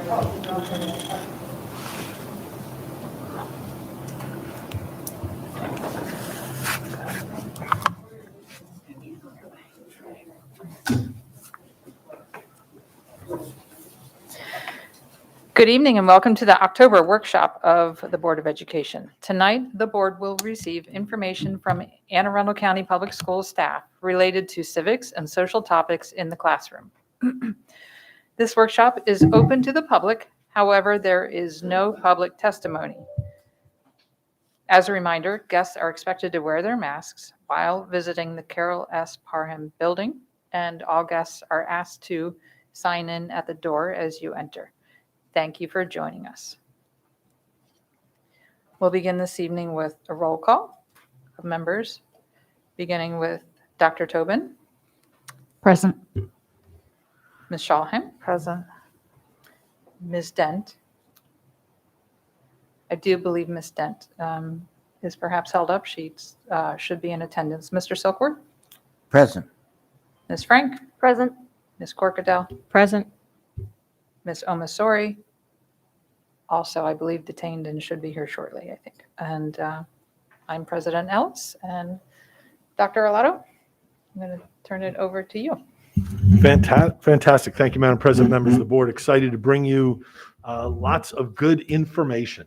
Good evening and welcome to the October workshop of the Board of Education. Tonight, the board will receive information from Anne Arundel County Public Schools staff related to civics and social topics in the classroom. This workshop is open to the public. However, there is no public testimony. As a reminder, guests are expected to wear their masks while visiting the Carol S. Parham building, and all guests are asked to sign in at the door as you enter. Thank you for joining us. We'll begin this evening with a roll call of members, beginning with Dr. Tobin. Present. Ms. Schalheim. Present. Ms. Dent. I do believe Ms. Dent is perhaps held up. She should be in attendance. Mr. Silkworth. Present. Ms. Frank. Present. Ms. Corkadell. Present. Ms. Omasori. Also, I believe detained and should be here shortly, I think. And I'm President Ellis. And Dr. Arlato, I'm going to turn it over to you. Fantastic. Thank you, Madam President, members of the board. Excited to bring you lots of good information.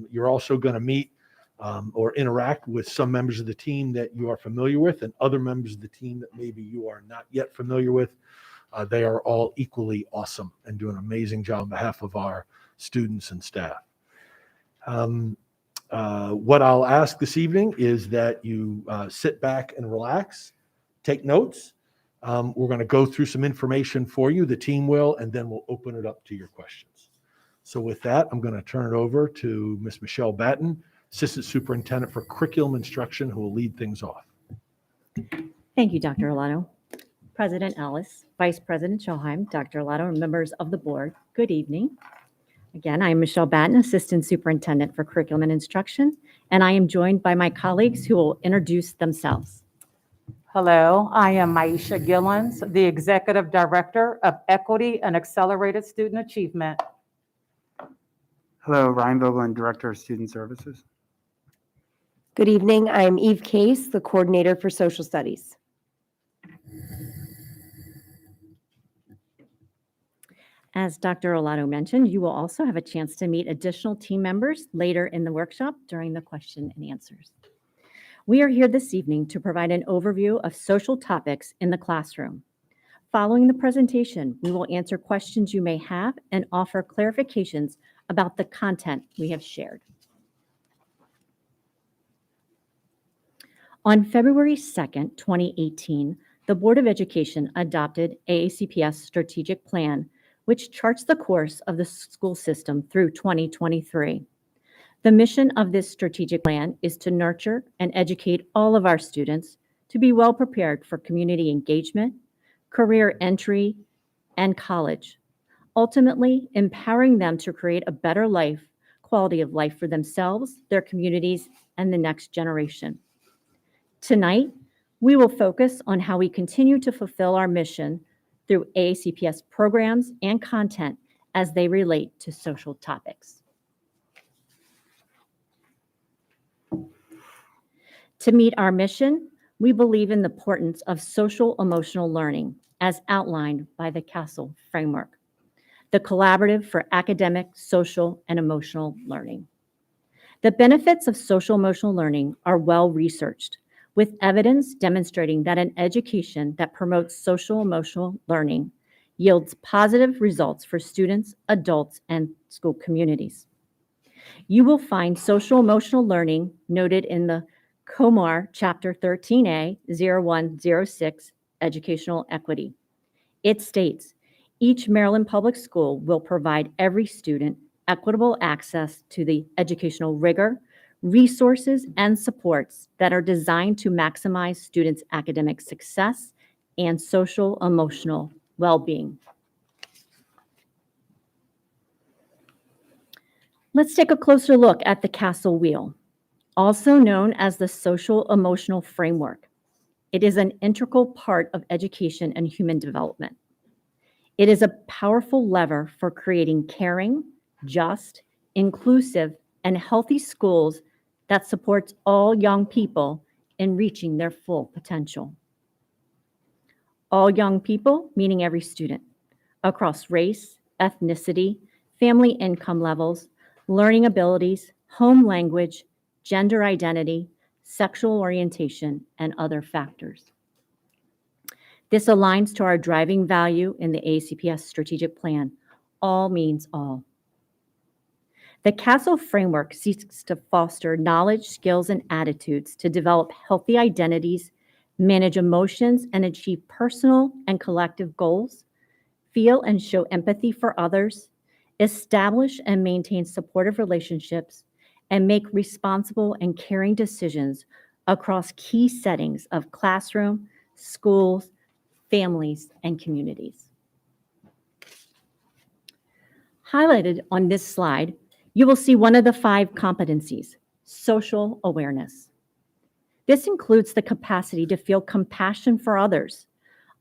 You're also going to meet or interact with some members of the team that you are familiar with and other members of the team that maybe you are not yet familiar with. They are all equally awesome and do an amazing job on behalf of our students and staff. What I'll ask this evening is that you sit back and relax, take notes. We're going to go through some information for you, the team will, and then we'll open it up to your questions. So with that, I'm going to turn it over to Ms. Michelle Batten, Assistant Superintendent for Curriculum Instruction, who will lead things off. Thank you, Dr. Arlato. President Ellis, Vice President Schalheim, Dr. Arlato, and members of the board, good evening. Again, I am Michelle Batten, Assistant Superintendent for Curriculum and Instruction, and I am joined by my colleagues who will introduce themselves. Hello, I am Maisha Gillens, the Executive Director of Equity and Accelerated Student Achievement. Hello, Ryan Vogelin, Director of Student Services. Good evening. I'm Eve Case, the Coordinator for Social Studies. As Dr. Arlato mentioned, you will also have a chance to meet additional team members later in the workshop during the question and answers. We are here this evening to provide an overview of social topics in the classroom. Following the presentation, we will answer questions you may have and offer clarifications about the content we have shared. On February 2nd, 2018, the Board of Education adopted AACP's strategic plan, which charts the course of the school system through 2023. The mission of this strategic plan is to nurture and educate all of our students to be well prepared for community engagement, career entry, and college, ultimately empowering them to create a better life, quality of life for themselves, their communities, and the next generation. Tonight, we will focus on how we continue to fulfill our mission through AACP's programs and content as they relate to social topics. To meet our mission, we believe in the importance of social-emotional learning as outlined by the CASEL framework, the Collaborative for Academic, Social, and Emotional Learning. The benefits of social-emotional learning are well researched, with evidence demonstrating that an education that promotes social-emotional learning yields positive results for students, adults, and school communities. You will find social-emotional learning noted in the COMAR Chapter 13A 0106 Educational Equity. It states, each Maryland public school will provide every student equitable access to the educational rigor, resources, and supports that are designed to maximize students' academic success and social-emotional well-being. Let's take a closer look at the CASEL wheel, also known as the social-emotional framework. It is an integral part of education and human development. It is a powerful lever for creating caring, just, inclusive, and healthy schools that supports all young people in reaching their full potential. All young people, meaning every student, across race, ethnicity, family income levels, learning abilities, home language, gender identity, sexual orientation, and other factors. This aligns to our driving value in the ACPS strategic plan. All means all. The CASEL framework seeks to foster knowledge, skills, and attitudes to develop healthy identities, manage emotions, and achieve personal and collective goals, feel and show empathy for others, establish and maintain supportive relationships, and make responsible and caring decisions across key settings of classroom, schools, families, and communities. Highlighted on this slide, you will see one of the 5 competencies, social awareness. This includes the capacity to feel compassion for others,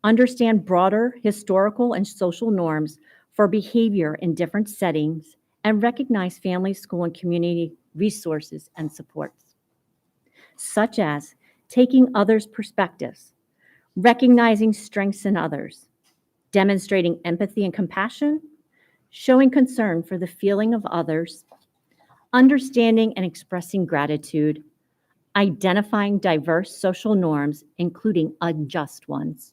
understand broader historical and social norms for behavior in different settings, and recognize family, school, and community resources and supports, such as taking others' perspectives, recognizing strengths in others, demonstrating empathy and compassion, showing concern for the feeling of others, understanding and expressing gratitude, identifying diverse social norms, including unjust ones,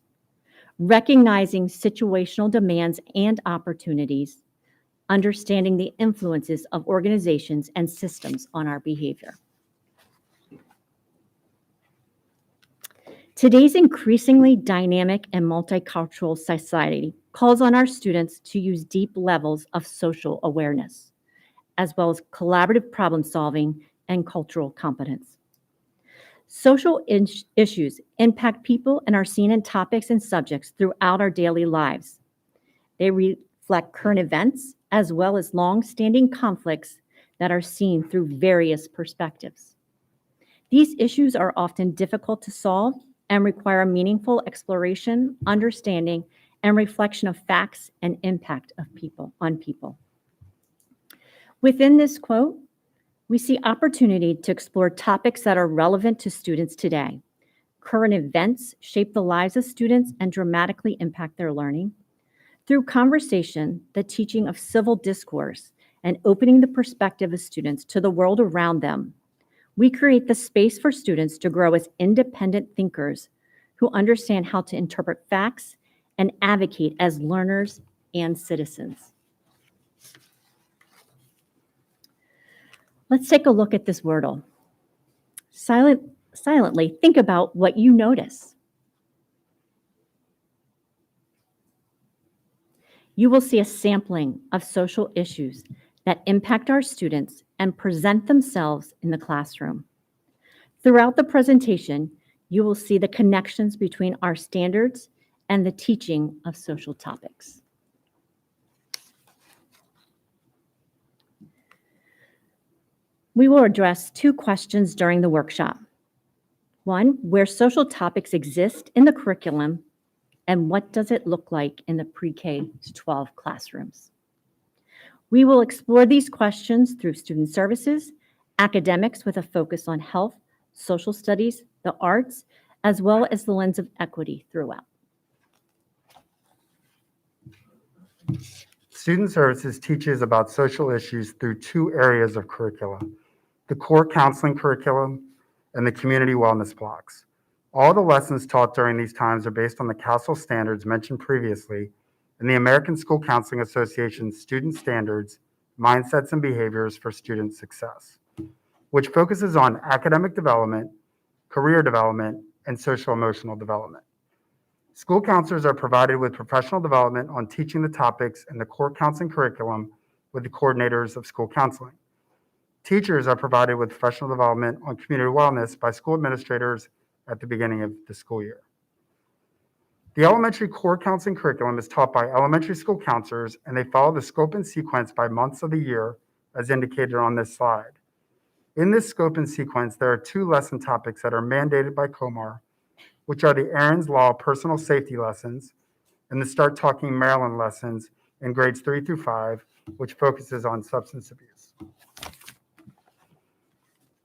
recognizing situational demands and opportunities, understanding the influences of organizations and systems on our behavior. Today's increasingly dynamic and multicultural society calls on our students to use deep levels of social awareness, as well as collaborative problem solving and cultural competence. Social issues impact people and are seen in topics and subjects throughout our daily lives. They reflect current events as well as long-standing conflicts that are seen through various perspectives. These issues are often difficult to solve and require meaningful exploration, understanding, and reflection of facts and impact of people on people. Within this quote, we see opportunity to explore topics that are relevant to students today. Current events shape the lives of students and dramatically impact their learning. Through conversation, the teaching of civil discourse, and opening the perspective of students to the world around them, we create the space for students to grow as independent thinkers who understand how to interpret facts and advocate as learners and citizens. Let's take a look at this Wordle. Silently think about what you notice. You will see a sampling of social issues that impact our students and present themselves in the classroom. Throughout the presentation, you will see the connections between our standards and the teaching of social topics. We will address 2 questions during the workshop. 1, where social topics exist in the curriculum, and what does it look like in the pre-K to 12 classrooms? We will explore these questions through student services, academics with a focus on health, social studies, the arts, as well as the lens of equity throughout. Student Services teaches about social issues through 2 areas of curriculum, the core counseling curriculum and the community wellness blocks. All the lessons taught during these times are based on the CASEL standards mentioned previously and the American School Counseling Association's Student Standards, Mindsets and Behaviors for Student Success, which focuses on academic development, career development, and social emotional development. School counselors are provided with professional development on teaching the topics in the core counseling curriculum with the coordinators of school counseling. Teachers are provided with professional development on community wellness by school administrators at the beginning of the school year. The elementary core counseling curriculum is taught by elementary school counselors, and they follow the scope and sequence by months of the year as indicated on this slide. In this scope and sequence, there are 2 lesson topics that are mandated by COMAR, which are the Aaron's Law personal safety lessons and the Start Talking Maryland lessons in grades 3 through 5, which focuses on substance abuse.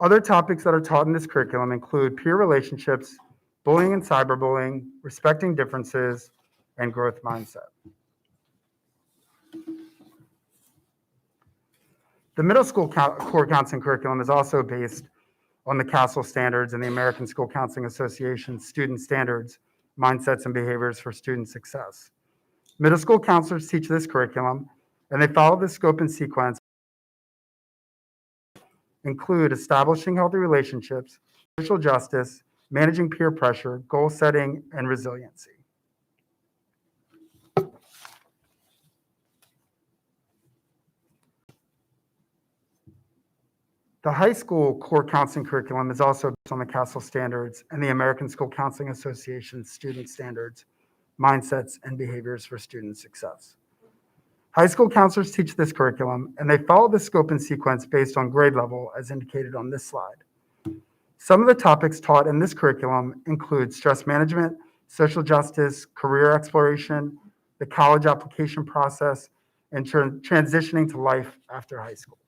Other topics that are taught in this curriculum include peer relationships, bullying and cyberbullying, respecting differences, and growth mindset. The middle school core counseling curriculum is also based on the CASEL standards and the American School Counseling Association student standards, mindsets, and behaviors for student success. Middle school counselors teach this curriculum, and they follow the scope and sequence include establishing healthy relationships, social justice, managing peer pressure, goal setting, and resiliency. The high school core counseling curriculum is also based on the CASEL standards and the American School Counseling Association student standards, mindsets, and behaviors for student success. High school counselors teach this curriculum, and they follow the scope and sequence based on grade level as indicated on this slide. Some of the topics taught in this curriculum include stress management, social justice, career exploration, the college application process, and transitioning to life after high school.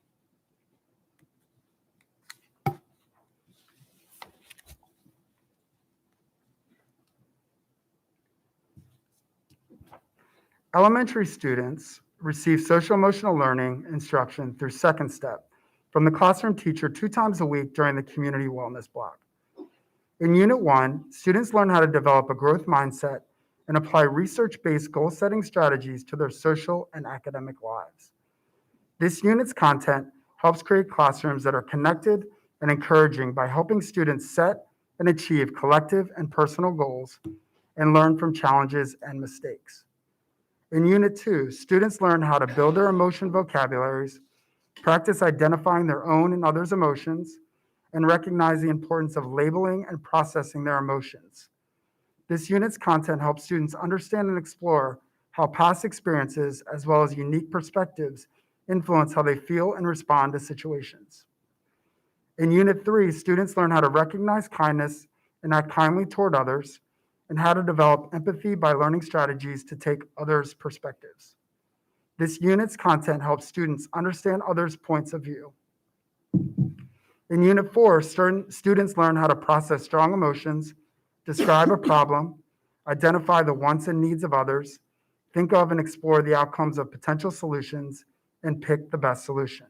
Elementary students receive social emotional learning instruction through second step from the classroom teacher 2 times a week during the community wellness block. In Unit 1, students learn how to develop a growth mindset and apply research-based goal-setting strategies to their social and academic lives. This unit's content helps create classrooms that are connected and encouraging by helping students set and achieve collective and personal goals and learn from challenges and mistakes. In Unit 2, students learn how to build their emotion vocabularies, practice identifying their own and others' emotions, and recognize the importance of labeling and processing their emotions. This unit's content helps students understand and explore how past experiences, as well as unique perspectives, influence how they feel and respond to situations. In Unit 3, students learn how to recognize kindness and act kindly toward others, and how to develop empathy by learning strategies to take others' perspectives. This unit's content helps students understand others' points of view. In Unit 4, students learn how to process strong emotions, describe a problem, identify the wants and needs of others, think of and explore the outcomes of potential solutions, and pick the best solution.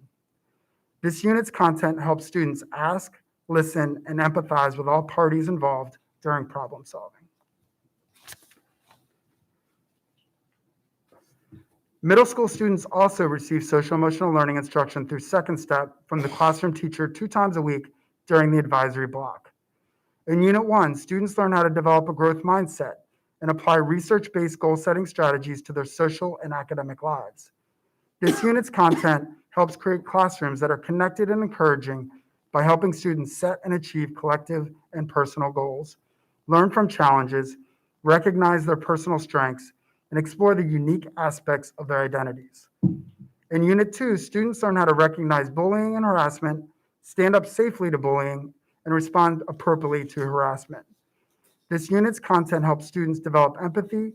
This unit's content helps students ask, listen, and empathize with all parties involved during problem solving. Middle school students also receive social emotional learning instruction through second step from the classroom teacher 2 times a week during the advisory block. In Unit 1, students learn how to develop a growth mindset and apply research-based goal-setting strategies to their social and academic lives. This unit's content helps create classrooms that are connected and encouraging by helping students set and achieve collective and personal goals, learn from challenges, recognize their personal strengths, and explore the unique aspects of their identities. In Unit 2, students learn how to recognize bullying and harassment, stand up safely to bullying, and respond appropriately to harassment. This unit's content helps students develop empathy,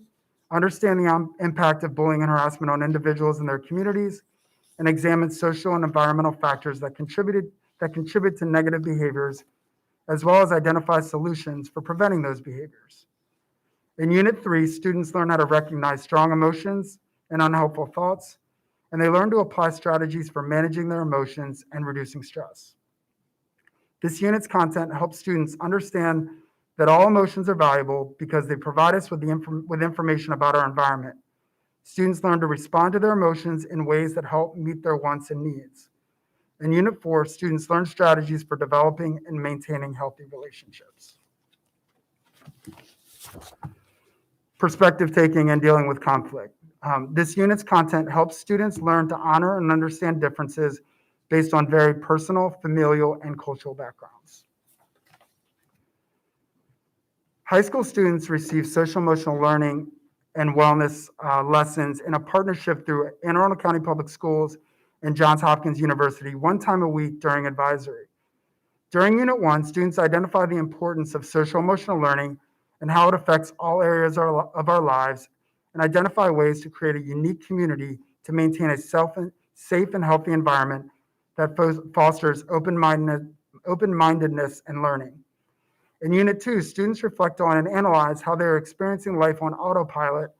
understand the impact of bullying and harassment on individuals and their communities, and examine social and environmental factors that contribute to negative behaviors, as well as identify solutions for preventing those behaviors. In Unit 3, students learn how to recognize strong emotions and unhelpful thoughts, and they learn to apply strategies for managing their emotions and reducing stress. This unit's content helps students understand that all emotions are valuable because they provide us with information about our environment. Students learn to respond to their emotions in ways that help meet their wants and needs. In Unit 4, students learn strategies for developing and maintaining healthy relationships. Perspective taking and dealing with conflict. This unit's content helps students learn to honor and understand differences based on very personal, familial, and cultural backgrounds. High school students receive social emotional learning and wellness lessons in a partnership through Anne Arundel County Public Schools and Johns Hopkins University 1 time a week during advisory. During Unit 1, students identify the importance of social emotional learning and how it affects all areas of our lives and identify ways to create a unique community to maintain a safe and healthy environment that fosters open-mindedness and learning. In Unit 2, students reflect on and analyze how they are experiencing life on autopilot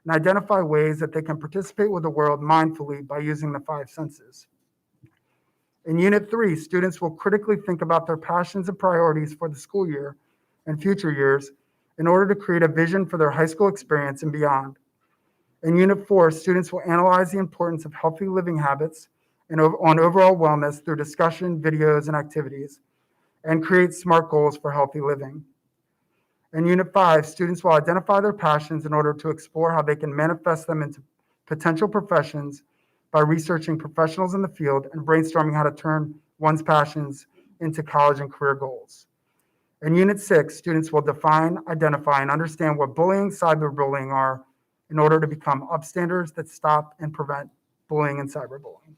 and identify ways that they can participate with the world mindfully by using the 5 senses. In Unit 3, students will critically think about their passions and priorities for the school year and future years in order to create a vision for their high school experience and beyond. In Unit 4, students will analyze the importance of healthy living habits and on overall wellness through discussion, videos, and activities, and create SMART goals for healthy living. In Unit 5, students will identify their passions in order to explore how they can manifest them into potential professions by researching professionals in the field and brainstorming how to turn one's passions into college and career goals. In Unit 6, students will define, identify, and understand what bullying, cyberbullying are in order to become upstanders that stop and prevent bullying and cyberbullying.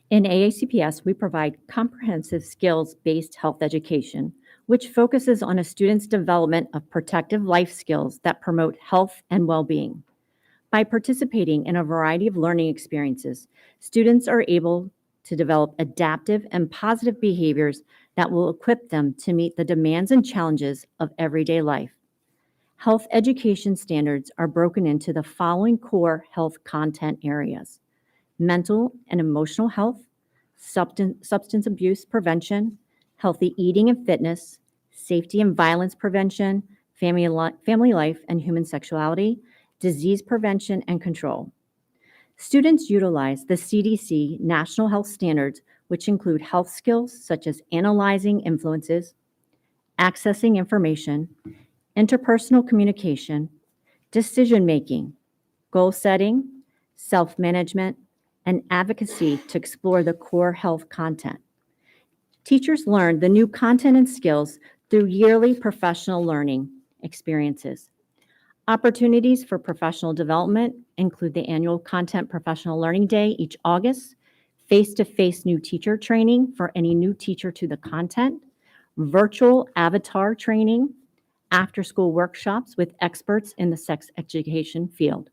In AACPS, we provide comprehensive skills-based health education, which focuses on a student's development of protective life skills that promote health and well-being. By participating in a variety of learning experiences, students are able to develop adaptive and positive behaviors that will equip them to meet the demands and challenges of everyday life. Health education standards are broken into the following core health content areas: mental and emotional health, substance abuse prevention, healthy eating and fitness, safety and violence prevention, family life and human sexuality, disease prevention and control. Students utilize the CDC National Health Standards, which include health skills such as analyzing influences, accessing information, interpersonal communication, decision-making, goal setting, self-management, and advocacy to explore the core health content. Teachers learn the new content and skills through yearly professional learning experiences. Opportunities for professional development include the annual Content Professional Learning Day each August, face-to-face new teacher training for any new teacher to the content, virtual avatar training, after-school workshops with experts in the sex education field,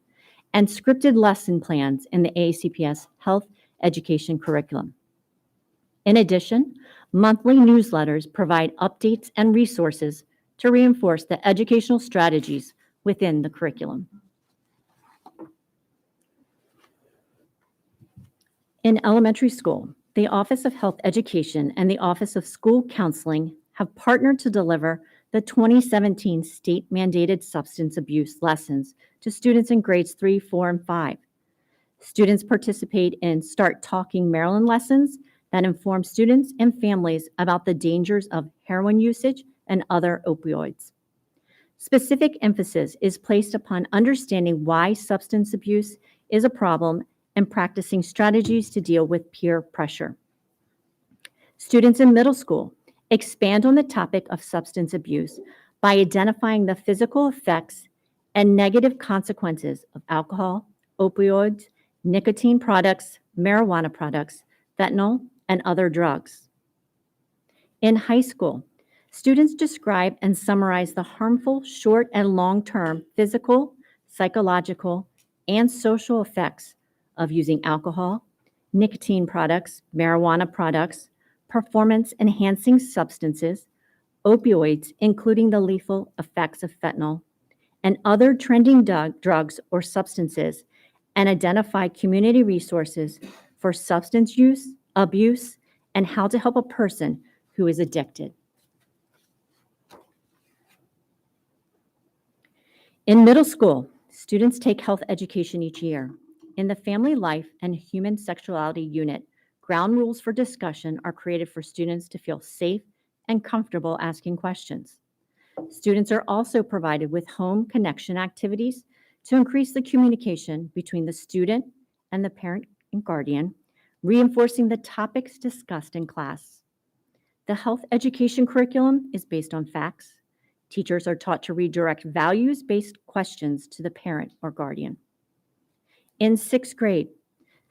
and scripted lesson plans in the AACPS health education curriculum. In addition, monthly newsletters provide updates and resources to reinforce the educational strategies within the curriculum. In elementary school, the Office of Health Education and the Office of School Counseling have partnered to deliver the 2017 state-mandated substance abuse lessons to students in grades 3, 4, and 5. Students participate in Start Talking Maryland lessons that inform students and families about the dangers of heroin usage and other opioids. Specific emphasis is placed upon understanding why substance abuse is a problem and practicing strategies to deal with peer pressure. Students in middle school expand on the topic of substance abuse by identifying the physical effects and negative consequences of alcohol, opioids, nicotine products, marijuana products, fentanyl, and other drugs. In high school, students describe and summarize the harmful short and long-term physical, psychological, and social effects of using alcohol, nicotine products, marijuana products, performance-enhancing substances, opioids, including the lethal effects of fentanyl, and other trending drugs or substances, and identify community resources for substance use, abuse, and how to help a person who is addicted. In middle school, students take health education each year. In the Family Life and Human Sexuality unit, ground rules for discussion are created for students to feel safe and comfortable asking questions. Students are also provided with home connection activities to increase the communication between the student and the parent and guardian, reinforcing the topics discussed in class. The health education curriculum is based on facts. Teachers are taught to redirect values-based questions to the parent or guardian. In 6th grade,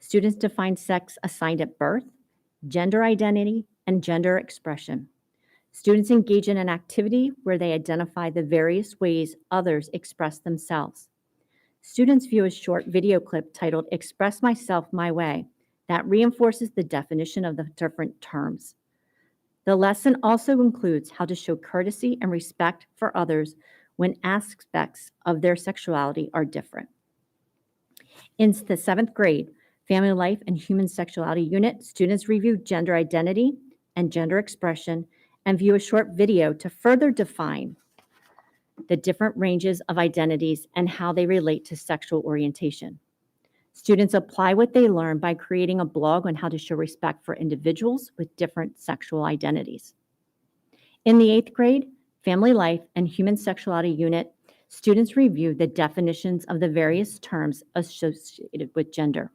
students define sex assigned at birth, gender identity, and gender expression. Students engage in an activity where they identify the various ways others express themselves. Students view a short video clip titled "Express Myself My Way" that reinforces the definition of the different terms. The lesson also includes how to show courtesy and respect for others when aspects of their sexuality are different. In the 7th grade, Family Life and Human Sexuality Unit, students review gender identity and gender expression and view a short video to further define the different ranges of identities and how they relate to sexual orientation. Students apply what they learn by creating a blog on how to show respect for individuals with different sexual identities. In the 8th grade, Family Life and Human Sexuality Unit, students review the definitions of the various terms associated with gender.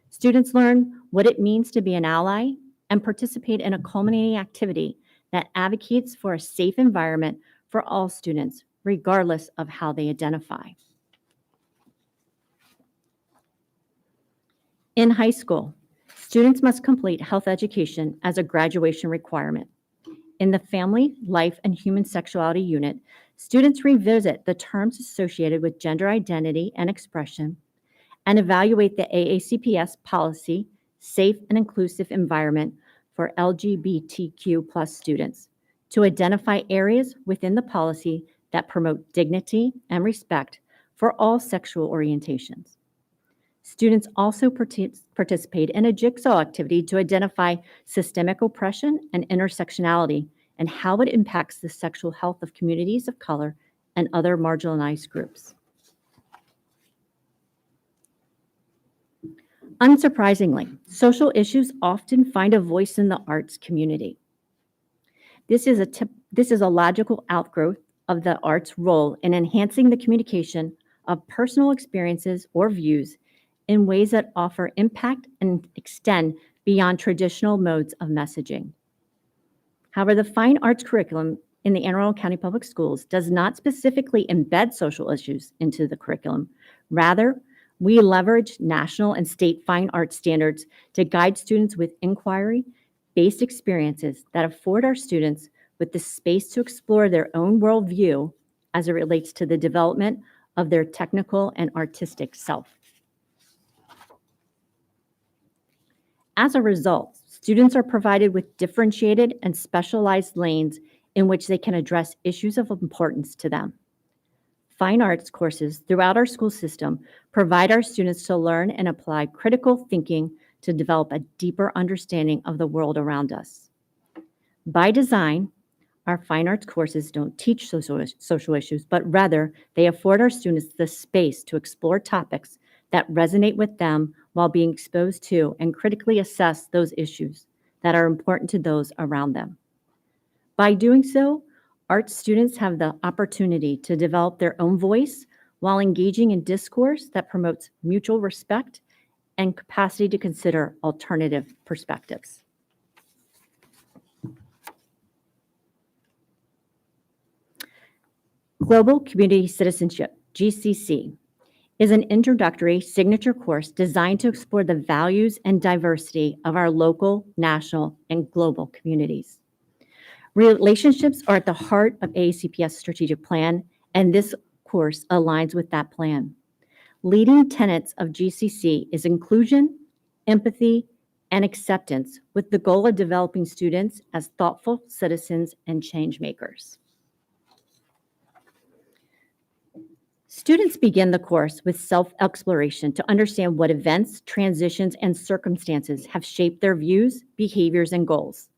Students learn what it means to be an ally and participate in a culminating activity that advocates for a safe environment for all students, regardless of how they identify. In high school, students must complete health education as a graduation requirement. In the Family, Life, and Human Sexuality Unit, students revisit the terms associated with gender identity and expression and evaluate the AACPS policy, Safe and Inclusive Environment for LGBTQ+ students, to identify areas within the policy that promote dignity and respect for all sexual orientations. Students also participate in a jigsaw activity to identify systemic oppression and intersectionality and how it impacts the sexual health of communities of color and other marginalized groups. Unsurprisingly, social issues often find a voice in the arts community. This is a logical outgrowth of the arts' role in enhancing the communication of personal experiences or views in ways that offer impact and extend beyond traditional modes of messaging. However, the fine arts curriculum in the Anne Arundel County Public Schools does not specifically embed social issues into the curriculum. Rather, we leverage national and state fine arts standards to guide students with inquiry-based experiences that afford our students with the space to explore their own worldview as it relates to the development of their technical and artistic self. As a result, students are provided with differentiated and specialized lanes in which they can address issues of importance to them. Fine arts courses throughout our school system provide our students to learn and apply critical thinking to develop a deeper understanding of the world around us. By design, our fine arts courses don't teach social issues, but rather they afford our students the space to explore topics that resonate with them while being exposed to and critically assess those issues that are important to those around them. By doing so, art students have the opportunity to develop their own voice while engaging in discourse that promotes mutual respect and capacity to consider alternative perspectives. Global Community Citizenship, GCC, is an introductory signature course designed to explore the values and diversity of our local, national, and global communities. Relationships are at the heart of AACPS strategic plan, and this course aligns with that plan. Leading tenets of GCC is inclusion, empathy, and acceptance, with the goal of developing students as thoughtful citizens and change makers. Students begin the course with self-exploration to understand what events, transitions, and circumstances have shaped their views, behaviors, and goals.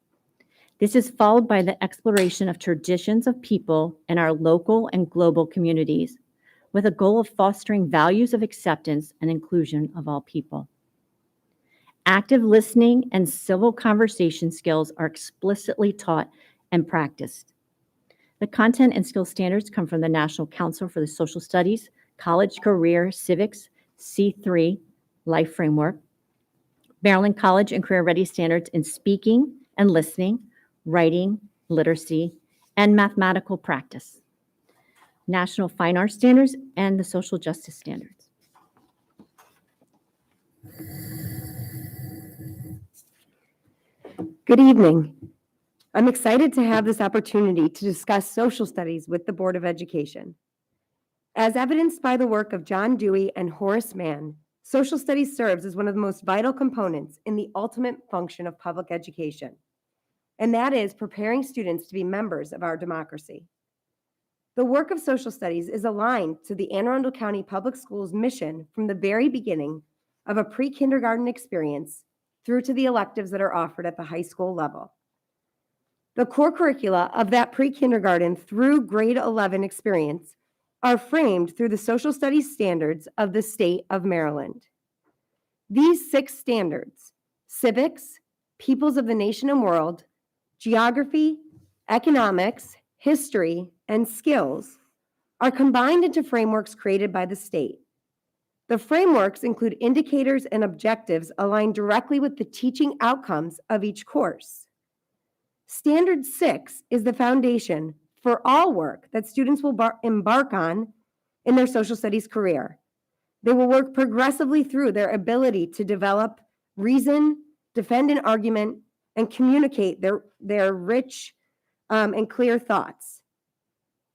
This is followed by the exploration of traditions of people in our local and global communities, with a goal of fostering values of acceptance and inclusion of all people. Active listening and civil conversation skills are explicitly taught and practiced. The content and skill standards come from the National Council for the Social Studies, College, Career, Civics, C3, Life Framework, Maryland College and Career Ready Standards in speaking and listening, writing, literacy, and mathematical practice, National Fine Arts Standards, and the Social Justice Standards. Good evening. I'm excited to have this opportunity to discuss social studies with the Board of Education. As evidenced by the work of John Dewey and Horace Mann, social studies serves as one of the most vital components in the ultimate function of public education, and that is preparing students to be members of our democracy. The work of social studies is aligned to the Anne Arundel County Public Schools mission from the very beginning of a pre-kindergarten experience through to the electives that are offered at the high school level. The core curricula of that pre-kindergarten through grade 11 experience are framed through the social studies standards of the state of Maryland. These 6 standards, civics, peoples of the nation and world, geography, economics, history, and skills, are combined into frameworks created by the state. The frameworks include indicators and objectives aligned directly with the teaching outcomes of each course. Standard 6 is the foundation for all work that students will embark on in their social studies career. They will work progressively through their ability to develop, reason, defend an argument, and communicate their rich and clear thoughts.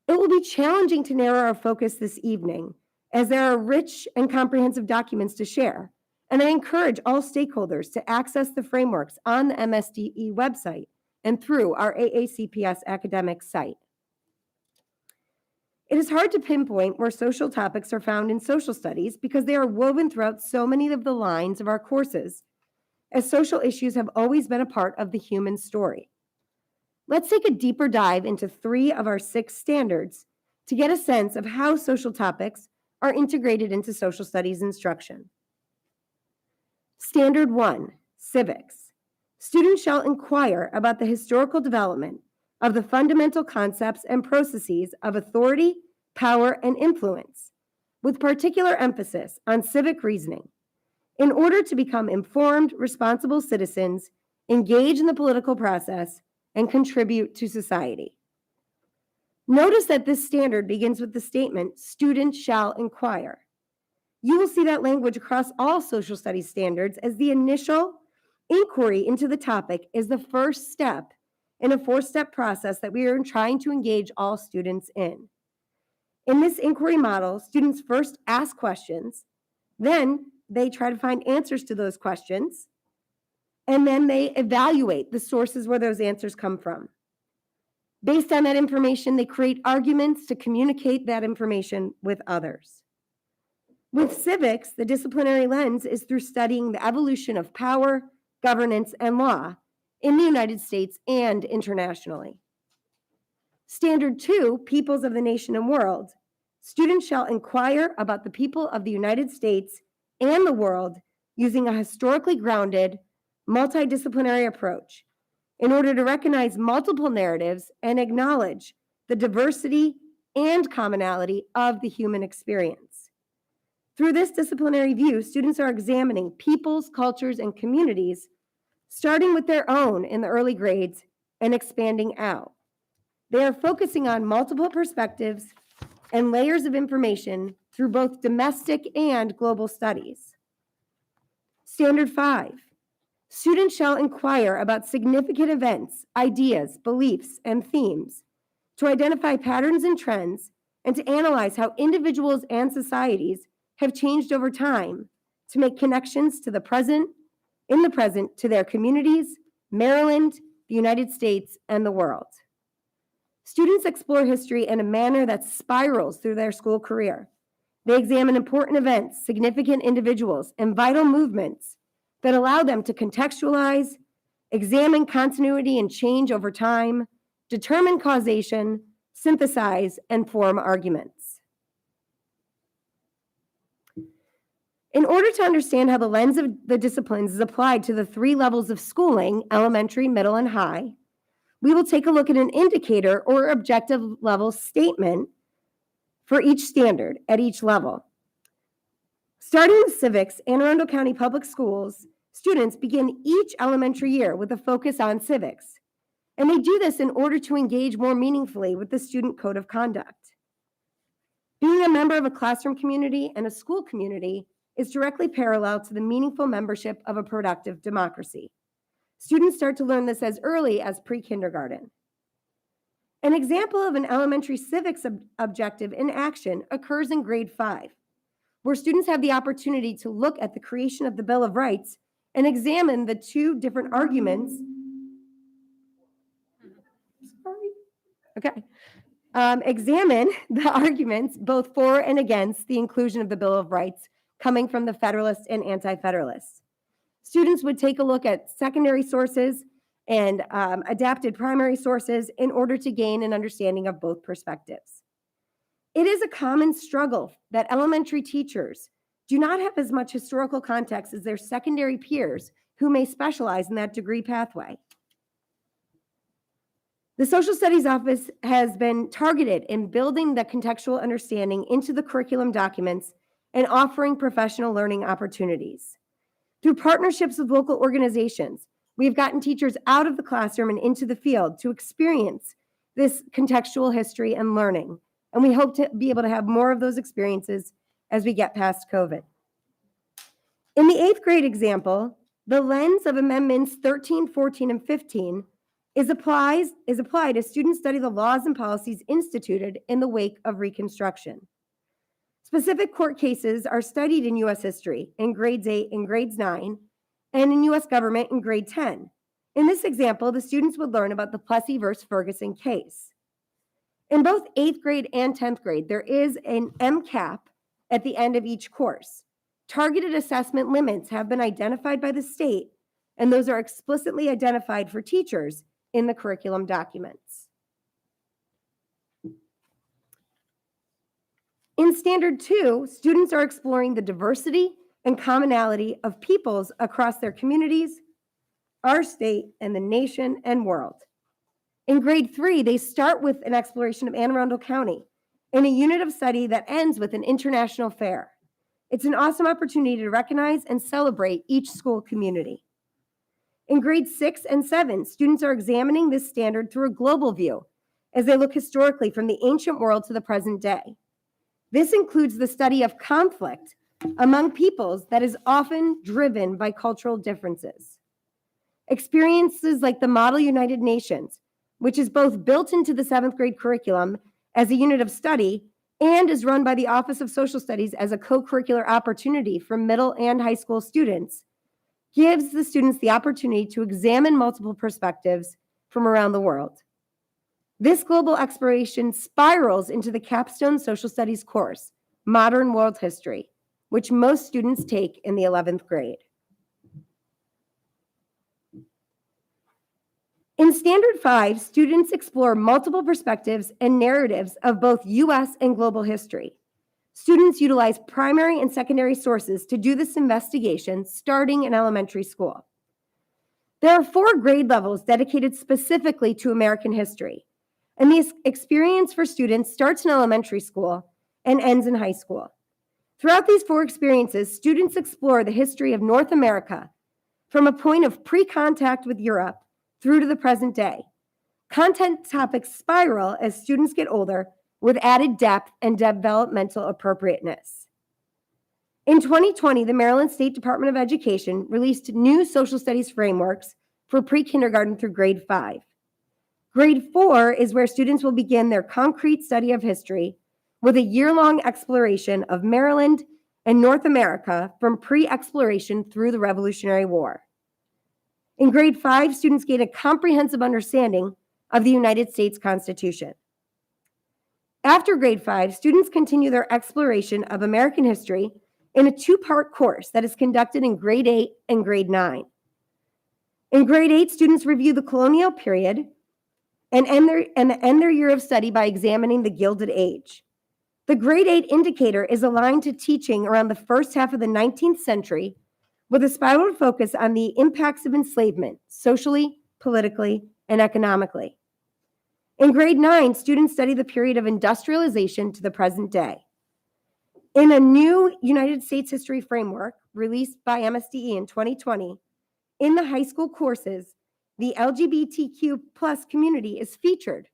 It will be challenging to narrow our focus this evening, as there are rich and comprehensive documents to share, and I encourage all stakeholders to access the frameworks on the MSDE website and through our AACPS academic site. It is hard to pinpoint where social topics are found in social studies because they are woven throughout so many of the lines of our courses, as social issues have always been a part of the human story. Let's take a deeper dive into 3 of our 6 standards to get a sense of how social topics are integrated into social studies instruction. Standard 1, civics. Students shall inquire about the historical development of the fundamental concepts and processes of authority, power, and influence, with particular emphasis on civic reasoning, in order to become informed, responsible citizens, engage in the political process, and contribute to society. Notice that this standard begins with the statement, students shall inquire. You will see that language across all social studies standards, as the initial inquiry into the topic is the first step in a 4-step process that we are trying to engage all students in. In this inquiry model, students first ask questions, then they try to find answers to those questions, and then they evaluate the sources where those answers come from. Based on that information, they create arguments to communicate that information with others. With civics, the disciplinary lens is through studying the evolution of power, governance, and law in the United States and internationally. Standard 2, peoples of the nation and world. Students shall inquire about the people of the United States and the world using a historically grounded, multidisciplinary approach in order to recognize multiple narratives and acknowledge the diversity and commonality of the human experience. Through this disciplinary view, students are examining peoples, cultures, and communities, starting with their own in the early grades and expanding out. They are focusing on multiple perspectives and layers of information through both domestic and global studies. Standard 5, students shall inquire about significant events, ideas, beliefs, and themes to identify patterns and trends and to analyze how individuals and societies have changed over time to make connections to the present, in the present, to their communities, Maryland, the United States, and the world. Students explore history in a manner that spirals through their school career. They examine important events, significant individuals, and vital movements that allow them to contextualize, examine continuity and change over time, determine causation, synthesize, and form arguments. In order to understand how the lens of the disciplines is applied to the 3 levels of schooling, elementary, middle, and high, we will take a look at an indicator or objective level statement for each standard at each level. Starting with civics, Anne Arundel County Public Schools students begin each elementary year with a focus on civics, and they do this in order to engage more meaningfully with the student code of conduct. Being a member of a classroom community and a school community is directly parallel to the meaningful membership of a productive democracy. Students start to learn this as early as pre-kindergarten. An example of an elementary civics objective in action occurs in grade 5, where students have the opportunity to look at the creation of the Bill of Rights and examine the two different arguments. Sorry. Okay. Examine the arguments both for and against the inclusion of the Bill of Rights coming from the Federalists and Anti-Federalists. Students would take a look at secondary sources and adapted primary sources in order to gain an understanding of both perspectives. It is a common struggle that elementary teachers do not have as much historical context as their secondary peers who may specialize in that degree pathway. The Social Studies Office has been targeted in building the contextual understanding into the curriculum documents and offering professional learning opportunities. Through partnerships with local organizations, we have gotten teachers out of the classroom and into the field to experience this contextual history and learning. And we hope to be able to have more of those experiences as we get past COVID. In the 8th grade example, the lens of Amendments 13, 14, and 15 is applied as students study the laws and policies instituted in the wake of Reconstruction. Specific court cases are studied in U.S. history in grades 8 and grades 9, and in U.S. government in grade 10. In this example, the students would learn about the Plessy versus Ferguson case. In both 8th grade and 10th grade, there is an MCAP at the end of each course. Targeted assessment limits have been identified by the state, and those are explicitly identified for teachers in the curriculum documents. In Standard 2, students are exploring the diversity and commonality of peoples across their communities, our state, and the nation and world. In grade 3, they start with an exploration of Anne Arundel County in a unit of study that ends with an international fair. It's an awesome opportunity to recognize and celebrate each school community. In grades 6 and 7, students are examining this standard through a global view as they look historically from the ancient world to the present day. This includes the study of conflict among peoples that is often driven by cultural differences. Experiences like the Model United Nations, which is both built into the 7th grade curriculum as a unit of study and is run by the Office of Social Studies as a co-curricular opportunity for middle and high school students, gives the students the opportunity to examine multiple perspectives from around the world. This global exploration spirals into the capstone social studies course, Modern World History, which most students take in the 11th grade. In Standard 5, students explore multiple perspectives and narratives of both U.S. and global history. Students utilize primary and secondary sources to do this investigation starting in elementary school. There are 4 grade levels dedicated specifically to American history, and this experience for students starts in elementary school and ends in high school. Throughout these 4 experiences, students explore the history of North America from a point of pre-contact with Europe through to the present day. Content topics spiral as students get older with added depth and developmental appropriateness. In 2020, the Maryland State Department of Education released new social studies frameworks for pre-kindergarten through grade 5. Grade 4 is where students will begin their concrete study of history with a year-long exploration of Maryland and North America from pre-exploration through the Revolutionary War. In grade 5, students gain a comprehensive understanding of the United States Constitution. After grade 5, students continue their exploration of American history in a 2-part course that is conducted in grade 8 and grade 9. In grade 8, students review the colonial period and end their year of study by examining the Gilded Age. The grade 8 indicator is aligned to teaching around the first half of the 19th century with a spiral focus on the impacts of enslavement, socially, politically, and economically. In grade 9, students study the period of industrialization to the present day. In a new United States history framework released by MSDE in 2020, in the high school courses, the LGBTQ+ community is featured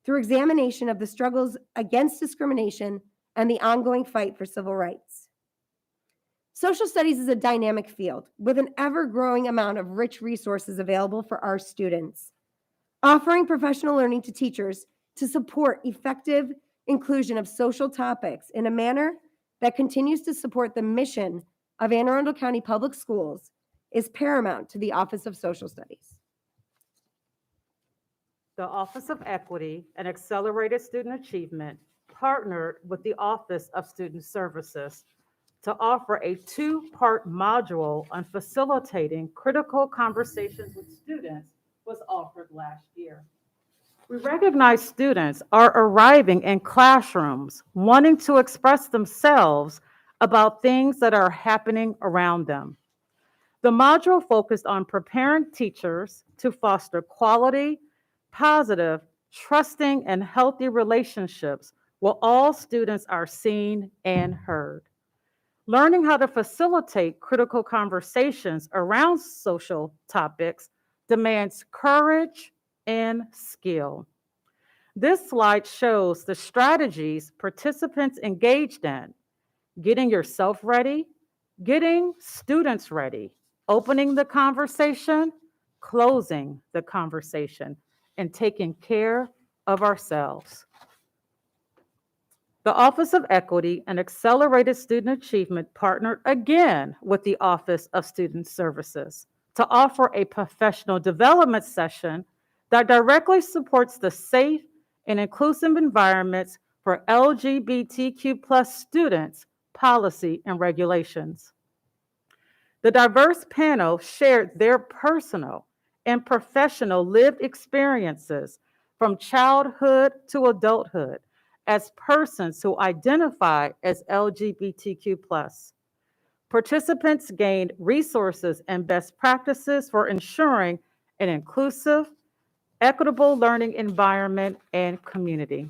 through examination of the struggles against discrimination and the ongoing fight for civil rights. Social studies is a dynamic field with an ever-growing amount of rich resources available for our students, offering professional learning to teachers to support effective inclusion of social topics in a manner that continues to support the mission of Anne Arundel County Public Schools is paramount to the Office of Social Studies. The Office of Equity and Accelerated Student Achievement partnered with the Office of Student Services to offer a two-part module on facilitating critical conversations with students was offered last year. We recognize students are arriving in classrooms wanting to express themselves about things that are happening around them. The module focused on preparing teachers to foster quality, positive, trusting, and healthy relationships where all students are seen and heard. Learning how to facilitate critical conversations around social topics demands courage and skill. This slide shows the strategies participants engaged in: getting yourself ready, getting students ready, opening the conversation, closing the conversation, and taking care of ourselves. The Office of Equity and Accelerated Student Achievement partnered again with the Office of Student Services to offer a professional development session that directly supports the safe and inclusive environments for LGBTQ+ students, policy, and regulations. The diverse panel shared their personal and professional lived experiences from childhood to adulthood as persons who identify as LGBTQ+. Participants gained resources and best practices for ensuring an inclusive, equitable learning environment and community.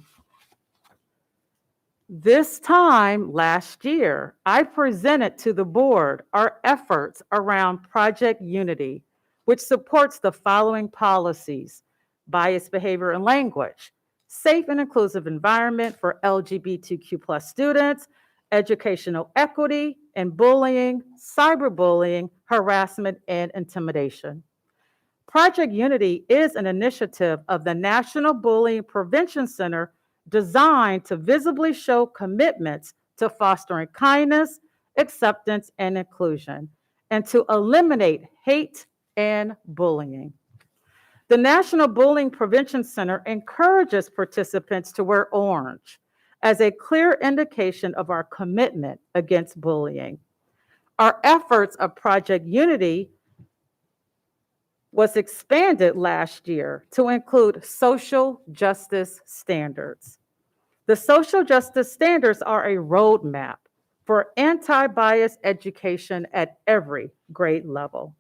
This time last year, I presented to the board our efforts around Project Unity, which supports the following policies: biased behavior and language, safe and inclusive environment for LGBTQ+ students, educational equity, and bullying, cyberbullying, harassment, and intimidation. Project Unity is an initiative of the National Bullying Prevention Center designed to visibly show commitments to fostering kindness, acceptance, and inclusion, and to eliminate hate and bullying. The National Bullying Prevention Center encourages participants to wear orange as a clear indication of our commitment against bullying. Our efforts of Project Unity was expanded last year to include social justice standards. The social justice standards are a roadmap for anti-bias education at every grade level.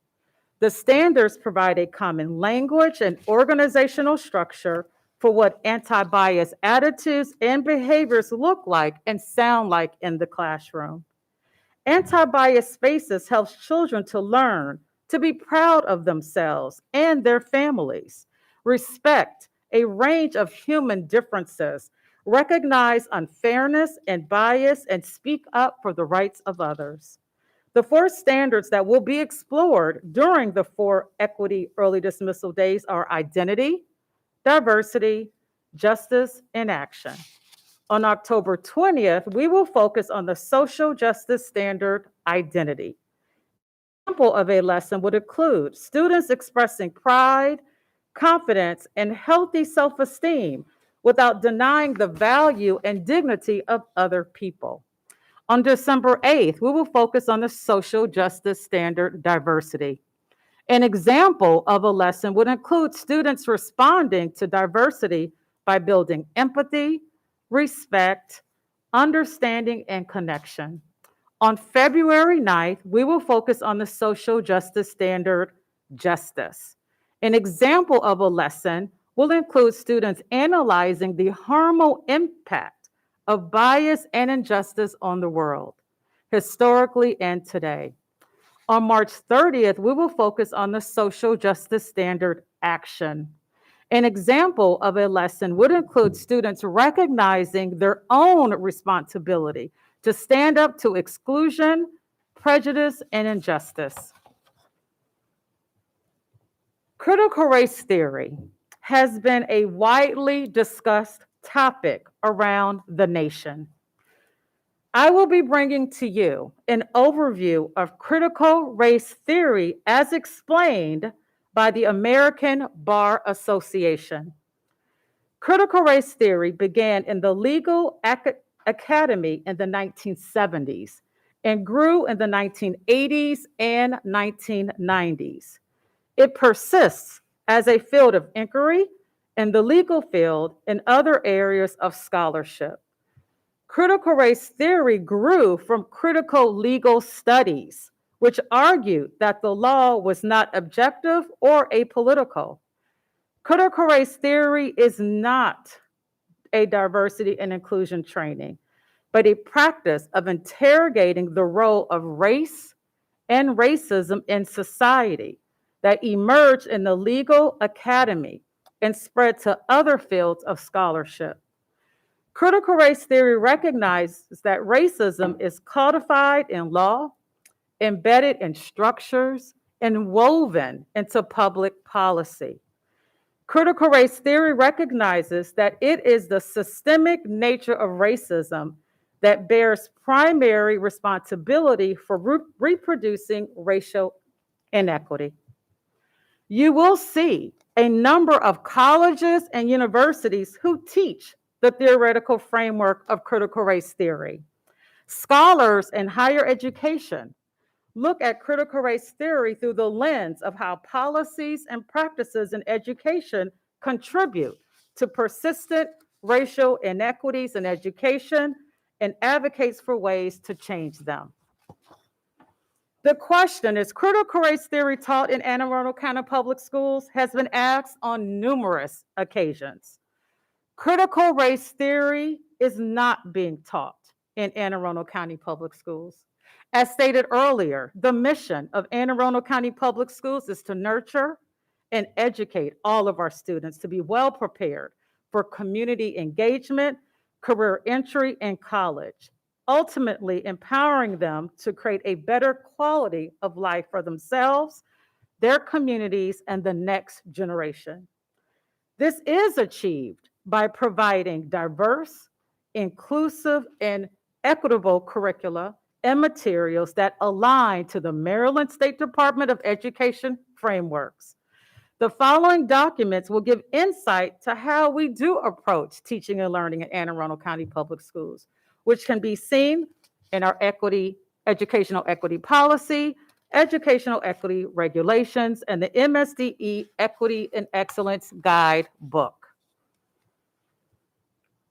The standards provide a common language and organizational structure for what anti-bias attitudes and behaviors look like and sound like in the classroom. Anti-bias spaces helps children to learn to be proud of themselves and their families, respect a range of human differences, recognize unfairness and bias, and speak up for the rights of others. The 4 standards that will be explored during the 4 equity early dismissal days are identity, diversity, justice, and action. On October 20th, we will focus on the social justice standard identity. An example of a lesson would include students expressing pride, confidence, and healthy self-esteem without denying the value and dignity of other people. On December 8th, we will focus on the social justice standard diversity. An example of a lesson would include students responding to diversity by building empathy, respect, understanding, and connection. On February 9th, we will focus on the social justice standard justice. An example of a lesson will include students analyzing the harmful impact of bias and injustice on the world, historically and today. On March 30th, we will focus on the social justice standard action. An example of a lesson would include students recognizing their own responsibility to stand up to exclusion, prejudice and injustice. Critical race theory has been a widely discussed topic around the nation. I will be bringing to you an overview of critical race theory as explained by the American Bar Association. Critical race theory began in the Legal Academy in the 1970s and grew in the 1980s and 1990s. It persists as a field of inquiry in the legal field and other areas of scholarship. Critical race theory grew from critical legal studies, which argued that the law was not objective or apolitical. Critical race theory is not a diversity and inclusion training, but a practice of interrogating the role of race and racism in society that emerged in the legal academy and spread to other fields of scholarship. Critical race theory recognizes that racism is codified in law, embedded in structures, and woven into public policy. Critical race theory recognizes that it is the systemic nature of racism that bears primary responsibility for reproducing racial inequity. You will see a number of colleges and universities who teach the theoretical framework of critical race theory. Scholars in higher education look at critical race theory through the lens of how policies and practices in education contribute to persistent racial inequities in education and advocates for ways to change them. The question, is critical race theory taught in Anne Arundel County Public Schools, has been asked on numerous occasions. Critical race theory is not being taught in Anne Arundel County Public Schools. As stated earlier, the mission of Anne Arundel County Public Schools is to nurture and educate all of our students to be well prepared for community engagement, career entry, and college, ultimately empowering them to create a better quality of life for themselves, their communities, and the next generation. This is achieved by providing diverse, inclusive, and equitable curricula and materials that align to the Maryland State Department of Education frameworks. The following documents will give insight to how we do approach teaching and learning in Anne Arundel County Public Schools, which can be seen in our educational equity policy, educational equity regulations, and the MSDE Equity and Excellence Guide book.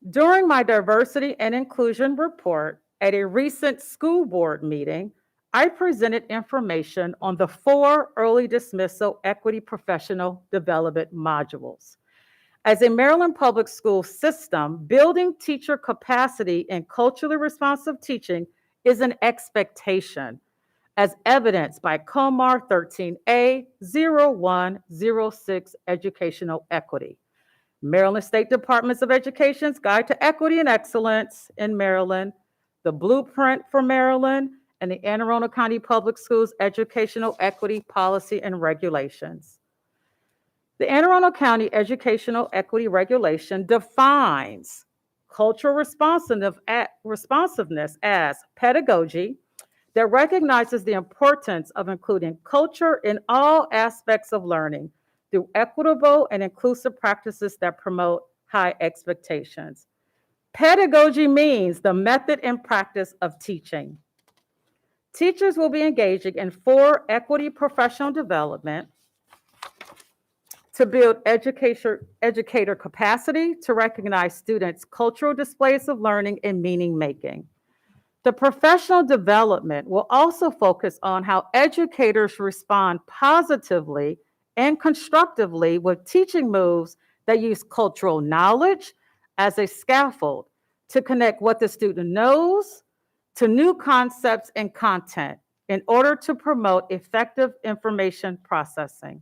During my diversity and inclusion report at a recent school board meeting, I presented information on the 4 early dismissal equity professional development modules. As a Maryland public school system, building teacher capacity in culturally responsive teaching is an expectation, as evidenced by COMAR 13A 0106 Educational Equity, Maryland State Departments of Education's Guide to Equity and Excellence in Maryland, the Blueprint for Maryland, and the Anne Arundel County Public Schools Educational Equity Policy and Regulations. The Anne Arundel County Educational Equity Regulation defines cultural responsiveness as pedagogy that recognizes the importance of including culture in all aspects of learning through equitable and inclusive practices that promote high expectations. Pedagogy means the method and practice of teaching. Teachers will be engaging in 4 equity professional development to build educator capacity to recognize students' cultural displays of learning and meaning making. The professional development will also focus on how educators respond positively and constructively with teaching moves that use cultural knowledge as a scaffold to connect what the student knows to new concepts and content in order to promote effective information processing.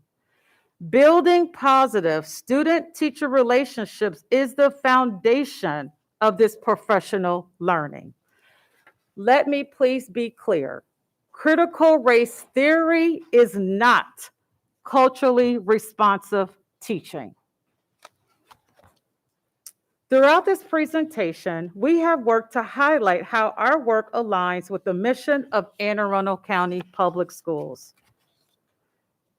Building positive student-teacher relationships is the foundation of this professional learning. Let me please be clear. Critical race theory is not culturally responsive teaching. Throughout this presentation, we have worked to highlight how our work aligns with the mission of Anne Arundel County Public Schools.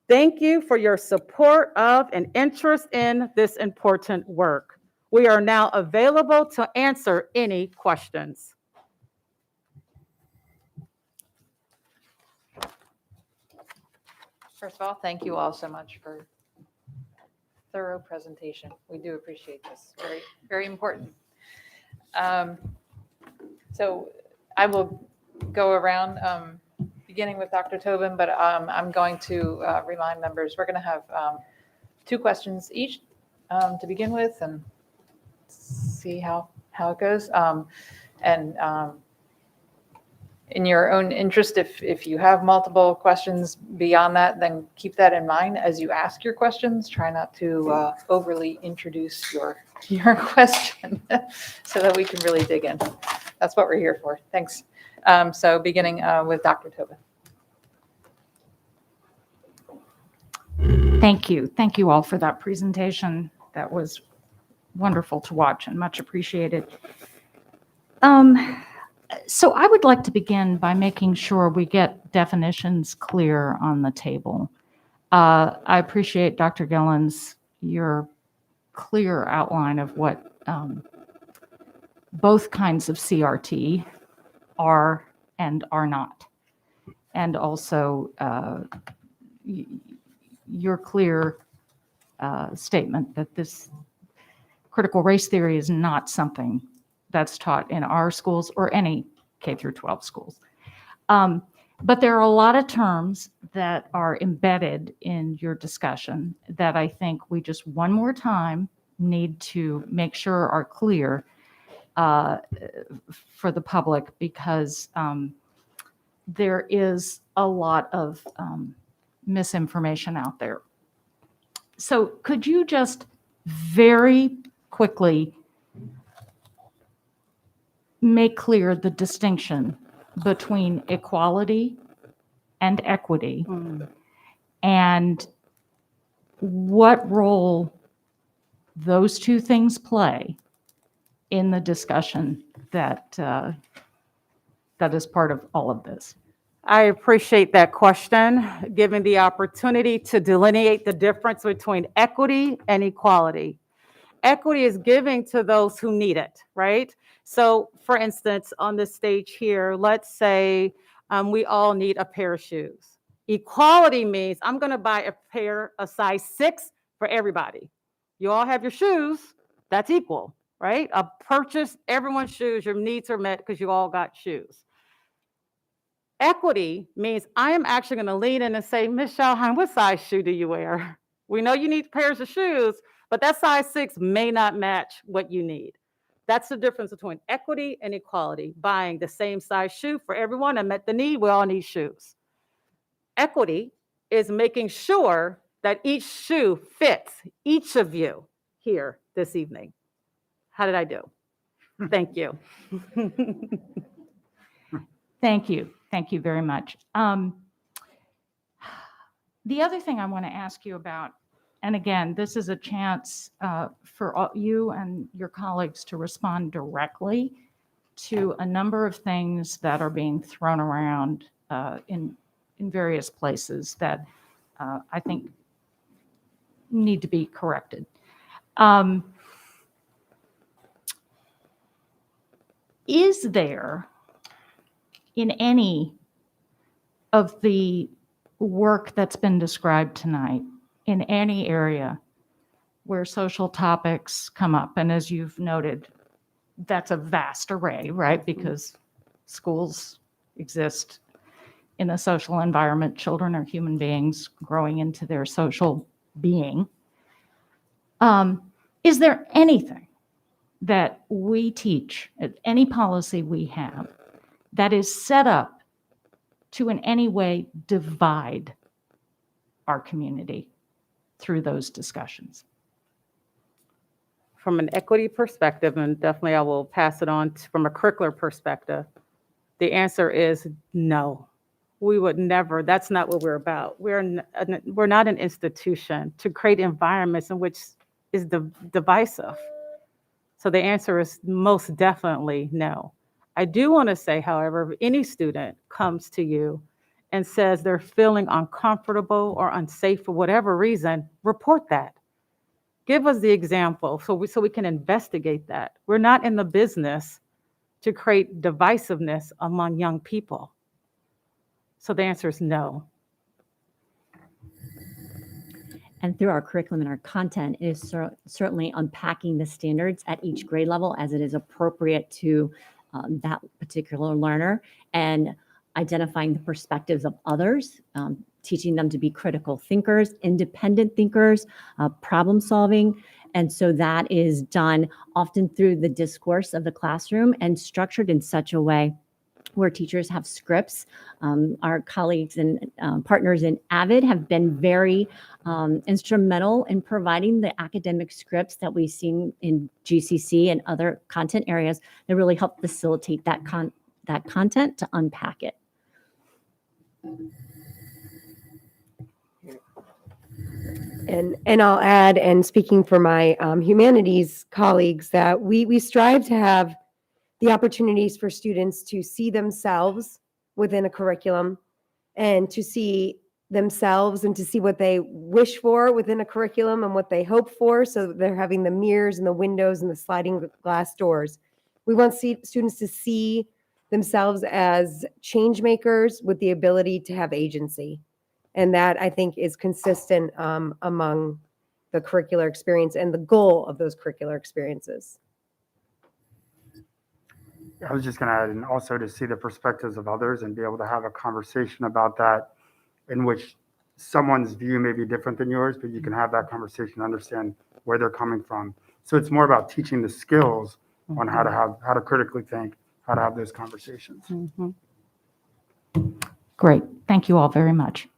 Thank you for your support of and interest in this important work. We are now available to answer any questions. First of all, thank you all so much for thorough presentation. We do appreciate this. Very, very important. So I will go around, beginning with Dr. Tobin, but I'm going to remind members, we're going to have 2 questions each to begin with and see how it goes. In your own interest, if you have multiple questions beyond that, then keep that in mind as you ask your questions. Try not to overly introduce your question so that we can really dig in. That's what we're here for. Thanks. So beginning with Dr. Tobin. Thank you. Thank you all for that presentation. That was wonderful to watch and much appreciated. So I would like to begin by making sure we get definitions clear on the table. I appreciate Dr. Gillen's, your clear outline of what both kinds of CRT are and are not. And also your clear statement that this critical race theory is not something that's taught in our schools or any K through 12 schools. But there are a lot of terms that are embedded in your discussion that I think we just one more time need to make sure are clear for the public, because there is a lot of misinformation out there. So could you just very quickly make clear the distinction between equality and equity, and what role those two things play in the discussion that is part of all of this? I appreciate that question, given the opportunity to delineate the difference between equity and equality. Equity is giving to those who need it, right? So for instance, on the stage here, let's say we all need a pair of shoes. Equality means I'm going to buy a pair of size 6 for everybody. You all have your shoes, that's equal, right? I purchased everyone's shoes, your needs are met because you all got shoes. Equity means I am actually going to lean in and say, Ms. Schauheim, what size shoe do you wear? We know you need pairs of shoes, but that size 6 may not match what you need. That's the difference between equity and equality. Buying the same size shoe for everyone and met the need, we all need shoes. Equity is making sure that each shoe fits each of you here this evening. How did I do? Thank you. Thank you. Thank you very much. The other thing I want to ask you about, and again, this is a chance for you and your colleagues to respond directly to a number of things that are being thrown around in various places that I think need to be corrected. Is there, in any of the work that's been described tonight, in any area where social topics come up, and as you've noted, that's a vast array, right? Because schools exist in a social environment. Children are human beings growing into their social being. Is there anything that we teach, any policy we have, that is set up to in any way divide our community through those discussions? From an equity perspective, and definitely I will pass it on from a curricular perspective, the answer is no. we would never, that's not what we're about. We're not an institution to create environments in which is divisive. So the answer is most definitely no. I do want to say, however, if any student comes to you and says they're feeling uncomfortable or unsafe for whatever reason, report that. Give us the example so we can investigate that. We're not in the business to create divisiveness among young people. So the answer is no. And through our curriculum and our content, it is certainly unpacking the standards at each grade level as it is appropriate to that particular learner, and identifying the perspectives of others, teaching them to be critical thinkers, independent thinkers, problem solving. And so that is done often through the discourse of the classroom and structured in such a way where teachers have scripts. Our colleagues and partners in AVID have been very instrumental in providing the academic scripts that we've seen in GCC and other content areas that really help facilitate that content to unpack it. And I'll add, and speaking for my humanities colleagues, that we strive to have the opportunities for students to see themselves within a curriculum and to see themselves and to see what they wish for within a curriculum and what they hope for, so that they're having the mirrors and the windows and the sliding glass doors. We want students to see themselves as change makers with the ability to have agency. And that, I think, is consistent among the curricular experience and the goal of those curricular experiences. I was just going to add, and also to see the perspectives of others and be able to have a conversation about that, in which someone's view may be different than yours, but you can have that conversation, understand where they're coming from. So it's more about teaching the skills on how to critically think, how to have those conversations. Mm-hmm. Great. Thank you all very much.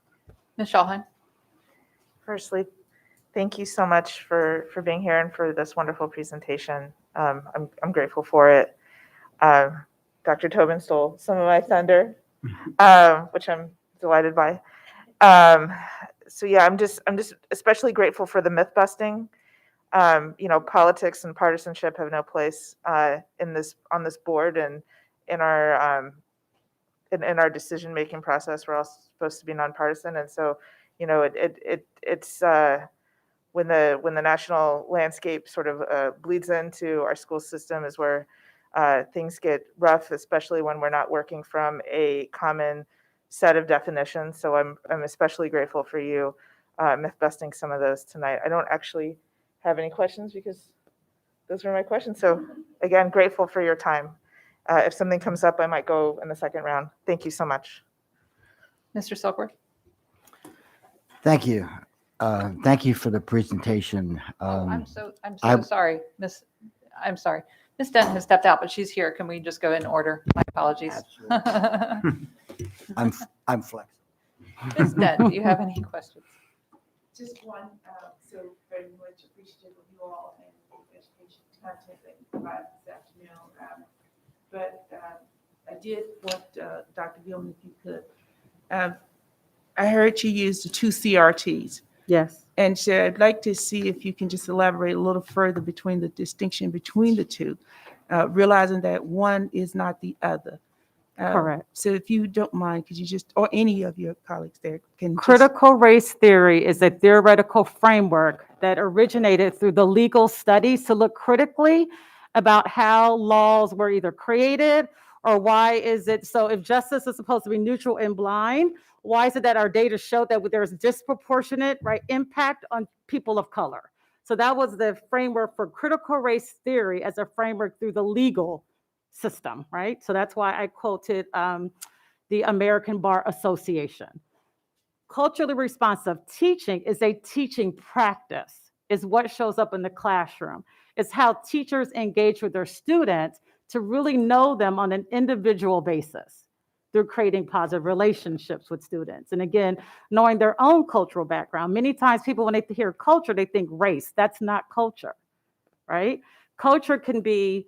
Ms. Schallheim? Firstly, thank you so much for being here and for this wonderful presentation. I'm grateful for it. Dr. Tobin stole some of my thunder, which I'm delighted by. So yeah, I'm just especially grateful for the myth busting. Politics and partisanship have no place on this board and in our decision making process. We're all supposed to be nonpartisan, and so it's when the national landscape sort of bleeds into our school system is where things get rough, especially when we're not working from a common set of definitions. So I'm especially grateful for you myth busting some of those tonight. I don't actually have any questions because those were my questions. So again, grateful for your time. If something comes up, I might go in the second round. Thank you so much. Mr. Silkworth? Thank you. Thank you for the presentation. I'm so I- sorry, I'm sorry. Ms. Denton has stepped out, but she's here. Can we just go in order? My apologies. I'm flexible. Ms. Denton, do you have any questions? Just one, so very much appreciative of you all and the education content that you provided this afternoon. But I did want Dr. Gilman, if you could. I heard you use the 2 CRTs. Yes. And so I'd like to see if you can just elaborate a little further between the distinction between the two, realizing that one is not the other. Correct. So if you don't mind, could you just, or any of your colleagues there can Critical race theory is a theoretical framework that originated through the legal studies to look critically about how laws were either created or why is it so. If justice is supposed to be neutral and blind, why is it that our data showed that there's disproportionate impact on people of color? So that was the framework for critical race theory as a framework through the legal system, right? So that's why I quoted the American Bar Association. Culturally responsive teaching is a teaching practice, is what shows up in the classroom. It's how teachers engage with their students to really know them on an individual basis through creating positive relationships with students. And again, knowing their own cultural background. Many times people, when they hear culture, they think race. That's not culture, right? Culture can be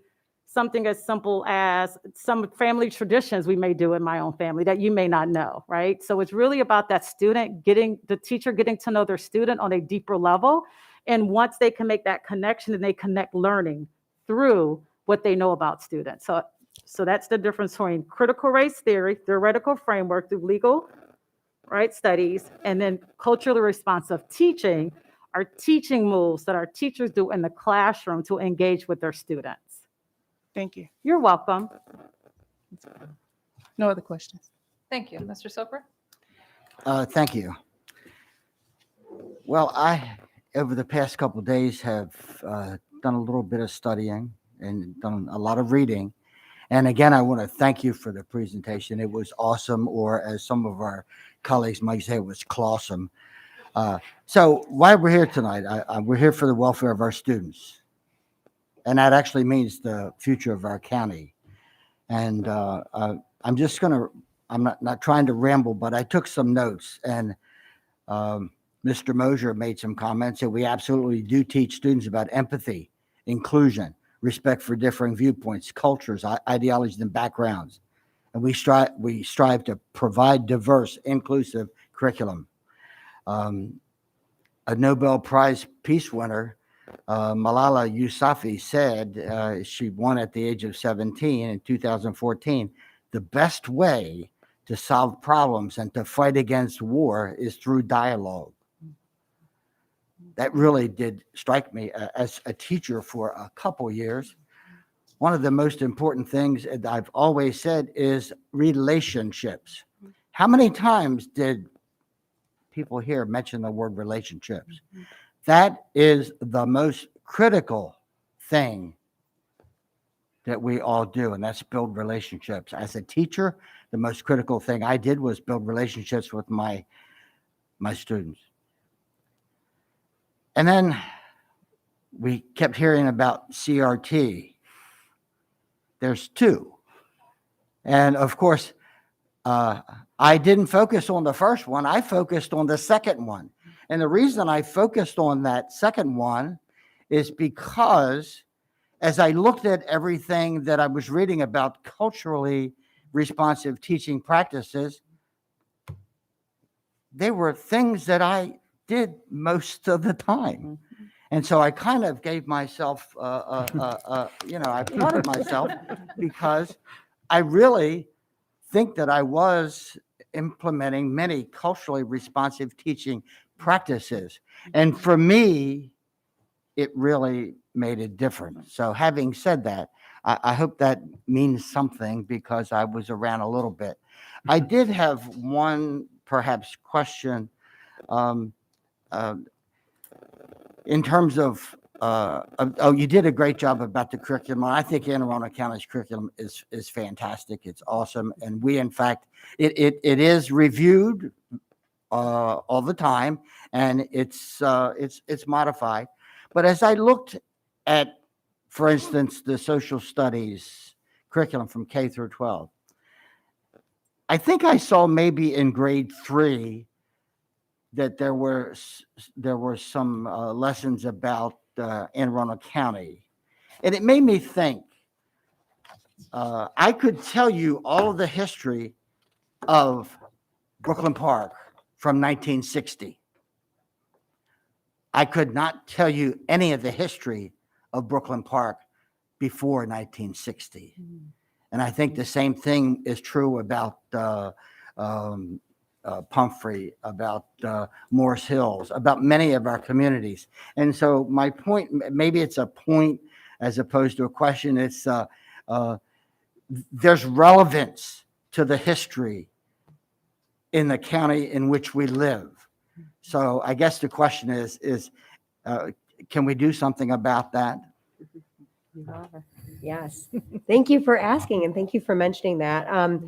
something as simple as some family traditions we may do in my own family that you may not know, right? So it's really about that the teacher getting to know their student on a deeper level. And once they can make that connection, and they connect learning through what they know about students. So that's the difference between critical race theory, theoretical framework through legal, right, studies, and then culturally responsive teaching are teaching moves that our teachers do in the classroom to engage with their students. Thank you. You're welcome. No other questions. Thank you. Mr. Soper? Thank you. Well, over the past couple of days, have done a little bit of studying and done a lot of reading. And again, I want to thank you for the presentation. It was awesome, or as some of our colleagues might say, it was clawsome. So why we're here tonight, we're here for the welfare of our students. And that actually means the future of our county. And I'm not trying to ramble, but I took some notes. And Mr. Mosier made some comments that we absolutely do teach students about empathy, inclusion, respect for differing viewpoints, cultures, ideologies, and backgrounds. And we strive to provide diverse, inclusive curriculum. A Nobel Prize Peace winner, Malala Yousafzai, said she won at the age of 17 in 2014. The best way to solve problems and to fight against war is through dialogue. That really did strike me as a teacher for a couple years. One of the most important things that I've always said is relationships. How many times did people here mention the word relationships? That is the most critical thing that we all do, and that's build relationships. As a teacher, the most critical thing I did was build relationships with my students. And then we kept hearing about CRT. There's two. And of course, I didn't focus on the first one. I focused on the second one. And the reason I focused on that second one is because as I looked at everything that I was reading about culturally responsive teaching practices, they were things that I did most of the time. And so I kind of gave myself, I applauded myself because I really think that I was implementing many culturally responsive teaching practices. And for me, it really made a difference. So having said that, I hope that means something because I was around a little bit. I did have one perhaps question in terms of, you did a great job about the curriculum. I think Anne Arundel County's curriculum is fantastic. It's awesome. And we, in fact, it is reviewed all the time, and it's modified. But as I looked at, for instance, the social studies curriculum from K through 12, I think I saw maybe in grade 3 that there were some lessons about Anne Arundel County. And it made me think, I could tell you all of the history of Brooklyn Park from 1960. I could not tell you any of the history of Brooklyn Park before 1960. And I think the same thing is true about Pumphrey, about Morris Hills, about many of our communities. And so my point, maybe it's a point as opposed to a question, it's there's relevance to the history in the county in which we live. So I guess the question is can we do something about that? Yes. Thank you for asking, and thank you for mentioning that.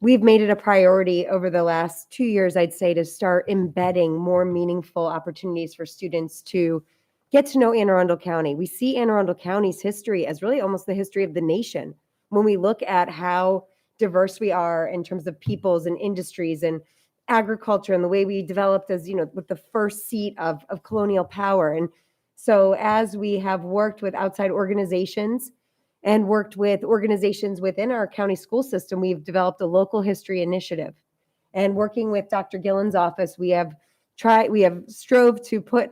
We've made it a priority over the last 2 years, I'd say, to start embedding more meaningful opportunities for students to get to know Anne Arundel County. We see Anne Arundel County's history as really almost the history of the nation. When we look at how diverse we are in terms of peoples and industries and agriculture and the way we developed as, with the first seat of colonial power. And so as we have worked with outside organizations and worked with organizations within our county school system. We've developed a local history initiative. And working with Dr. Gillen's office, we have strove to put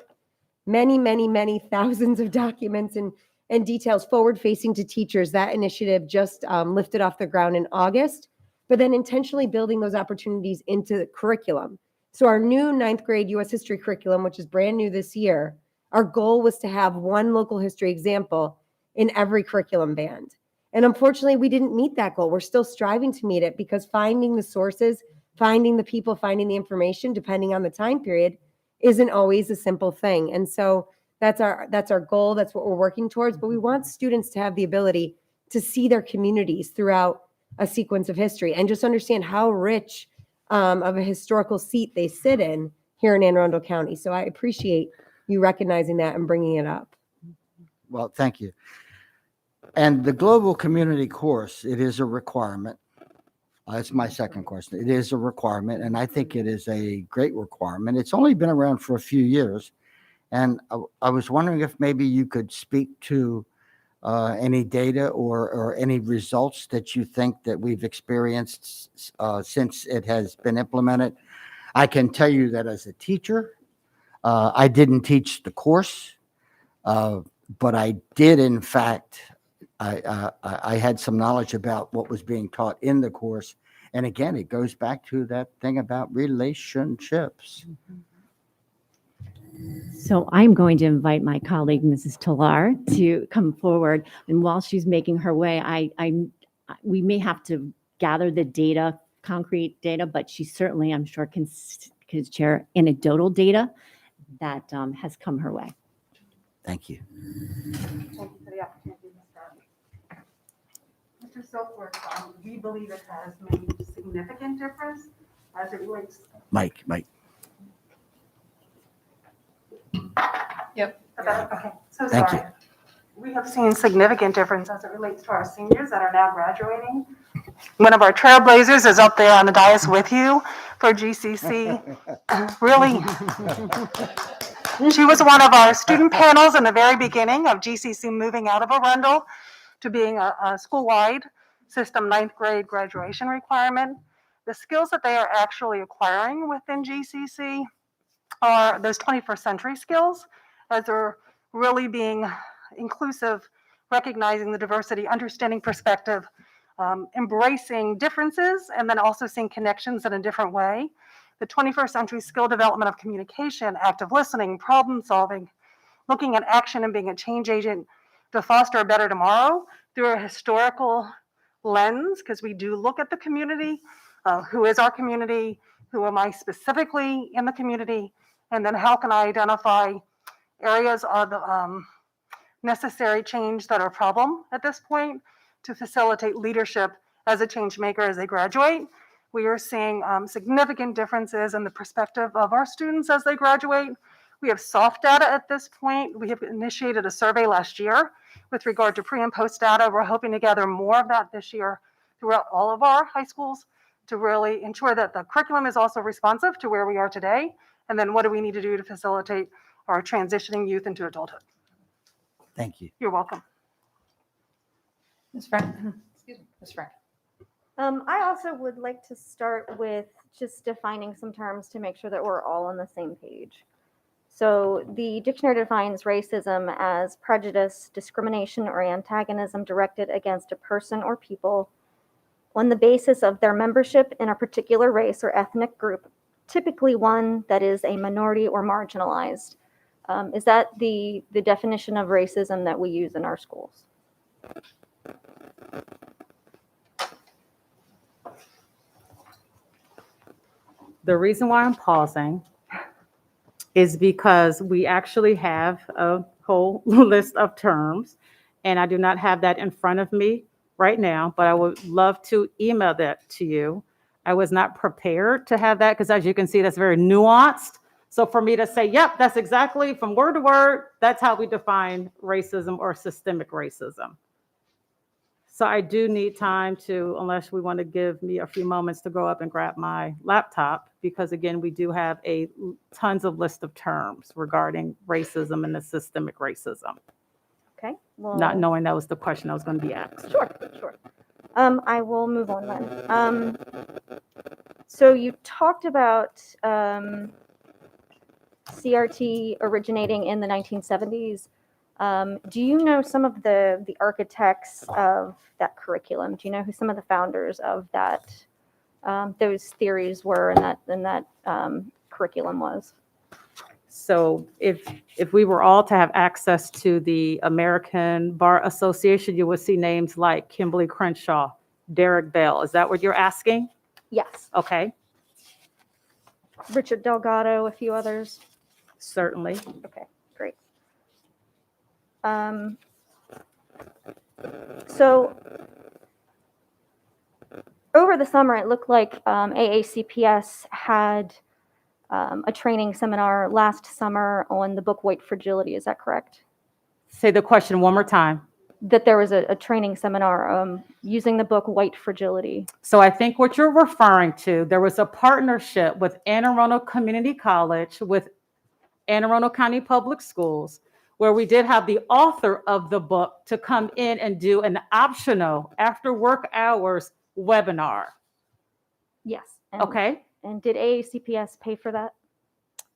many thousands of documents and details forward facing to teachers. That initiative just lifted off the ground in August, but then intentionally building those opportunities into the curriculum. So our new 9th grade U.S. history curriculum, which is brand new this year, our goal was to have one local history example in every curriculum band. And unfortunately, we didn't meet that goal. We're still striving to meet it because finding the sources, finding the people, finding the information, depending on the time period, isn't always a simple thing. And so that's our goal. That's what we're working towards. But we want students to have the ability to see their communities throughout a sequence of history and just understand how rich of a historical seat they sit in here in Anne Arundel County. So I appreciate you recognizing that and bringing it up. Well, thank you. And the global community course, it is a requirement. That's my second question. It is a requirement, and I think it is a great requirement. It's only been around for a few years, and I was wondering if maybe you could speak to any data or any results that you think that we've experienced since it has been implemented. I can tell you that as a teacher, I didn't teach the course, but I did, in fact, I had some knowledge about what was being taught in the course. And again, it goes back to that thing about relationships. So I'm going to invite my colleague, Mrs. Tolar, to come forward. And while she's making her way, we may have to gather the data, concrete data, but she certainly, I'm sure, can share anecdotal data that has come her way. Thank you. Thank you for the opportunity, Mr. Silkworth. We believe it has made significant difference as it relates. Mike. Yep. Okay, so Thank sorry. We have seen significant difference as it relates to our seniors that are now graduating. One of our trailblazers is up there on the dais with you for GCC. Really, she was one of our student panels in the very beginning of GCC moving out of Arundel to being a school-wide system 9th grade graduation requirement. The skills that they are actually acquiring within GCC are those 21st century skills, as they're really being inclusive, recognizing the diversity, understanding perspective, embracing differences, and then also seeing connections in a different way. The 21st century skill development of communication, active listening, problem solving, looking at action and being a change agent to foster a better tomorrow through a historical lens, because we do look at the community, who is our community, who am I specifically in the community, and then how can I identify areas of necessary change that are a problem at this point to facilitate leadership as a change maker as they graduate. We are seeing significant differences in the perspective of our students as they graduate. We have soft data at this point. We have initiated a survey last year with regard to pre and post data. We're hoping to gather more of that this year throughout all of our high schools to really ensure that the curriculum is also responsive to where we are today. And then what do we need to do to facilitate our transitioning youth into adulthood? Thank you. You're welcome. Ms. Frank? Excuse me, Ms. Frank. I also would like to start with just defining some terms to make sure that we're all on the same page. So the dictionary defines racism as prejudice, discrimination, or antagonism directed against a person or people on the basis of their membership in a particular race or ethnic group, typically one that is a minority or marginalized. Is that the definition of racism that we use in our schools? The reason why I'm pausing is because we actually have a whole list of terms, and I do not have that in front of me right now, but I would love to email that to you. I was not prepared to have that because, as you can see, that's very nuanced. So for me to say, yep, that's exactly from word to word, that's how we define racism or systemic racism. So I do need time to, unless we want to give me a few moments to go up and grab my laptop, because again, we do have tons of list of terms regarding racism and the systemic racism. Okay. Well, not knowing that was the question I was going to be asked. Sure, sure. I will move on then. So you talked about CRT originating in the 1970s. Do you know some of the architects of that curriculum? Do you know who some of the founders of that those theories were and that curriculum was? So if we were all to have access to the American Bar Association, you would see names like Kimberly Crenshaw, Derek Bell. Is that what you're asking? Yes. Okay, Richard Delgado, a few others. certainly. Okay, great. So over the summer, it looked like AACPS had a training seminar last summer on the book White Fragility. Is that correct? Say the question one more time. That there was a training seminar using the book White Fragility. So I think what you're referring to, there was a partnership with Anne Arundel Community College, with Anne Arundel County Public Schools, where we did have the author of the book to come in and do an optional after work hours webinar. Yes. And, Okay. And did AACPS pay for that?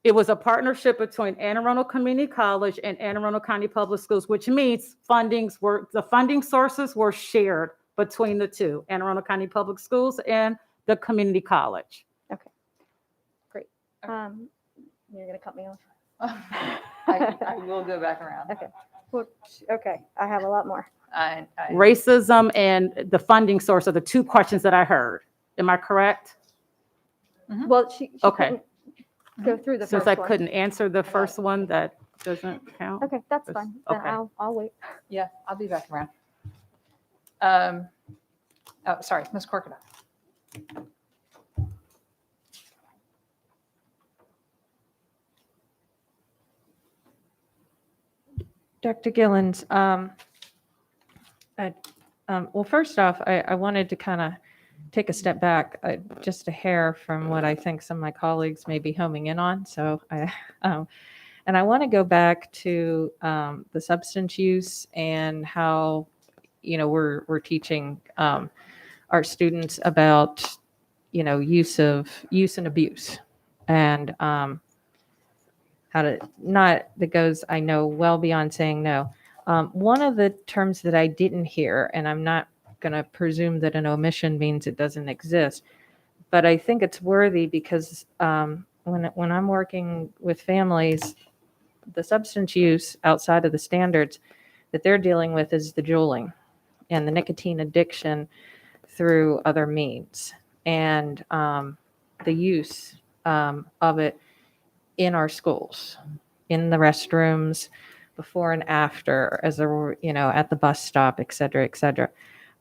It was a partnership between Anne Arundel Community College and Anne Arundel County Public Schools, which means the funding sources were shared between the two, Anne Arundel County Public Schools and the community college. Okay, great. You're gonna cut me off. I will go back around. Okay. Okay, I have a lot more. Racism and the funding source are the two questions that I heard. Am I correct? Well, she Okay. couldn't go through the Since first I one. couldn't answer the first one, that doesn't count. Okay, that's fine. Then Okay. I'll wait. Yeah, I'll be back around. Oh, sorry, Ms. Corkadot. Dr. Gillens, well, first off, I wanted to kind of take a step back just a hair from what I think some of my colleagues may be homing in on. So and I want to go back to the substance use and how, we're teaching our students about, use and abuse, and how to that goes, I know, well beyond saying no. One of the terms that I didn't hear, and I'm not going to presume that an omission means it doesn't exist, but I think it's worthy because when I'm working with families, the substance use outside of the standards that they're dealing with is the juuling and the nicotine addiction through other means, and the use of it in our schools, in the restrooms, before and after, as at the bus stop, et cetera, et cetera.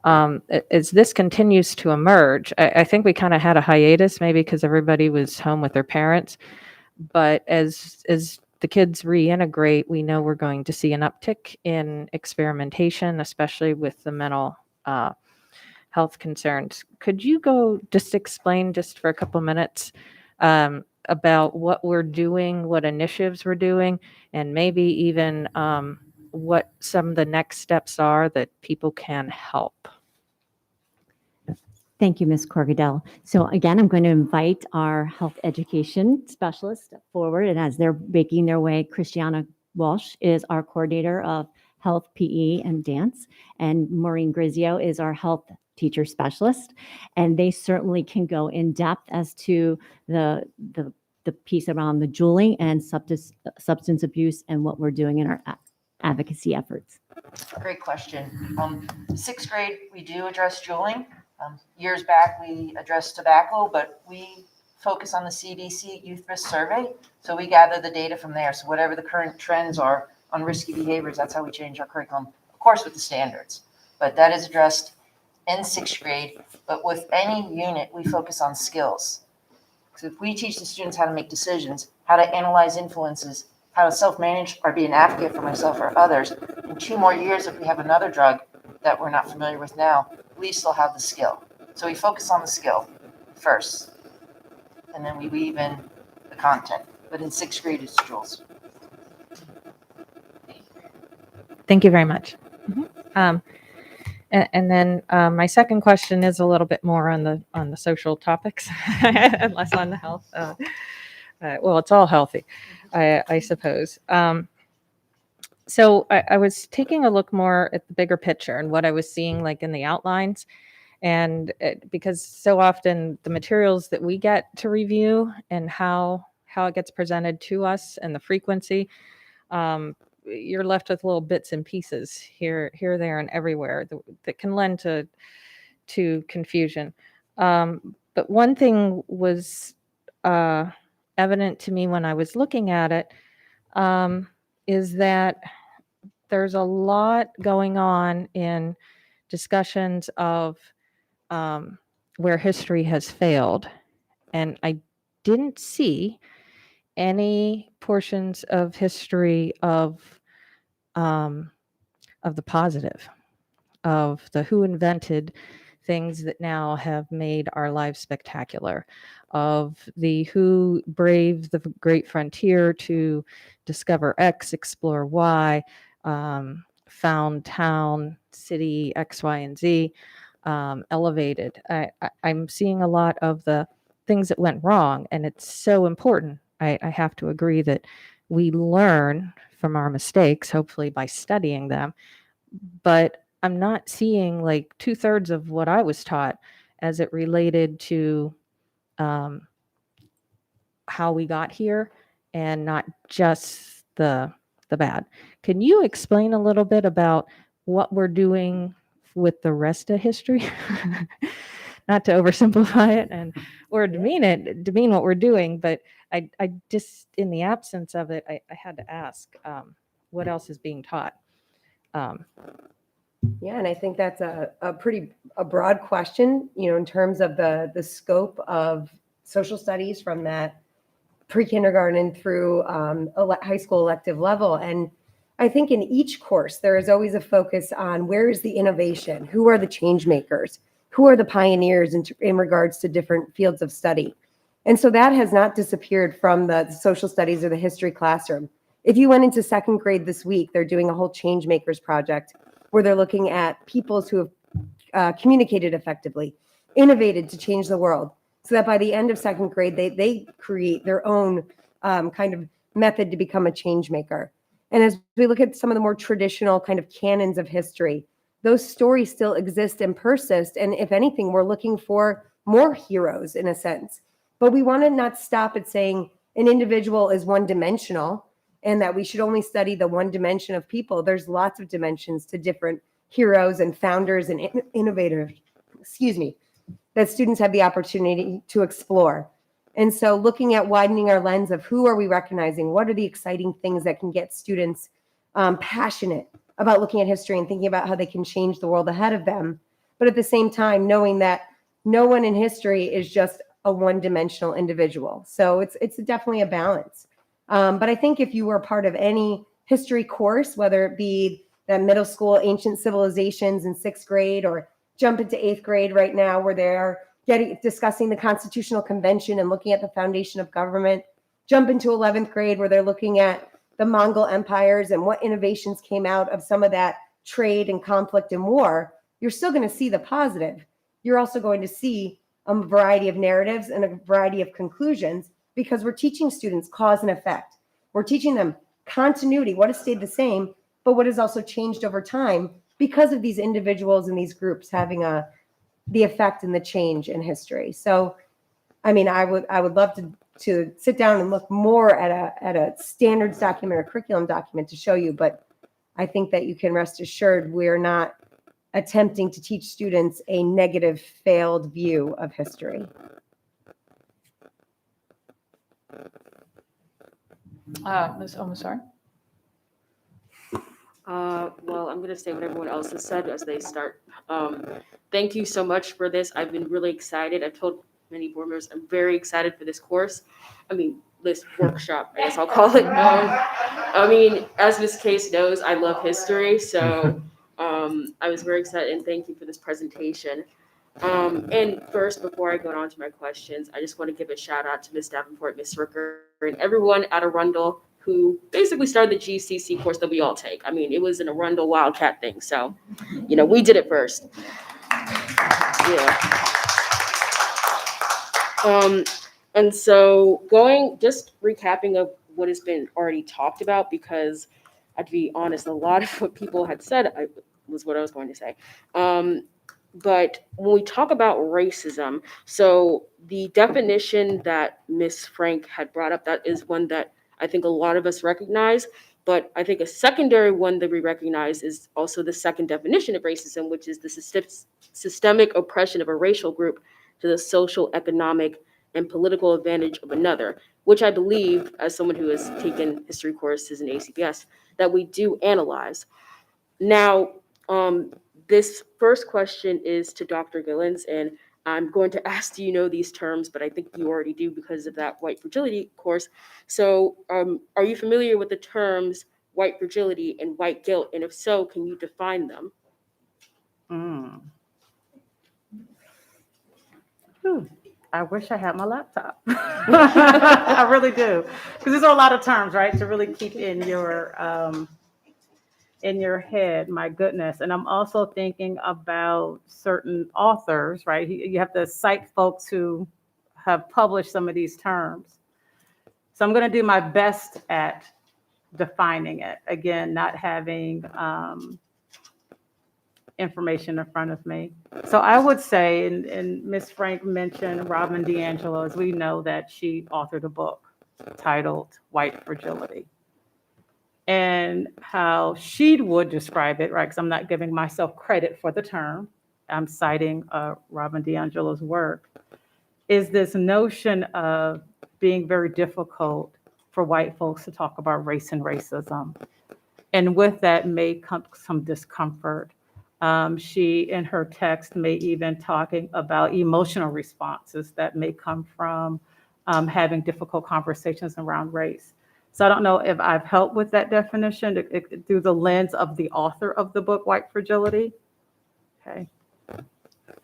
As this continues to emerge, I think we kind of had a hiatus, maybe because everybody was home with their parents. But as the kids reintegrate, we know we're going to see an uptick in experimentation, especially with the mental health concerns. Could you explain just for a couple minutes about what we're doing, what initiatives we're doing, and maybe even what some of the next steps are that people can help? Thank you, Ms. Corgadell. So again, I'm going to invite our health education specialist forward, and as they're making their way, Christiana Walsh is our coordinator of health, PE, and dance, and Maureen Grizio is our health teacher specialist, and they certainly can go in depth as to the piece around the juuling and substance abuse and what we're doing in our advocacy efforts. Great question. Sixth grade, we do address juuling. Years back, we addressed tobacco, but we focus on the CDC Youth Risk Survey. So we gather the data from there. So whatever the current trends are on risky behaviors, that's how we change our curriculum, of course, with the standards. But that is addressed in sixth grade. But with any unit, we focus on skills. So if we teach the students how to make decisions, how to analyze influences, how to self-manage or be an advocate for myself or others, in 2 more years, if we have another drug that we're not familiar with now, we still have the skill. So we focus on the skill first, and then we weave in the content. But in sixth grade, it's Jules. Thank you very much. And then my second question is a little bit more on the social topics and less on the health. Well, it's all healthy, I suppose. So I was taking a look more at the bigger picture and what I was seeing like in the outlines. And because so often the materials that we get to review and how it gets presented to us and the frequency, you're left with little bits and pieces here, there, and everywhere that can lend to confusion. But one thing was evident to me when I was looking at it, is that there's a lot going on in discussions of where history has failed. And I didn't see any portions of history of the positive, of the who invented things that now have made our lives spectacular, of the who braved the great frontier to discover X, explore Y, found town, city X, Y, and Z, elevated. I'm seeing a lot of the things that went wrong, and it's so important. I have to agree that we learn from our mistakes, hopefully by studying them, but I'm not seeing like 2/3 of what I was taught as it related to how we got here and not just the bad. Can you explain a little bit about what we're doing with the rest of history? Not to oversimplify it and or demean what we're doing, but I just in the absence of it, I had to ask what else is being taught. Yeah, and I think that's a pretty broad question, in terms of the scope of social studies from that pre-kindergarten through high school elective level. And I think in each course, there is always a focus on where is the innovation, who are the change makers, who are the pioneers in regards to different fields of study. And so that has not disappeared from the social studies or the history classroom. If you went into second grade this week, they're doing a whole change makers project where they're looking at peoples who have communicated effectively, innovated to change the world, so that by the end of second grade, they create their own kind of method to become a change maker. And as we look at some of the more traditional kind of canons of history, those stories still exist and persist. And if anything, we're looking for more heroes in a sense. But we want to not stop at saying an individual is one dimensional and that we should only study the one dimension of people. There's lots of dimensions to different heroes and founders and innovators, that students have the opportunity to explore. And so looking at widening our lens of who are we recognizing, what are the exciting things that can get students passionate about looking at history and thinking about how they can change the world ahead of them. But at the same time, knowing that no one in history is just a one-dimensional individual. So it's definitely a balance. But I think if you were part of any history course, whether it be that middle school ancient civilizations in 6th grade or jump into 8th grade right now where they're discussing the Constitutional Convention and looking at the foundation of government, jump into 11th grade where they're looking at the Mongol empires and what innovations came out of some of that trade and conflict and war, you're still going to see the positive. You're also going to see a variety of narratives and a variety of conclusions because we're teaching students cause and effect. We're teaching them continuity, what has stayed the same, but what has also changed over time because of these individuals and these groups having the effect and the change in history. So, I mean, I would love to sit down and look more at a standards document or curriculum document to show you, but I think that you can rest assured we're not attempting to teach students a negative, failed view of history. Ms. Omasar? Well, I'm going to say what everyone else has said as they start. Thank you so much for this. I've been really excited. I've told many board members I'm very excited for this course. This workshop, I guess I'll call it. As Ms. Case knows, I love history. So I was very excited and thank you for this presentation. And first, before I go on to my questions, I just want to give a shout out to Ms. Davenport, Ms. Ricker, and everyone at Arundel who basically started the GCC course that we all take. I mean, it was an Arundel Wildcat thing, so, we did it first. Yeah. And so just recapping of what has been already talked about, because to be honest, a lot of what people had said was what I was going to say. But when we talk about racism, so the definition that Ms. Frank had brought up, that is one that I think a lot of us recognize. But I think a secondary one that we recognize is also the second definition of racism, which is the systemic oppression of a racial group to the social, economic, and political advantage of another, which I believe, as someone who has taken history courses in ACPS, that we do analyze. Now, this first question is to Dr. Gillens, and I'm going to ask, do you know these terms? But I think you already do because of that white fragility course. So are you familiar with the terms white fragility and white guilt? And if so, can you define them? I wish I had my laptop. I really do. Because there's a lot of terms, right, to really keep in your head, my goodness. And I'm also thinking about certain authors, right? You have to cite folks who have published some of these terms. So I'm going to do my best at defining it. Again, not having information in front of me. So I would say, and Ms. Frank mentioned Robin DiAngelo, as we know that she authored a book titled White Fragility. And how she would describe it, right, because I'm not giving myself credit for the term, I'm citing Robin DiAngelo's work, is this notion of being very difficult for white folks to talk about race and racism. And with that may come some discomfort. She, in her text, may even talking about emotional responses that may come from having difficult conversations around race. So I don't know if I've helped with that definition through the lens of the author of the book, White Fragility. Okay.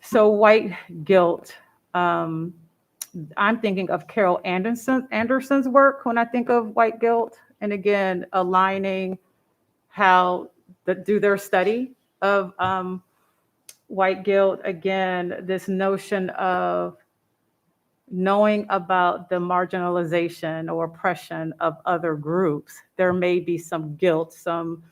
So white guilt, I'm thinking of Carol Anderson's work when I think of white guilt. And again, aligning how do their study of white guilt. Again, this notion of knowing about the marginalization or oppression of other groups, there may be some guilt, some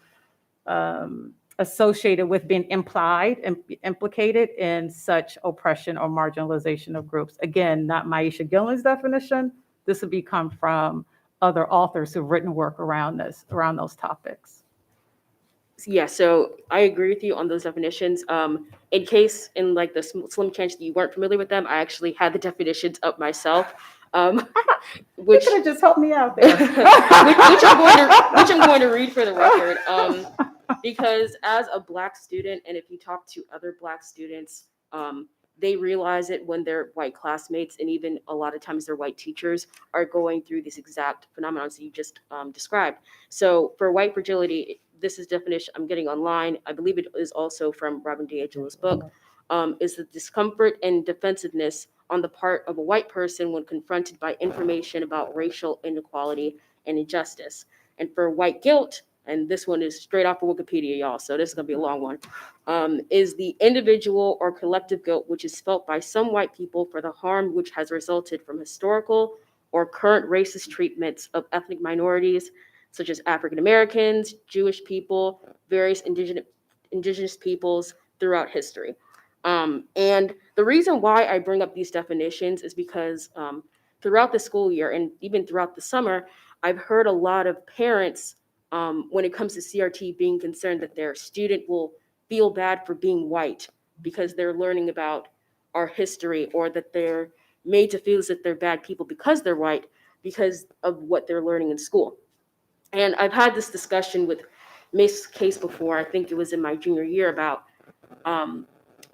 associated with being implicated in such oppression or marginalization of groups. Again, not Maisha Gillen's definition. This would come from other authors who've written work around those topics. Yeah, so I agree with you on those definitions. In case, in like the slim chance that you weren't familiar with them, I actually had the definitions up myself. Which you could have just helped me out there. which I'm going to read for the record. Because as a Black student, and if you talk to other Black students, they realize it when their white classmates and even a lot of times their white teachers are going through this exact phenomenon that you just described. So for white fragility, this is definition I'm getting online. I believe it is also from Robin DiAngelo's book, is the discomfort and defensiveness on the part of a white person when confronted by information about racial inequality and injustice. And for white guilt, and this one is straight off of Wikipedia, y'all, so this is going to be a long one, is the individual or collective guilt which is felt by some white people for the harm which has resulted from historical or current racist treatments of ethnic minorities, such as African Americans, Jewish people, various indigenous peoples throughout history. And the reason why I bring up these definitions is because throughout the school year and even throughout the summer, I've heard a lot of parents, when it comes to CRT, being concerned that their student will feel bad for being white because they're learning about our history, or that they're made to feel as if they're bad people because they're white because of what they're learning in school. And I've had this discussion with Miss Case before, I think it was in my junior year, about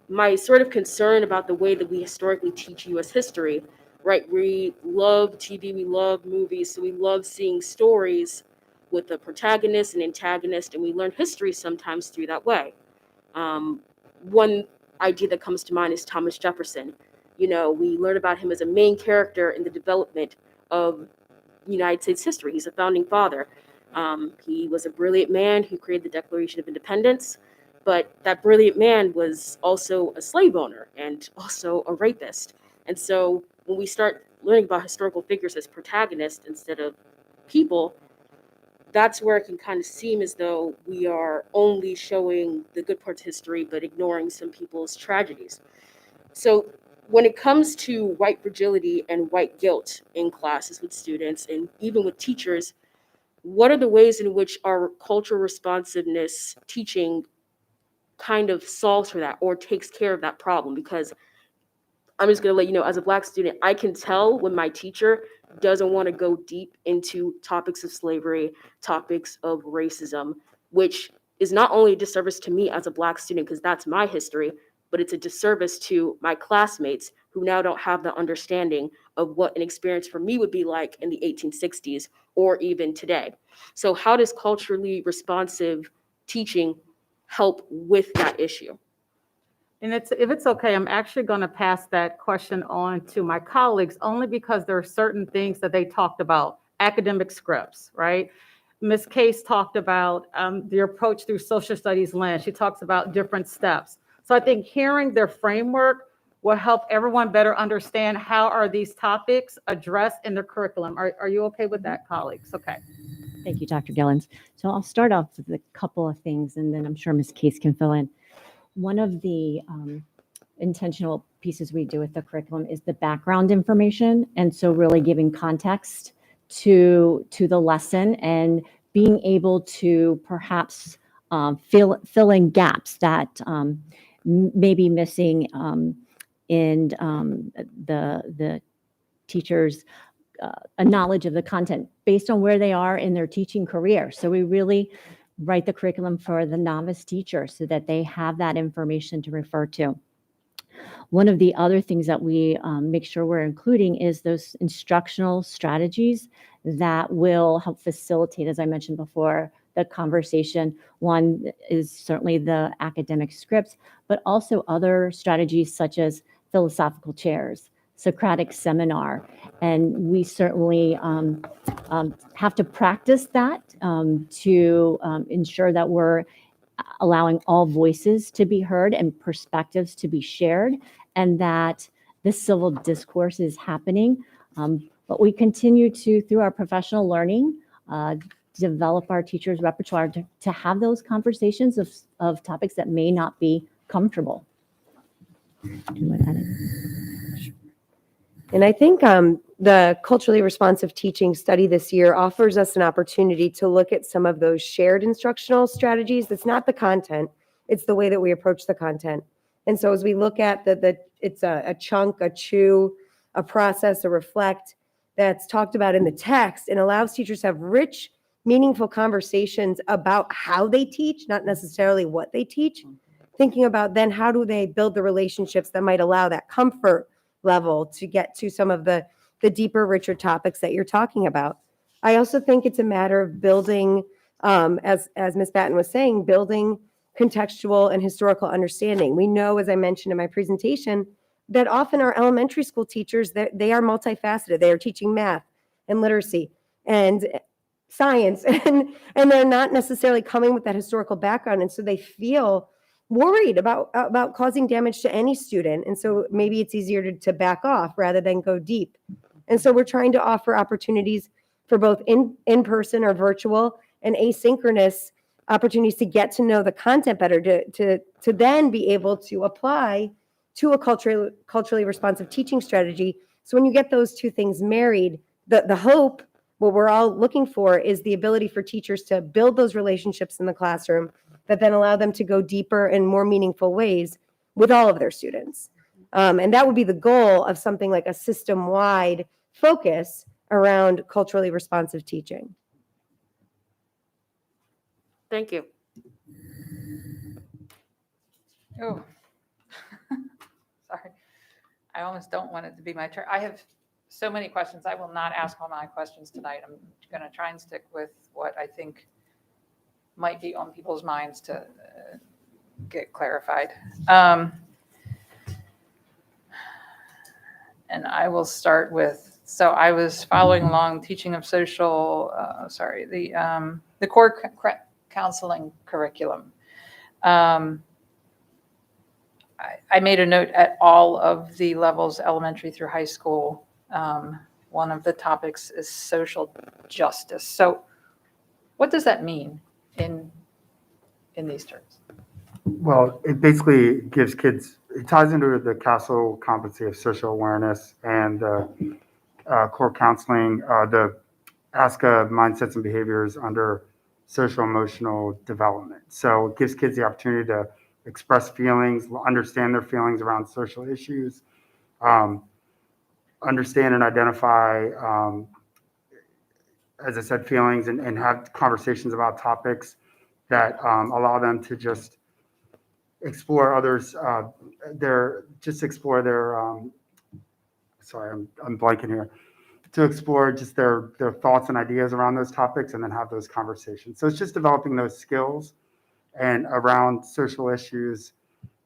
my sort of concern about the way that we historically teach U.S. history, right? We love TV, we love movies, so we love seeing stories with a protagonist and antagonist, and we learn history sometimes through that way. One idea that comes to mind is Thomas Jefferson. You know, we learn about him as a main character in the development of United States history. He's a founding father. He was a brilliant man who created the Declaration of Independence, but that brilliant man was also a slave owner and also a rapist. And so when we start learning about historical figures as protagonists instead of people, that's where it can kind of seem as though we are only showing the good parts of history, but ignoring some people's tragedies. So when it comes to white fragility and white guilt in classes with students and even with teachers, what are the ways in which our cultural responsiveness teaching kind of solves for that or takes care of that problem? Because I'm just going to let you know, as a Black student, I can tell when my teacher doesn't want to go deep into topics of slavery, topics of racism, which is not only a disservice to me as a Black student, because that's my history, but it's a disservice to my classmates who now don't have the understanding of what an experience for me would be like in the 1860s or even today. So how does culturally responsive teaching help with that issue? And if it's okay, I'm actually going to pass that question on to my colleagues only because there are certain things that they talked about, academic scripts, right? Ms. Case talked about the approach through social studies lens. She talks about different steps. So I think hearing their framework will help everyone better understand how are these topics addressed in the curriculum. Are you okay with that, colleagues? Okay. Thank you, Dr. Gillens. So I'll start off with a couple of things, and then I'm sure Ms. Case can fill in. One of the intentional pieces we do with the curriculum is the background information, and so really giving context to the lesson and being able to perhaps fill in gaps that may be missing in the teacher's a knowledge of the content based on where they are in their teaching career. So we really write the curriculum for the novice teacher so that they have that information to refer to. One of the other things that we make sure we're including is those instructional strategies that will help facilitate, as I mentioned before, the conversation. One is certainly the academic scripts, but also other strategies such as philosophical chairs, Socratic seminar, and we certainly have to practice that to ensure that we're allowing all voices to be heard and perspectives to be shared, and that the civil discourse is happening. But we continue to, through our professional learning, develop our teachers' repertoire to have those conversations of topics that may not be comfortable. And I think the culturally responsive teaching study this year offers us an opportunity to look at some of those shared instructional strategies. It's not the content, it's the way that we approach the content. And so as we look at it's a chunk, a chew, a process, a reflect that's talked about in the text and allows teachers to have rich, meaningful conversations about how they teach, not necessarily what they teach. Thinking about then how do they build the relationships that might allow that comfort level to get to some of the deeper, richer topics that you're talking about. I also think it's a matter of building, as Ms. Batten was saying, building contextual and historical understanding. We know, as I mentioned in my presentation, that often our elementary school teachers, they are multifaceted. They are teaching math and literacy and science, and they're not necessarily coming with that historical background, and so they feel worried about causing damage to any student. And so maybe it's easier to back off rather than go deep. And so we're trying to offer opportunities for both in-person or virtual and asynchronous opportunities to get to know the content better, to then be able to apply to a culturally responsive teaching strategy. So when you get those two things married, the hope, what we're all looking for, is the ability for teachers to build those relationships in the classroom that then allow them to go deeper in more meaningful ways with all of their students. And that would be the goal of something like a system-wide focus around culturally responsive teaching. Thank you. Oh, sorry. I almost don't want it to be my turn. I have so many questions. I will not ask all my questions tonight. I'm going to try and stick with what I think might be on people's minds to get clarified. And I will start with So I was following along teaching of the core counseling curriculum. I made a note at all of the levels, elementary through high school. One of the topics is social justice. So what does that mean in these terms? Well, it basically gives kids, it ties into the CASEL competency of social awareness and core counseling, the ASCA mindsets and behaviors under social emotional development. So it gives kids the opportunity to express feelings, understand their feelings around social issues, understand and identify, as I said, feelings and have conversations about topics that allow them to just explore others, sorry, I'm blanking here, to explore just their thoughts and ideas around those topics and then have those conversations. So it's just developing those skills and around social issues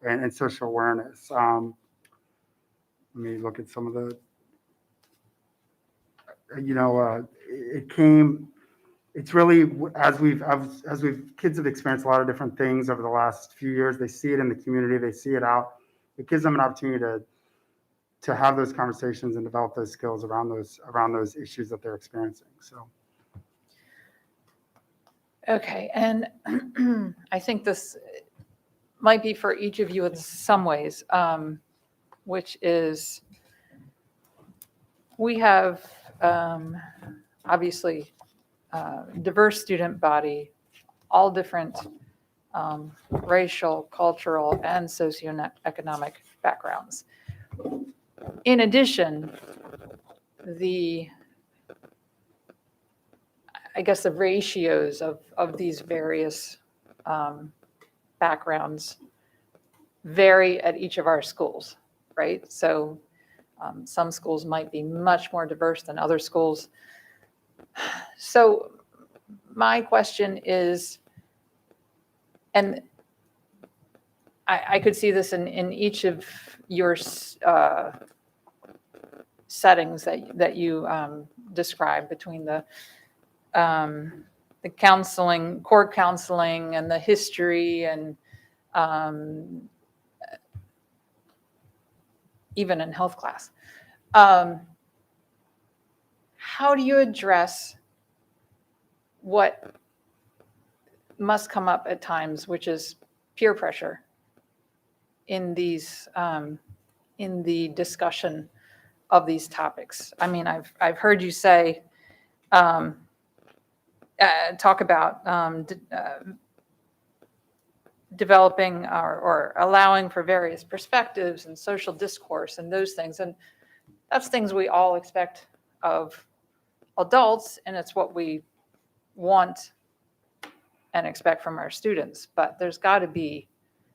and social awareness. Let me look at some of the, it's really, kids have experienced a lot of different things over the last few years. They see it in the community, they see it out. It gives them an opportunity to have those conversations and develop those skills around those issues that they're experiencing. So. Okay, and I think this might be for each of you in some ways, which is we have obviously diverse student body, all different racial, cultural, and socioeconomic backgrounds. In addition, the ratios of these various backgrounds vary at each of our schools, right? So some schools might be much more diverse than other schools. So my question is, and I could see this in each of your settings that you describe between the counseling, core counseling, and the history, and even in health class. How do you address what must come up at times, which is peer pressure in these in the discussion of these topics? I mean, I've heard you say talk about developing or allowing for various perspectives and social discourse and those things, and that's things we all expect of adults, and it's what we want and expect from our students. But there's got to be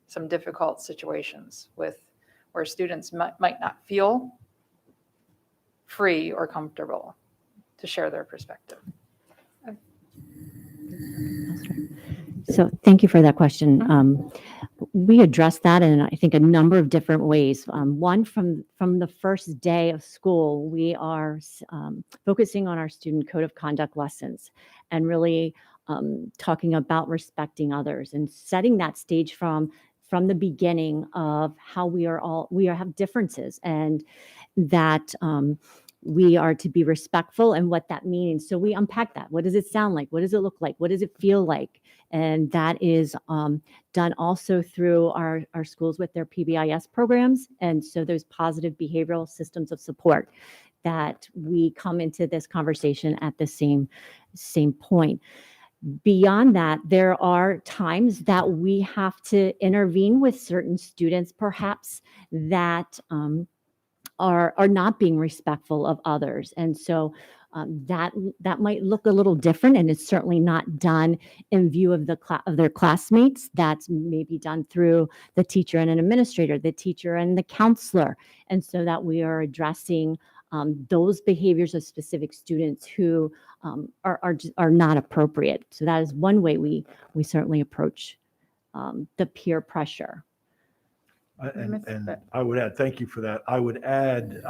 some difficult situations where students might not feel free or comfortable to share their perspective. So thank you for that question. We address that in, I think, a number of different ways. One, from the first day of school, we are focusing on our student code of conduct lessons and really talking about respecting others and setting that stage from the beginning of how we have differences, and that we are to be respectful and what that means. So we unpack that. What does it sound like? What does it look like? What does it feel like? And that is done also through our schools with their PBIS programs. And so those positive behavioral systems of support, that we come into this conversation at the same point. Beyond that, there are times that we have to intervene with certain students, perhaps that are not being respectful of others. And so that might look a little different, and it's certainly not done in view of their classmates. That's maybe done through the teacher and an administrator, the teacher and the counselor. And so that we are addressing those behaviors of specific students who are not appropriate. So that is one way we certainly approach the peer pressure. And I would add, thank you for that. I would add,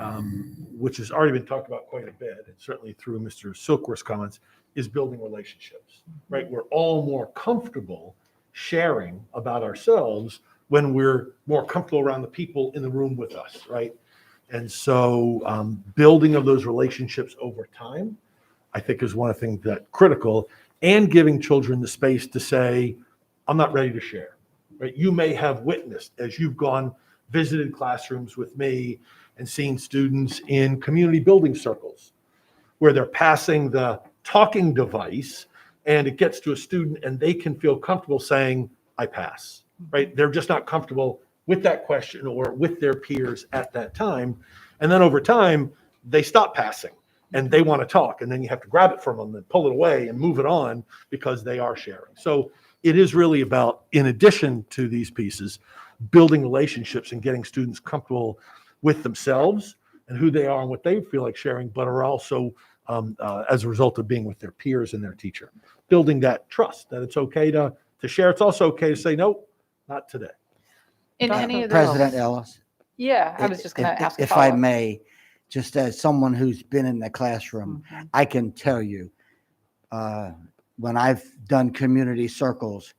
which has already been talked about quite a bit, and certainly through Mr. Silkworth's comments, is building relationships, right? We're all more comfortable sharing about ourselves when we're more comfortable around the people in the room with us, right? And so building of those relationships over time, I think is one of the things that's critical, and giving children the space to say, I'm not ready to share, right? You may have witnessed as you've visited classrooms with me and seen students in community building circles where they're passing the talking device and it gets to a student and they can feel comfortable saying, I pass, right? They're just not comfortable with that question or with their peers at that time. And then over time, they stop passing and they want to talk. And then you have to grab it from them and pull it away and move it on because they are sharing. So it is really about, in addition to these pieces, building relationships and getting students comfortable with themselves and who they are and what they feel like sharing, but are also as a result of being with their peers and their teacher, building that trust that it's okay to share. It's also okay to say, no, not today. In any of President those, Ellis, yeah, I was just going to ask a if I follow-up. may, just as someone who's been in the classroom, I can tell you, when I've done community circles,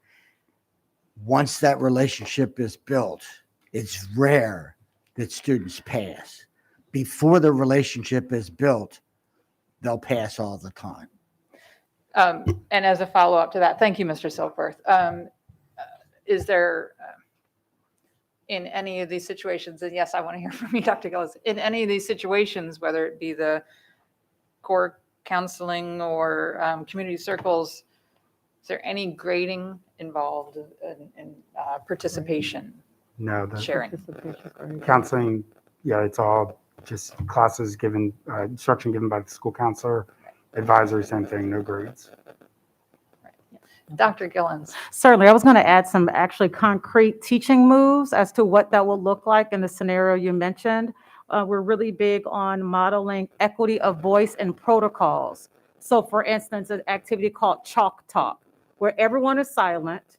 once that relationship is built, it's rare that students pass. Before the relationship is built, they'll pass all the time. And as a follow-up to that, thank you, Mr. Silkworth. Is there, in any of these situations, and yes, I want to hear from you, Dr. Gillis, in any of these situations, whether it be the core counseling or community circles, is there any grading involved in participation? No, sharing? Counseling, yeah, it's all just classes given, instruction given by the school counselor, advisory, same thing, no grades. Dr. Gillens. Certainly. I was going to add some actually concrete teaching moves as to what that will look like in the scenario you mentioned. We're really big on modeling equity of voice and protocols. So for instance, an activity called Chalk Talk, where everyone is silent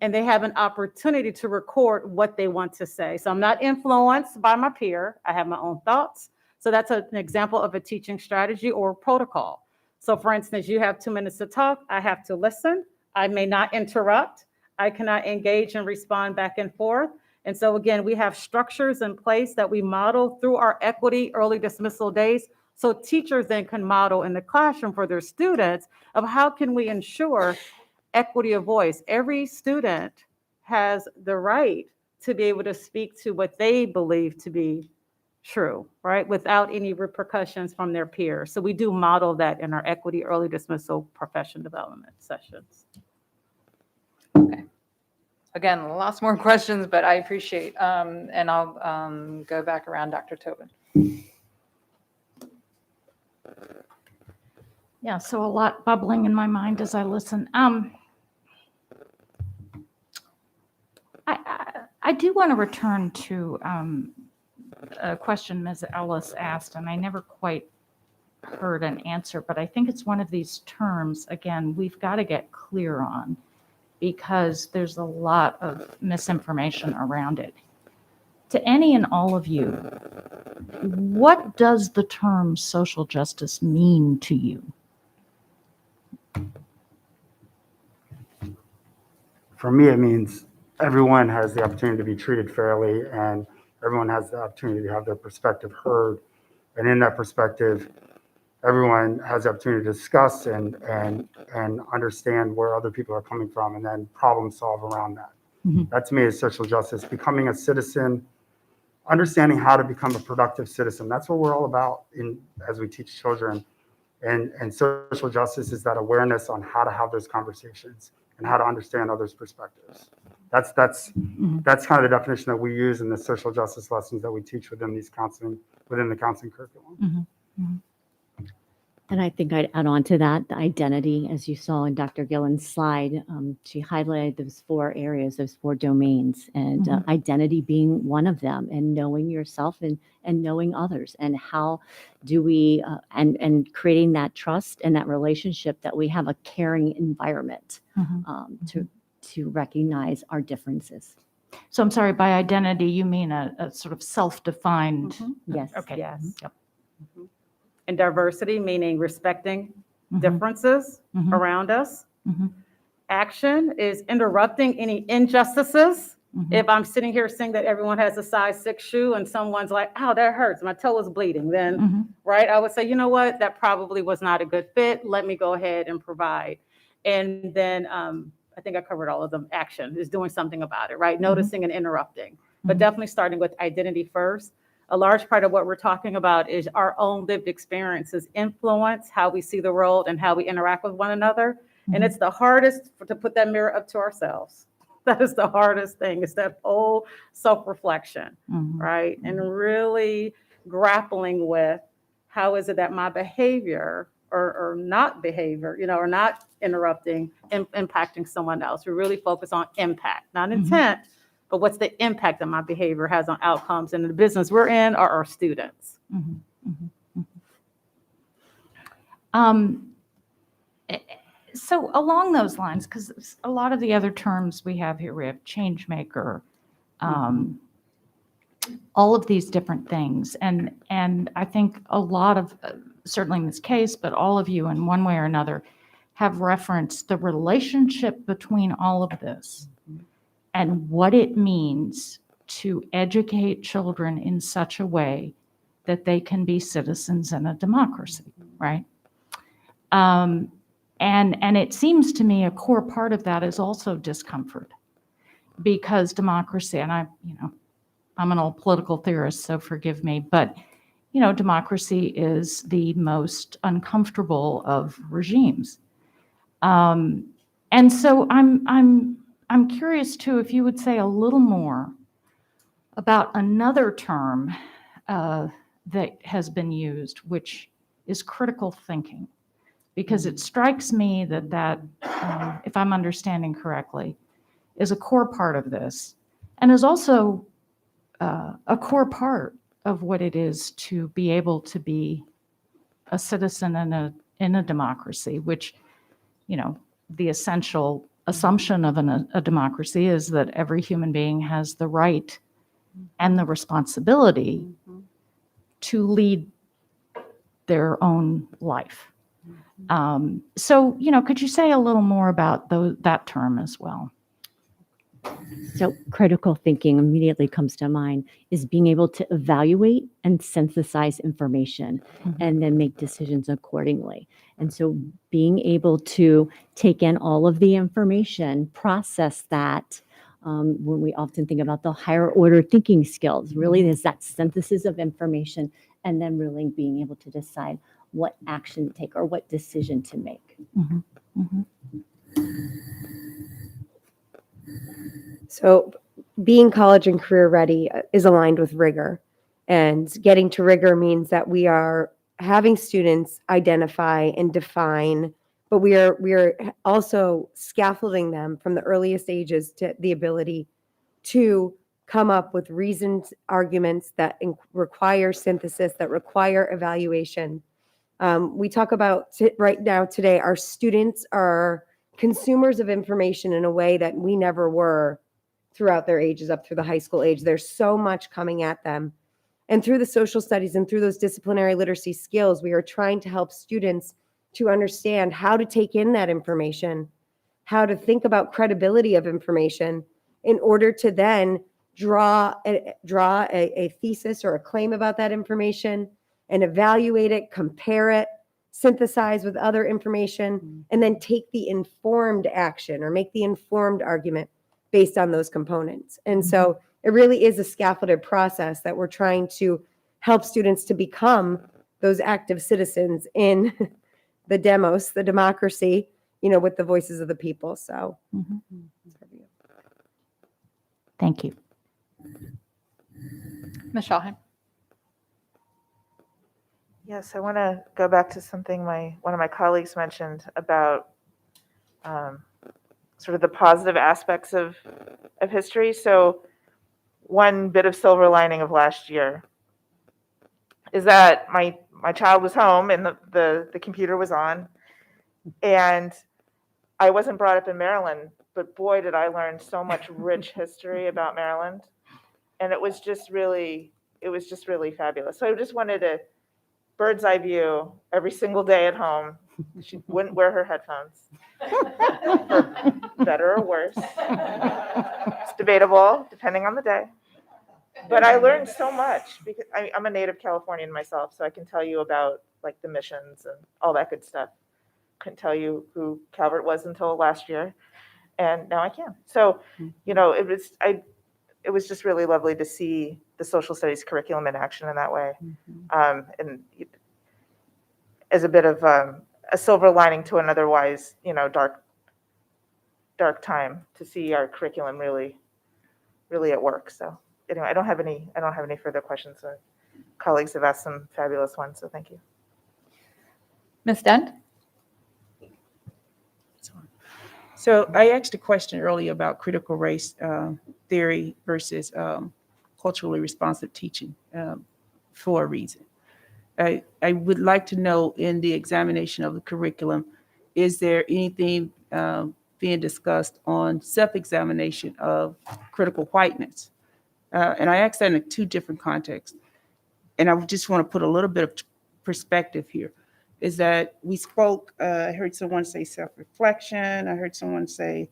and they have an opportunity to record what they want to say. So I'm not influenced by my peer. I have my own thoughts. So that's an example of a teaching strategy or protocol. So for instance, you have 2 minutes to talk. I have to listen. I may not interrupt. I cannot engage and respond back and forth. And so again, we have structures in place that we model through our equity early dismissal days. So teachers then can model in the classroom for their students of how can we ensure equity of voice. Every student has the right to be able to speak to what they believe to be true, right? Without any repercussions from their peers. So we do model that in our equity early dismissal profession development sessions. Okay. Again, lots more questions, but I appreciate, and I'll go back around Dr. Tobin. Yeah, so a lot bubbling in my mind as I listen. I do want to return to a question Ms. Ellis asked, and I never quite heard an answer, but I think it's one of these terms, again, we've got to get clear on because there's a lot of misinformation around it. To any and all of you, what does the term social justice mean to you? For me, it means everyone has the opportunity to be treated fairly and everyone has the opportunity to have their perspective heard. And in that perspective, everyone has the opportunity to discuss and understand where other people are coming from and then problem solve around that. Mm-hmm. That to me is social justice, becoming a citizen, understanding how to become a productive citizen. That's what we're all about as we teach children. And social justice is that awareness on how to have those conversations and how to understand others' perspectives. That's kind of the definition that we use in the social justice lessons that we teach within the counseling curriculum. Mm-hmm. Mm-hmm. And I think I'd add on to that, the identity, as you saw in Dr. Gillen's slide, she highlighted those 4 areas, those 4 domains, and identity being one of them, and knowing yourself and knowing others, and how do we, and creating that trust and that relationship that we have a caring environment to recognize our differences. So I'm sorry, by identity, you mean a sort of self-defined? Yes. Okay. Yes. Yep. And diversity, meaning respecting Mhm. differences Mhm. around us. Mhm. Action is interrupting any injustices. Mhm. If I'm sitting here saying that everyone has a size 6 shoe and someone's like, "Ow, that hurts, my toe is bleeding," then, Mhm. right, I would say, you know what, that probably was not a good fit. Let me go ahead and provide. And then I think I covered all of them. Action is doing something about it, right? Noticing and interrupting, but Mhm. definitely starting with identity first. A large part of what we're talking about is our own lived experiences influence how we see the world and how we interact with one another. And Mhm. it's the hardest to put that mirror up to ourselves. That is the hardest thing. It's that whole self-reflection, Mhm. right? And really grappling with how is it that my behavior or not behavior, or not interrupting, impacting someone else. We really focus on impact, not intent, but what's the impact that my behavior has on outcomes in the business we're in or our students. Mhm. Mhm. Mhm. Um, eh, So along those lines, because a lot of the other terms we have here, we have change maker, all of these different things. And I think a lot of, certainly in this case, but all of you in one way or another have referenced the relationship between all of this and what it means to educate children in such a way that they can be citizens in a democracy, right? And it seems to me a core part of that is also discomfort, because democracy, and I'm an old political theorist, so forgive me, but democracy is the most uncomfortable of regimes. And so I'm curious too if you would say a little more about another term that has been used, which is critical thinking, because it strikes me that if I'm understanding correctly, is a core part of this, and is also a core part of what it is to be able to be a citizen in a democracy, which, the essential assumption of a democracy is that every human being has the right and the responsibility to lead their own life. So, could you say a little more about that term as well? So critical thinking immediately comes to mind is being able to evaluate and synthesize information and then make decisions accordingly. And so being able to take in all of the information, process that, when we often think about the higher order thinking skills, really is that synthesis of information and then really being able to decide what action to take or what decision to make. Mhm. Mhm. So being college and career ready is aligned with rigor. And getting to rigor means that we are having students identify and define, but we are also scaffolding them from the earliest ages to the ability to come up with reasoned arguments that require synthesis, that require evaluation. We talk about right now today, our students are consumers of information in a way that we never were throughout their ages up through the high school age. There's so much coming at them. And through the social studies and through those disciplinary literacy skills, we are trying to help students to understand how to take in that information, how to think about credibility of information in order to then draw a thesis or a claim about that information and evaluate it, compare it, synthesize with other information, and then take the informed action or make the informed argument based on those components. And so it really is a scaffolded process that we're trying to help students to become those active citizens in the demos, the democracy, with the voices of the people. So Thank you. Ms. Shaheen? Yes, I want to go back to something one of my colleagues mentioned about sort of the positive aspects of history. So one bit of silver lining of last year is that my child was home and the computer was on, and I wasn't brought up in Maryland but boy, did I learn so much rich history about Maryland. And it was just really fabulous. So I just wanted a bird's eye view every single day at home. She wouldn't wear her headphones, for better or worse. It's debatable, depending on the day. But I learned so much because I'm a native Californian myself, so I can tell you about like the missions and all that good stuff. Couldn't tell you who Calvert was until last year, and now I can. So, it was just really lovely to see the social studies curriculum in action in that way, and as a bit of a silver lining to an otherwise, dark time, to see our curriculum really at work. So anyway, I don't have any further questions. Colleagues have asked some fabulous ones, so thank you. Ms. Dent? So I asked a question earlier about critical race theory versus culturally responsive teaching for a reason. I would like to know, in the examination of the curriculum, is there anything being discussed on self-examination of critical whiteness? And I asked that in two different contexts. And I just want to put a little bit of perspective here, is that we spoke, I heard someone say self-reflection, I heard someone say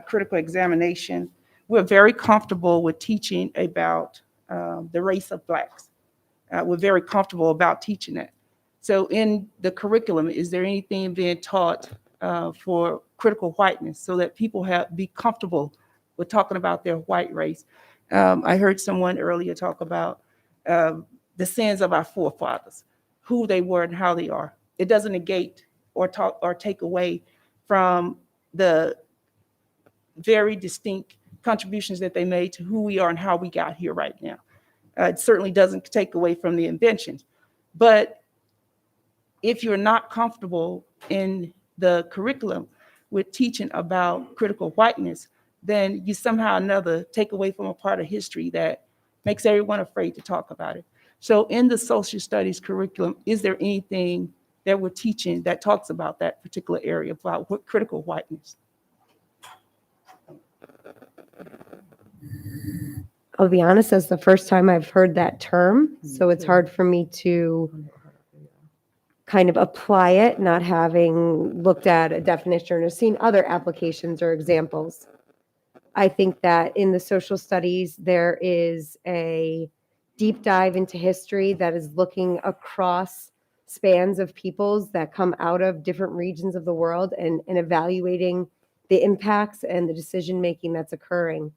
critical examination. We're very comfortable with teaching about the race of Blacks. We're very comfortable about teaching that. So in the curriculum, is there anything being taught for critical whiteness so that people be comfortable with talking about their white race? I heard someone earlier talk about the sins of our forefathers, who they were and how they are. It doesn't negate or take away from the very distinct contributions that they made to who we are and how we got here right now. It certainly doesn't take away from the inventions. But if you're not comfortable in the curriculum with teaching about critical whiteness, then you somehow or another take away from a part of history that makes everyone afraid to talk about it. So in the social studies curriculum, is there anything that we're teaching that talks about that particular area, about what critical whiteness? I'll be honest, that's the first time I've heard that term, so it's hard for me to kind of apply it, not having looked at a definition or seen other applications or examples. I think that in the social studies, there is a deep dive into history that is looking across spans of peoples that come out of different regions of the world and evaluating the impacts and the decision-making that's occurring.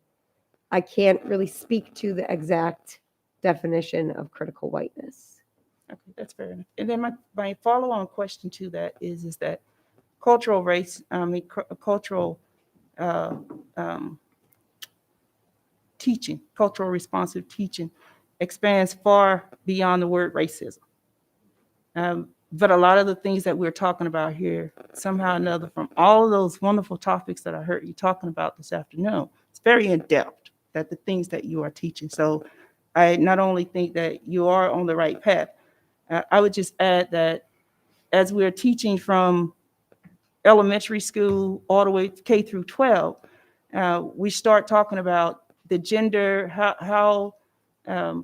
I can't really speak to the exact definition of critical whiteness. Okay, that's fair enough. And then my follow-on question to that is that cultural race, cultural teaching, cultural responsive teaching expands far beyond the word racism. But a lot of the things that we're talking about here, somehow or another, from all of those wonderful topics that I heard you talking about this afternoon, it's very in-depth, that the things that you are teaching. So I not only think that you are on the right path, I would just add that as we're teaching from elementary school all the way K through 12, we start talking about the gender, how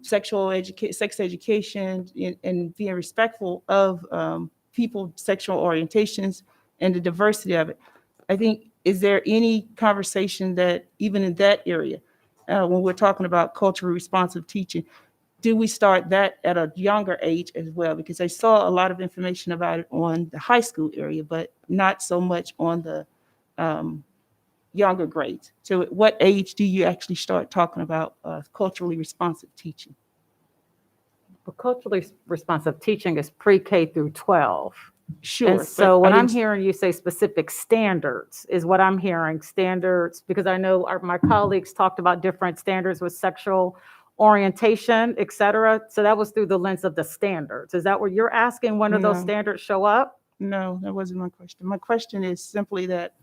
sex education, and being respectful of people's sexual orientations and the diversity of it. I think, is there any conversation that even in that area, when we're talking about culturally responsive teaching, do we start that at a younger age as well? Because I saw a lot of information about it on the high school area, but not so much on the younger grades. So at what age do you actually start talking about culturally responsive teaching? Well, culturally responsive teaching is pre-K through 12. Sure. And so when I'm hearing you say specific standards is what I'm hearing, standards, because I know my colleagues talked about different standards with sexual orientation, et cetera. So that was through the lens of the standards. Is that what you're asking? When do those standards show up? No, that wasn't my question. My question is simply that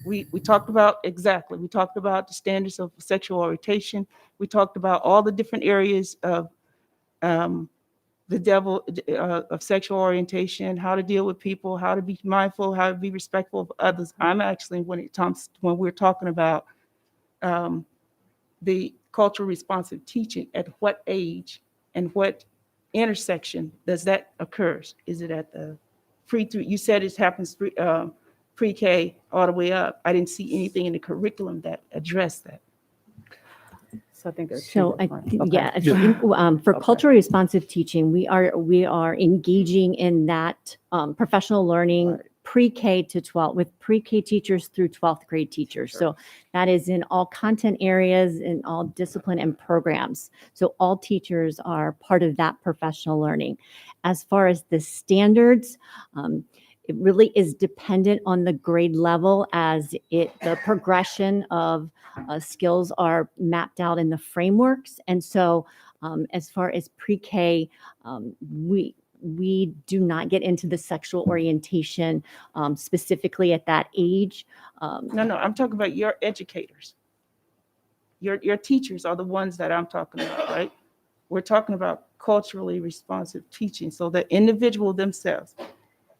we talked about we talked about the standards of sexual orientation. We talked about all the different areas of the devil of sexual orientation, how to deal with people, how to be mindful, how to be respectful of others. I'm actually, when we're talking about the cultural responsive teaching, at what age and what intersection does that occur? Is it at the you said it happens pre-K all the way up. I didn't see anything in the curriculum that addressed that. So I think So yeah, I think, for Okay. culturally responsive teaching, we are engaging in that professional learning pre-K to 12 with pre-K teachers through 12th grade teachers. So that is in all content areas, in all discipline and programs. So all teachers are part of that professional learning. As far as the standards, it really is dependent on the grade level as the progression of skills are mapped out in the frameworks. And so as far as pre-K, we do not get into the sexual orientation specifically at that age. No, I'm talking about your educators. Your teachers are the ones that I'm talking about, right? We're talking about culturally responsive teaching. So the individual themselves,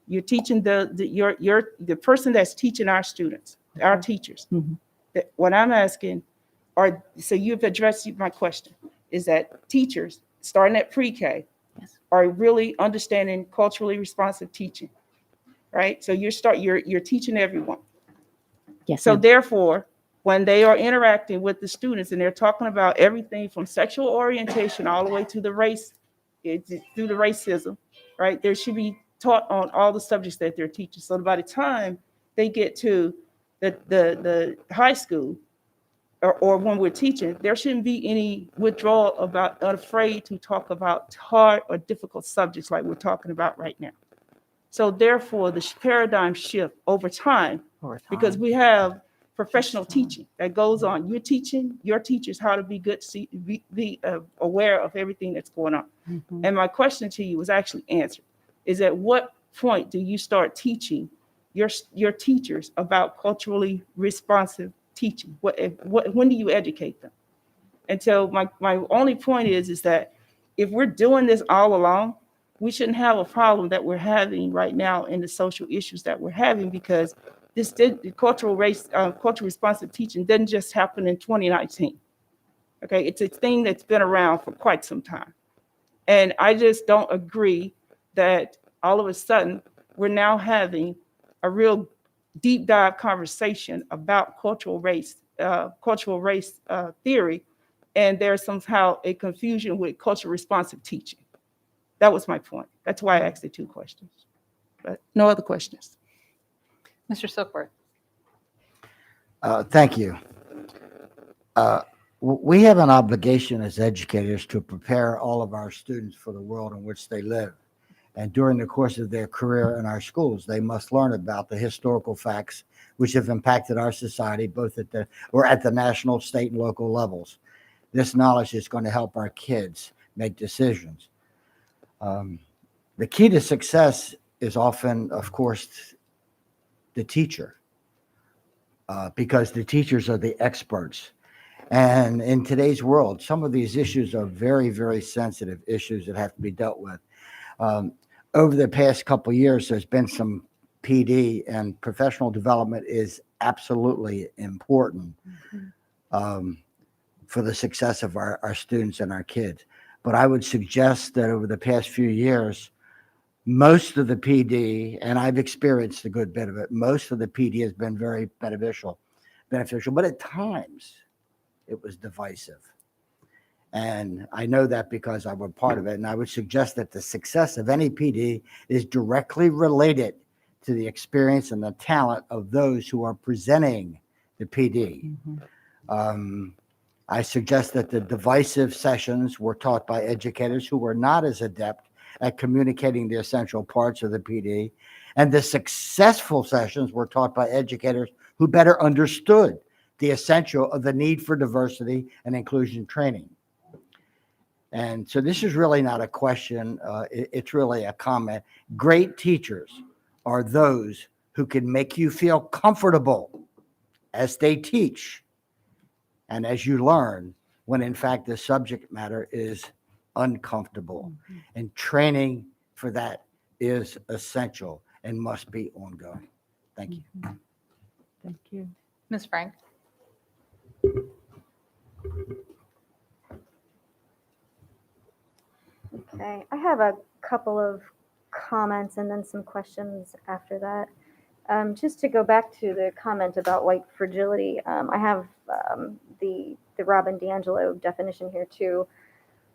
you're teaching the person that's teaching our students, our teachers. Mhm. What I'm asking so you've addressed my question, is that teachers starting at pre-K are really understanding culturally responsive teaching, right? So you're teaching everyone. Yes. So ma'am. therefore, when they are interacting with the students and they're talking about everything from sexual orientation all the way to the race, through the racism, right? There should be taught on all the subjects that they're teaching. So by the time they get to the high school, or when we're teaching, there shouldn't be any withdrawal about unafraid to talk about hard or difficult subjects like we're talking about right now. So therefore, the paradigm shift over time, because we have professional teaching that goes on. You're teaching your teachers how to be good, be aware of everything that's going on. Mhm. And my question to you was actually answered, is at what point do you start teaching your teachers about culturally responsive teaching? When do you educate them? And so my only point is that if we're doing this all along, we shouldn't have a problem that we're having right now in the social issues that we're having, because the cultural responsive teaching didn't just happen in 2019. Okay, it's a thing that's been around for quite some time. And I just don't agree that all of a sudden we're now having a real deep dive conversation about cultural race theory, and there's somehow a confusion with cultural responsive teaching. That was my point. That's why I asked the two questions. But no other questions. Mr. Silkworth. Thank you. We have an obligation as educators to prepare all of our students for the world in which they live. And during the course of their career in our schools, they must learn about the historical facts which have impacted our society, both at the national, state, and local levels. This knowledge is going to help our kids make decisions. The key to success is often, of course, the teacher, because the teachers are the experts. And in today's world, some of these issues are very, very sensitive issues that have to be dealt with. Over the past couple of years, there's been some PD, and professional development is absolutely important for the success of our students and our kids. But I would suggest that over the past few years, most of the PD, and I've experienced a good bit of it, most of the PD has been very beneficial, but at times it was divisive. And I know that because I was part of it. And I would suggest that the success of any PD is directly related to the experience and the talent of those who are presenting the PD. I suggest that the divisive sessions were taught by educators who were not as adept at communicating the essential parts of the PD. And the successful sessions were taught by educators who better understood the essential of the need for diversity and inclusion training. And so this is really not a question, it's really a comment. Great teachers are those who can make you feel comfortable as they teach and as you learn, when in fact the subject matter is uncomfortable. And training for that is essential and must be ongoing. Thank you. Thank you. Ms. Frank? Okay, I have a couple of comments and then some questions after that. Just to go back to the comment about white fragility, I have the Robin DiAngelo definition here too,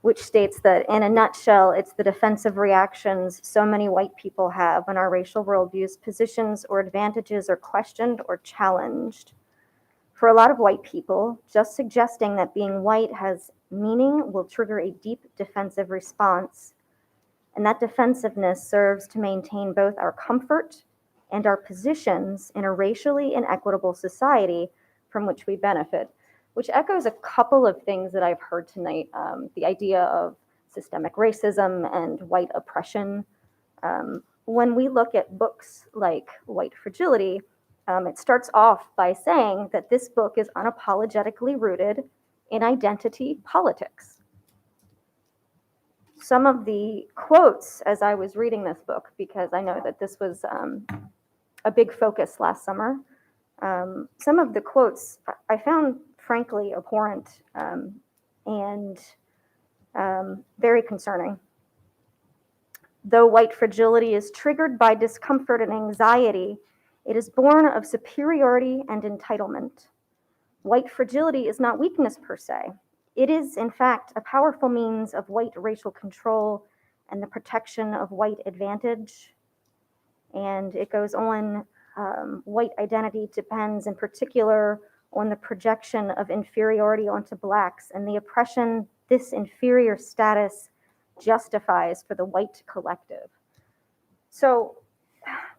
which states that in a nutshell, it's the defensive reactions so many white people have when our racial worldviews, positions, or advantages are questioned or challenged. For a lot of white people, just suggesting that being white has meaning will trigger a deep defensive response. And that defensiveness serves to maintain both our comfort and our positions in a racially inequitable society from which we benefit, which echoes a couple of things that I've heard tonight. The idea of systemic racism and white oppression. When we look at books like White Fragility, it starts off by saying that this book is unapologetically rooted in identity politics. Some of the quotes as I was reading this book, because I know that this was a big focus last summer, some of the quotes I found frankly abhorrent and very concerning. Though white fragility is triggered by discomfort and anxiety, it is born of superiority and entitlement. White fragility is not weakness per se. It is, in fact, a powerful means of white racial control and the protection of white advantage. And it goes on, white identity depends in particular on the projection of inferiority onto blacks and the oppression this inferior status justifies for the white collective. So,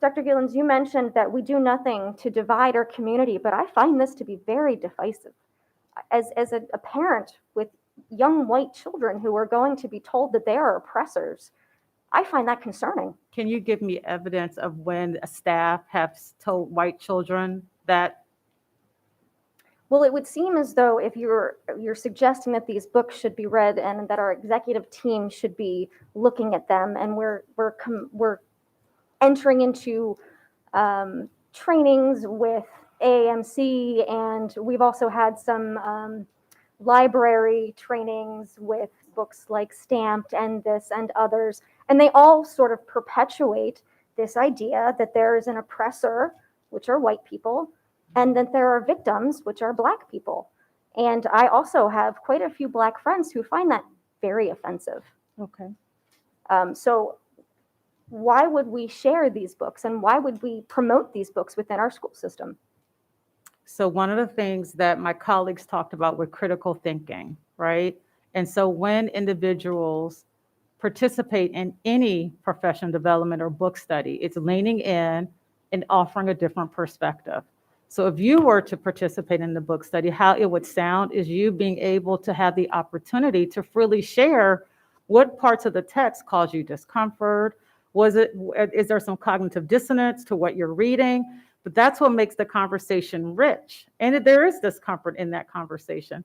Dr. Gillens, you mentioned that we do nothing to divide our community, but I find this to be very divisive. As a parent with young white children who are going to be told that they are oppressors, I find that concerning. Can you give me evidence of when a staff has told white children that? Well, it would seem as though if you're suggesting that these books should be read and that our executive team should be looking at them, and we're entering into trainings with AAMC, and we've also had some library trainings with books like Stamped and this and others, and they all sort of perpetuate this idea that there is an oppressor, which are white people, and that there are victims, which are black people. And I also have quite a few black friends who find that very offensive. Okay. So why would we share these books and why would we promote these books within our school system? So one of the things that my colleagues talked about with critical thinking, right? And so when individuals participate in any professional development or book study, it's leaning in and offering a different perspective. So if you were to participate in the book study, how it would sound is you being able to have the opportunity to freely share what parts of the text cause you discomfort. Is there some cognitive dissonance to what you're reading? But that's what makes the conversation rich. And there is discomfort in that conversation.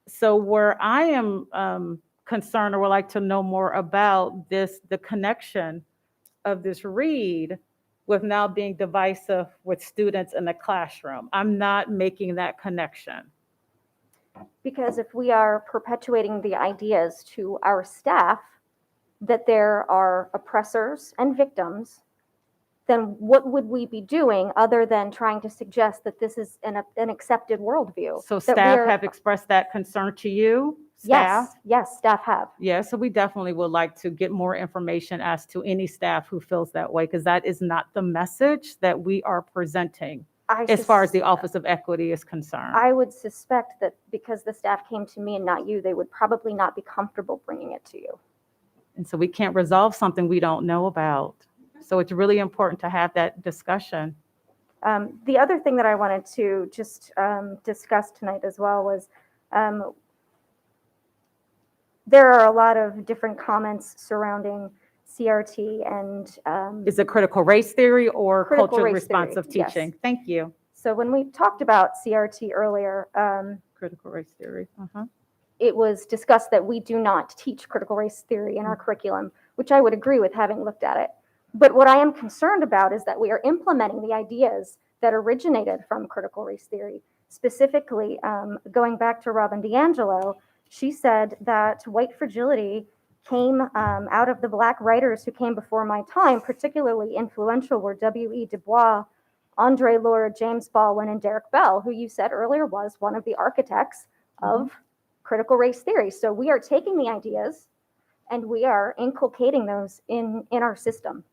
So where I am concerned or would like to know more about this, the connection of this read with now being divisive with students in the classroom. I'm not making that connection. Because if we are perpetuating the ideas to our staff that there are oppressors and victims, then what would we be doing other than trying to suggest that this is an accepted worldview? So staff have expressed that concern to you? Staff? Yes, staff have. Yeah, so we definitely would like to get more information as to any staff who feels that way, because that is not the message that we are presenting as far as the Office of Equity is concerned. I would suspect that because the staff came to me and not you, they would probably not be comfortable bringing it to you. And so we can't resolve something we don't know about. So it's really important to have that discussion. The other thing that I wanted to just discuss tonight as well was there are a lot of different comments surrounding CRT and is it critical race theory or culturally responsive theory, teaching? yes. Thank you. So when we talked about CRT earlier, Critical race theory. it was discussed that we do not teach critical race theory in our curriculum, which I would agree with having looked at it. But what I am concerned about is that we are implementing the ideas that originated from critical race theory. Specifically, going back to Robin DiAngelo, she said that white fragility came out of the Black writers who came before my time. Particularly influential were W.E. Du Bois, Andre Lorde, James Baldwin, and Derek Bell, who you said earlier was one of the architects of critical race theory. So we are taking the ideas and we are inculcating those in our system.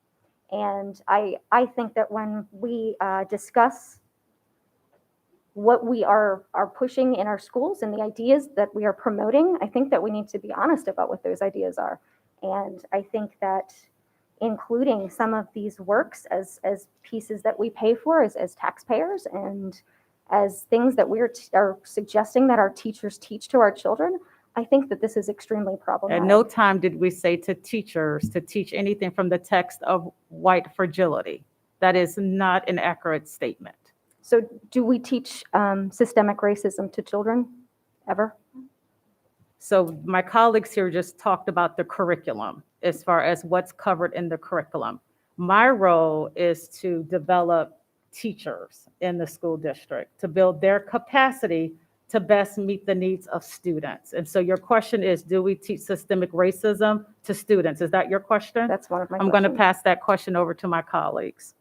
And I think that when we discuss what we are pushing in our schools and the ideas that we are promoting, I think that we need to be honest about what those ideas are. And I think that including some of these works as pieces that we pay for as taxpayers and as things that we are suggesting that our teachers teach to our children, I think that this is extremely problematic. At no time did we say to teachers to teach anything from the text of white fragility. That is not an accurate statement. So do we teach systemic racism to children ever? So my colleagues here just talked about the curriculum as far as what's covered in the curriculum. My role is to develop teachers in the school district to build their capacity to best meet the needs of students. And so your question is, do we teach systemic racism to students? Is that your question? That's one of my I'm going to questions. pass that question over to my colleagues.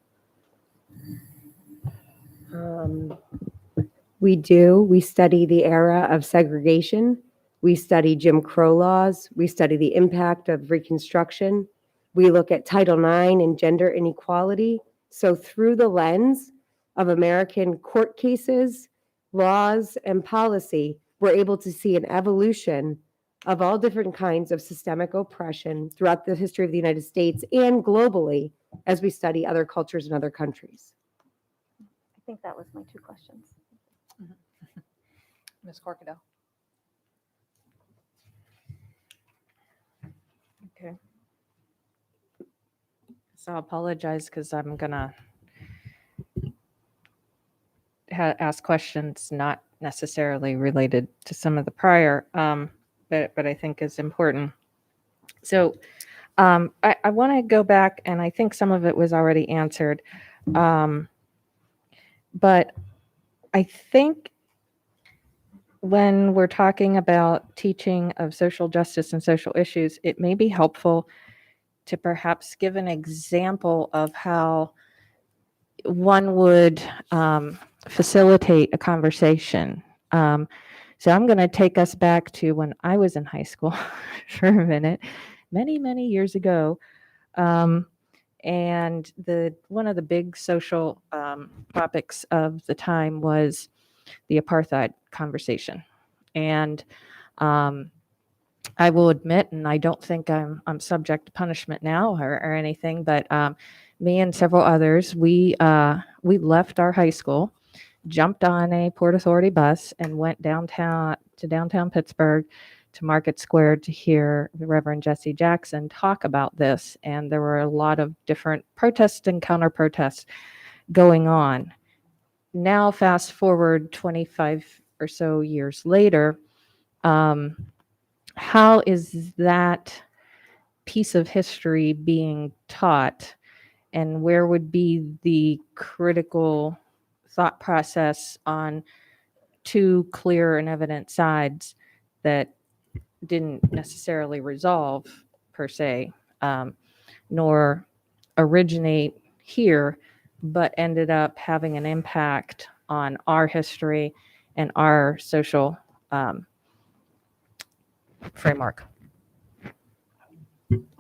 We do. We study the era of segregation. We study Jim Crow laws. We study the impact of Reconstruction. We look at Title IX and gender inequality. So through the lens of American court cases, laws, and policy, we're able to see an evolution of all different kinds of systemic oppression throughout the history of the United States and globally as we study other cultures and other countries. I think that was my two questions. Ms. Corkadell. Okay. So I'll apologize because I'm gonna ask questions not necessarily related to some of the prior, but I think is important. So I want to go back, and I think some of it was already answered, but I think when we're talking about teaching of social justice and social issues, it may be helpful to perhaps give an example of how one would facilitate a conversation. So I'm going to take us back to when I was in high school for a minute, many, many years ago. And one of the big social topics of the time was the apartheid conversation. And I will admit, and I don't think I'm subject to punishment now or anything, but me and several others, we left our high school, jumped on a Port Authority bus, and went downtown Pittsburgh to Market Square to hear the Reverend Jesse Jackson talk about this. And there were a lot of different protests and counter protests going on. Now, fast forward 25 or so years later, how is that piece of history being taught, and where would be the critical thought process on two clear and evident sides that didn't necessarily resolve per se, nor originate here, but ended up having an impact on our history and our social framework?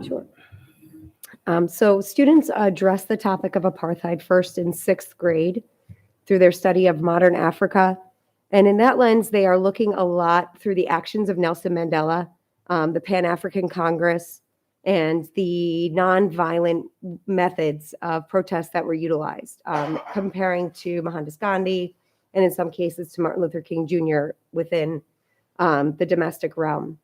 Sure. So students address the topic of apartheid first in 6th grade through their study of modern Africa. And in that lens, they are looking a lot through the actions of Nelson Mandela, the Pan-African Congress, and the nonviolent methods of protest that were utilized, comparing to Mohandas Gandhi, and in some cases to Martin Luther King Jr. within the domestic realm.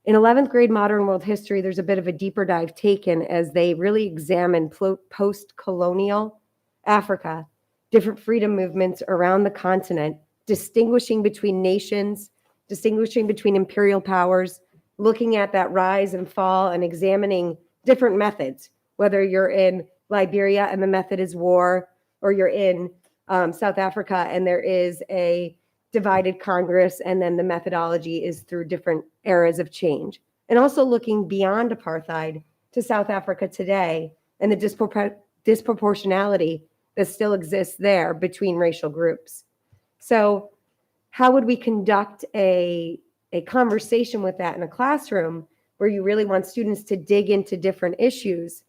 In 11th grade modern world history, there's a bit of a deeper dive taken as they really examine post-colonial Africa, different freedom movements around the continent, distinguishing between nations distinguishing between imperial powers, looking at that rise and fall and examining different methods, whether you're in Liberia and the method is war, or you're in South Africa and there is a divided Congress, and then the methodology is through different eras of change. And also looking beyond apartheid to South Africa today and the disproportionality that still exists there between racial groups. So how would we conduct a conversation with that in a classroom where you really want students to dig into different issues?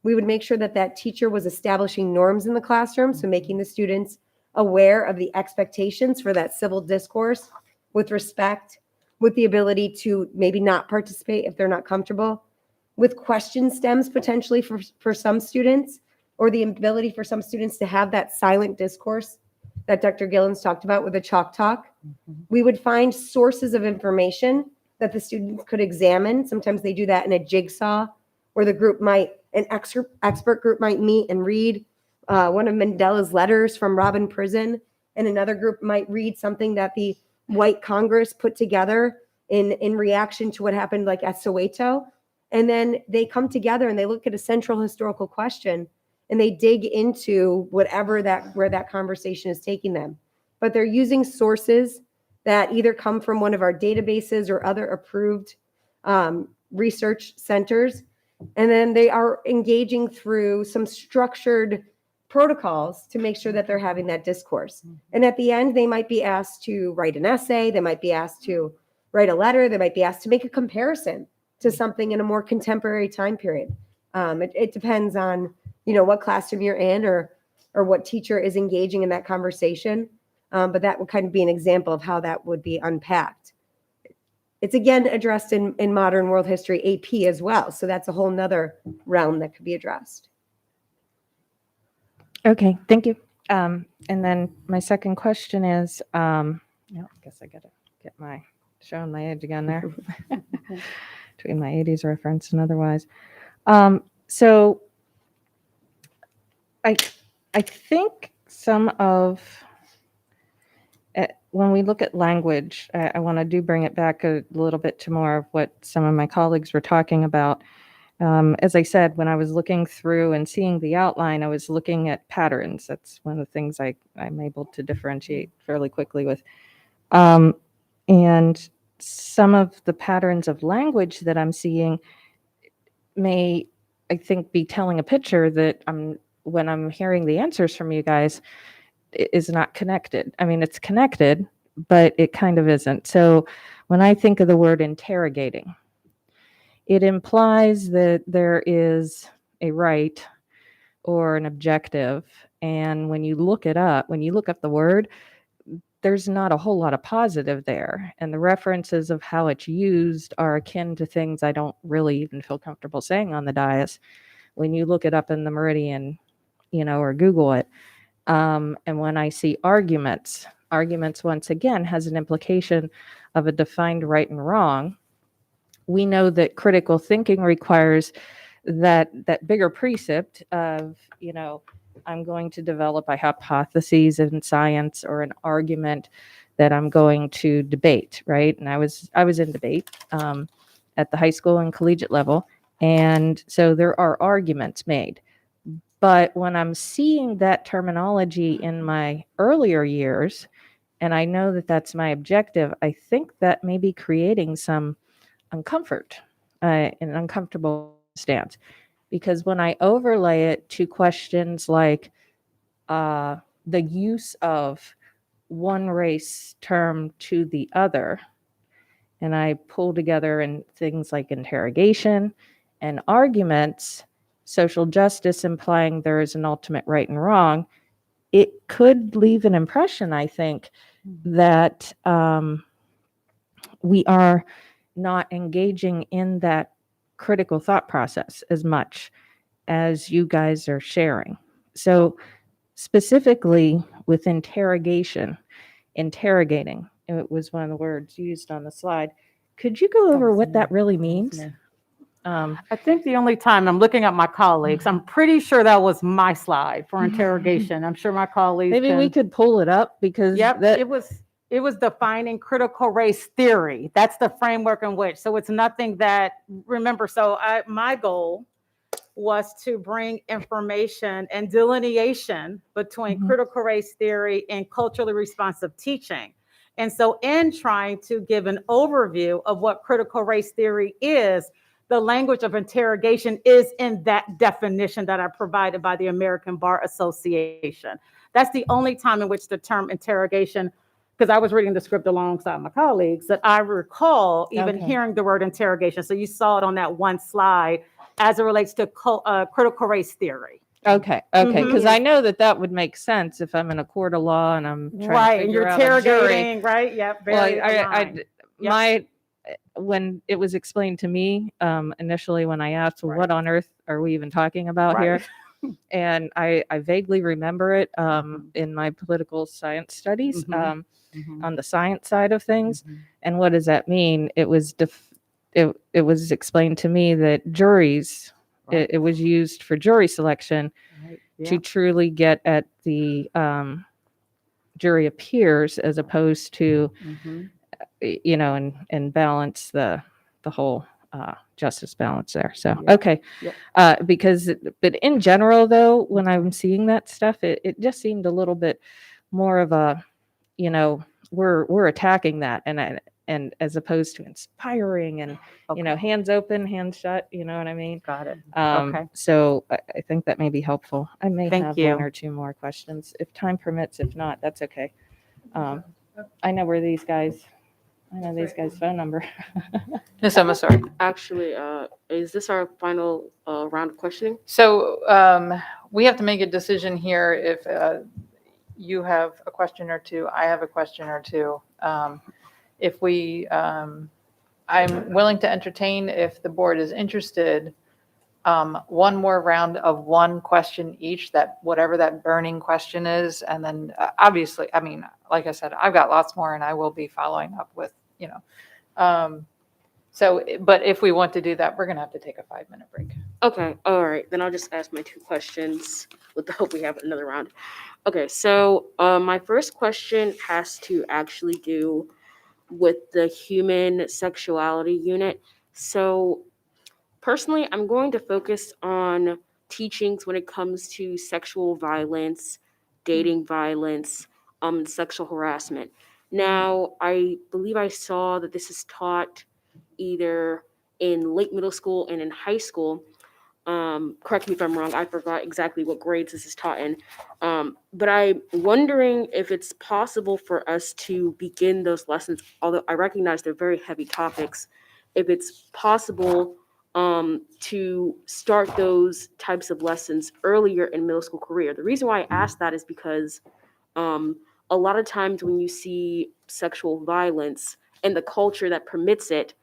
We would make sure that that teacher was establishing norms in the classroom, so making the students aware of the expectations for that civil discourse with respect, with the ability to maybe not participate if they're not comfortable, with question stems potentially for some students, or the ability for some students to have that silent discourse that Dr. Gillens talked about with the chalk talk. We would find sources of information that the students could examine. Sometimes they do that in a jigsaw, where the group an expert group might meet and read one of Mandela's letters from Robin Prison, and another group might read something that the white Congress put together in reaction to what happened like at Soweto. And then they come together and they look at a central historical question and they dig into where that conversation is taking them. But they're using sources that either come from one of our databases or other approved research centers. And then they are engaging through some structured protocols to make sure that they're having that discourse. And at the end, they might be asked to write an essay, they might be asked to write a letter, they might be asked to make a comparison to something in a more contemporary time period. It depends on, what classroom you're in or what teacher is engaging in that conversation. But that would kind of be an example of how that would be unpacked. It's again addressed in modern world history AP as well. So that's a whole nother realm that could be addressed. Okay, thank you. And then my second question is, I guess I gotta get showing my age again there, between my 80s reference and otherwise. So I think some of, when we look at language, I want to bring it back a little bit to more of what some of my colleagues were talking about. As I said, when I was looking through and seeing the outline, I was looking at patterns. That's one of the things I'm able to differentiate fairly quickly with. And some of the patterns of language that I'm seeing may, I think, be telling a picture that when I'm hearing the answers from you guys, is not connected. I mean, it's connected, but it kind of isn't. So when I think of the word interrogating, it implies that there is a right or an objective. And when you look up the word, there's not a whole lot of positive there. And the references of how it's used are akin to things I don't really even feel comfortable saying on the dais. When you look it up in the Meridian, or Google it, and when I see arguments once again has an implication of a defined right and wrong. We know that critical thinking requires that bigger precept of, I'm going to develop a hypothesis in science or an argument that I'm going to debate, right? And I was in debate at the high school and collegiate level. And so there are arguments made. But when I'm seeing that terminology in my earlier years, and I know that that's my objective, I think that may be creating some uncomfort, an uncomfortable stance. Because when I overlay it to questions like the use of one race term to the other, and I pull together in things like interrogation and arguments, social justice implying there is an ultimate right and wrong, it could leave an impression, I think, that we are not engaging in that critical thought process as much as you guys are sharing. So specifically with interrogating, it was one of the words used on the slide. Could you go over what that really means? I think the only time I'm looking at my colleagues, I'm pretty sure that was my slide for interrogation. I'm sure my colleagues Maybe we could pull it up because Yep, it it was defining critical race theory. That's the framework in which, so it's nothing that, remember, my goal was to bring information and delineation between critical race theory and culturally responsive teaching. And so in trying to give an overview of what critical race theory is, the language of interrogation is in that definition that I provided by the American Bar Association. That's the only time in which the term interrogation, because I was reading the script alongside my colleagues, that I recall even hearing the word interrogation. So you saw it on that one slide as it relates to critical race theory. Okay, because I know that would make sense if I'm in a court of law and I'm trying to And you're figure out a jury. interrogating, right? Yep. Very aligned. When it was explained to me initially when I asked, well, what on earth are we even talking about here? And I vaguely remember it in my political science studies on the science side of things. And what does that mean? It was it was explained to me that juries, it was used for jury selection to truly get at the jury of peers as opposed to, and balance the whole justice balance there. So, but in general, though, when I'm seeing that stuff, it just seemed a little bit more of a, we're attacking that and as opposed to inspiring and, hands open, hands shut, you know what I mean? Got it. So I think that may be helpful. I may Thank have you. one or two more questions if time permits. If not, that's okay. I know these guys' phone number. Ms. Omasor. Actually, is this our final round of questioning? So we have to make a decision here if you have a question or two, I have a question or two. If we, I'm willing to entertain, if the board is interested, one more round of one question each, that whatever that burning question is. And then obviously, I mean, like I said, I've got lots more and I will be following up with, but if we want to do that, we're going to have to take a 5-minute break. Okay, all right. Then I'll just ask my 2 questions with the hope we have another round. Okay, so my first question has to actually do with the human sexuality unit. So personally, I'm going to focus on teachings when it comes to sexual violence, dating violence, sexual harassment. Now, I believe I saw that this is taught either in late middle school and in high school. Correct me if I'm wrong, I forgot exactly what grades this is taught in. But I'm wondering if it's possible for us to begin those lessons, although I recognize they're very heavy topics, if it's possible to start those types of lessons earlier in middle school career. The reason why I ask that is because a lot of times when you see sexual violence and the culture that permits it,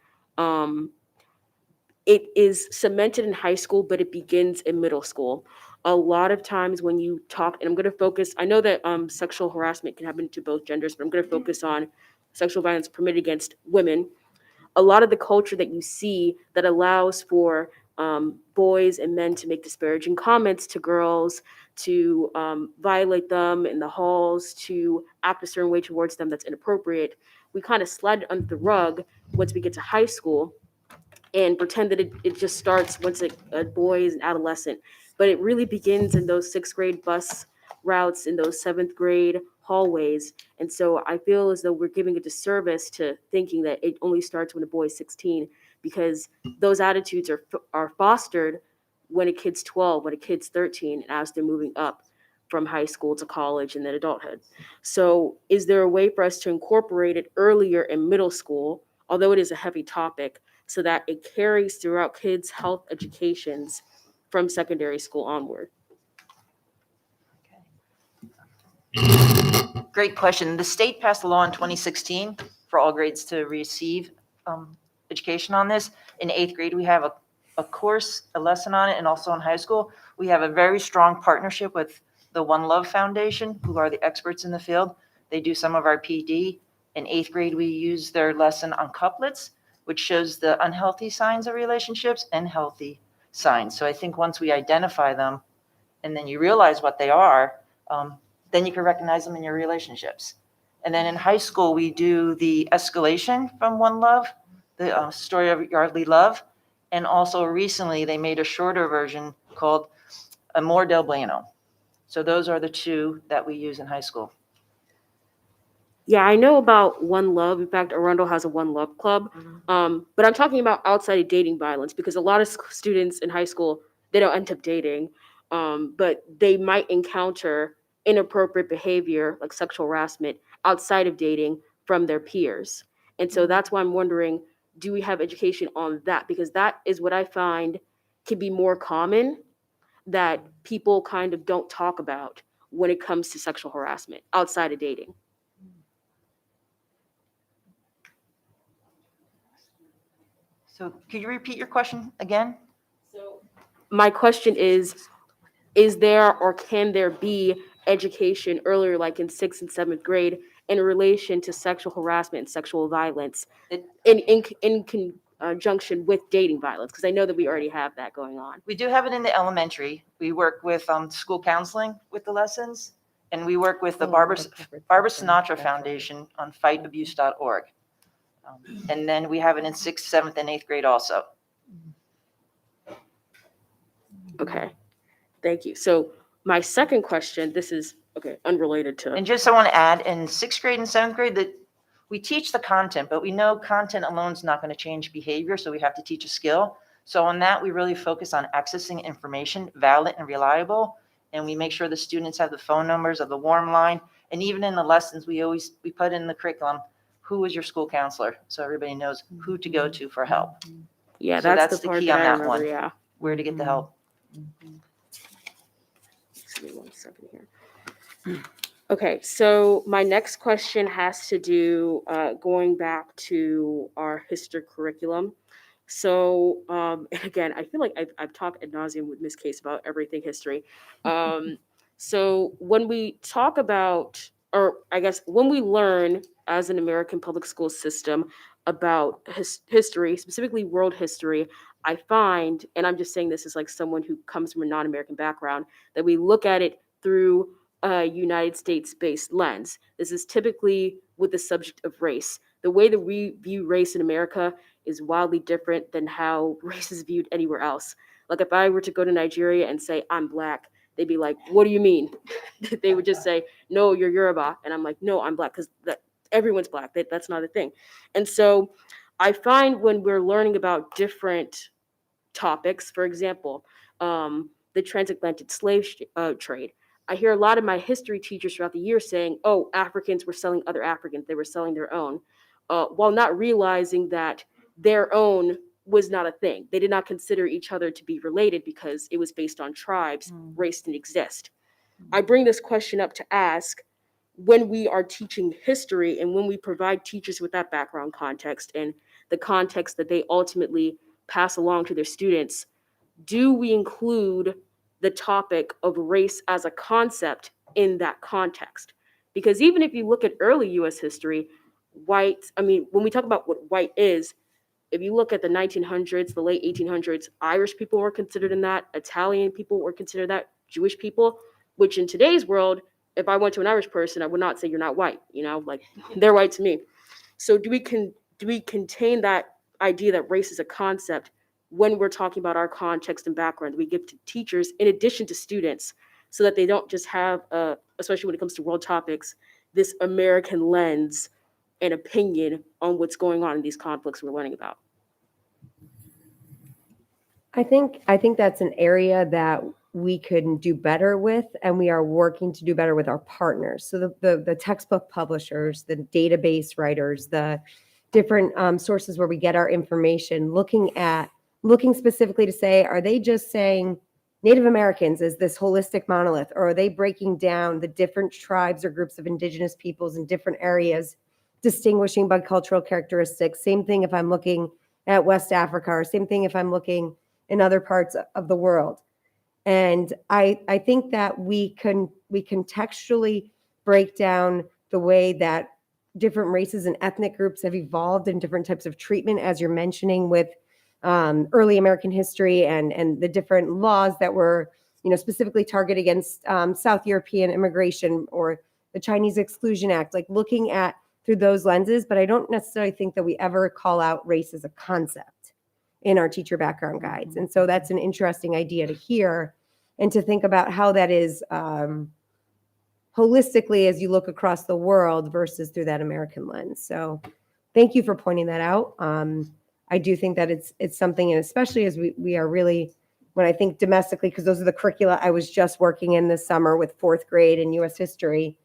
it is cemented in high school, but it begins in middle school. A lot of times when you talk, and I'm going to focus, I know that sexual harassment can happen to both genders, but I'm going to focus on sexual violence permitted against women. A lot of the culture that you see that allows for boys and men to make disparaging comments to girls, to violate them in the halls, to act a certain way towards them that's inappropriate, we kind of slide it under the rug once we get to high school and pretend that it just starts once a boy is an adolescent. But it really begins in those 6th grade bus routes, in those 7th grade hallways. And so I feel as though we're giving a disservice to thinking that it only starts when a boy is 16, because those attitudes are fostered when a kid's 12, when a kid's 13, and as they're moving up from high school to college and then adulthood. So is there a way for us to incorporate it earlier in middle school, although it is a heavy topic, so that it carries throughout kids' health educations from secondary school onward? Great question. The state passed a law in 2016 for all grades to receive education on this. In 8th grade, we have a course, a lesson on it, and also in high school. We have a very strong partnership with the One Love Foundation, who are the experts in the field. They do some of our PD. In 8th grade, we use their lesson on couplets, which shows the unhealthy signs of relationships and healthy signs. So I think once we identify them and then you realize what they are, then you can recognize them in your relationships. And then in high school, we do the escalation from One Love, the story of Yardley Love. And also recently, they made a shorter version called Amor del Bueno. So those are the two that we use in high school. Yeah, I know about One Love. In fact, Arundel has a One Love club. But I'm talking about outside of dating violence, because a lot of students in high school, they don't end up dating, but they might encounter inappropriate behavior like sexual harassment outside of dating from their peers. And so that's why I'm wondering, do we have education on that? Because that is what I find can be more common that people kind of don't talk about when it comes to sexual harassment outside of dating. So could you repeat your question again? So my question is there or can there be education earlier, like in 6th and 7th grade, in relation to sexual harassment and sexual violence in conjunction with dating violence? Because I know that we already have that going on. We do have it in the elementary. We work with school counseling with the lessons, and we work with the Barbara Sinatra Foundation on fightabuse.org. And then we have it in 6th, 7th, and 8th grade also. Okay, thank you. So my second question, this is, okay, unrelated to. And just I want to add, in 6th grade and 7th grade, that we teach the content, but we know content alone is not going to change behavior, so we have to teach a skill. So on that, we really focus on accessing information, valid and reliable, and we make sure the students have the phone numbers of the warm line. And even in the lessons, we put in the curriculum, who is your school counselor? So everybody knows who to go to for help. Yeah, So that's the part key that on I that remember, one. yeah. Where to get the help. Give me 1 second here. Okay, so my next question has to do going back to our history curriculum. So, and again, I feel like I've talked ad nauseum with Ms. Case about everything history. So when we talk about, or I guess when we learn as an American public school system about history, specifically world history, I find, and I'm just saying this as like someone who comes from a non-American background, that we look at it through a United States-based lens. This is typically with the subject of race. The way that we view race in America is wildly different than how race is viewed anywhere else. Like if I were to go to Nigeria and say, I'm Black, they'd be like, what do you mean? They would just say, no, you're Yoruba. And I'm like, no, I'm Black, because everyone's Black. That's not a thing. And so I find when we're learning about different topics, for example, the transatlantic slave trade, I hear a lot of my history teachers throughout the year saying, oh, Africans were selling other Africans. They were selling their own, while not realizing that their own was not a thing. They did not consider each other to be related because it was based on tribes. Race didn't exist. I bring this question up to ask, when we are teaching history and when we provide teachers with that background context and the context that they ultimately pass along to their students, do we include the topic of race as a concept in that context? Because even if you look at early U.S. history, when we talk about what white is, if you look at the 1900s, the late 1800s, Irish people were considered in that, Italian people were considered that, Jewish people, which in today's world, if I went to an Irish person, I would not say you're not white, like they're white to me. So do we contain that idea that race is a concept when we're talking about our context and background we give to teachers in addition to students, so that they don't just have, especially when it comes to world topics, this American lens and opinion on what's going on in these conflicts we're learning about? I think that's an area that we could do better with, and we are working to do better with our partners. So the textbook publishers, the database writers, the different sources where we get our information, looking specifically to say, are they just saying Native Americans is this holistic monolith, or are they breaking down the different tribes or groups of indigenous peoples in different areas, distinguishing by cultural characteristics? Same thing if I'm looking at West Africa, or same thing if I'm looking in other parts of the world. And I think that we contextually break down the way that different races and ethnic groups have evolved in different types of treatment, as you're mentioning with early American history and the different laws that were specifically targeted against South European immigration, or the Chinese Exclusion Act, like looking at through those lenses, but I don't necessarily think that we ever call out race as a concept in our teacher background guides. And so that's an interesting idea to hear and to think about how that is holistically as you look across the world versus through that American lens. So thank you for pointing that out. I do think that it's something, and especially as we are really, when I think domestically, because those are the curricula I was just working in this summer with fourth grade and U.S. history,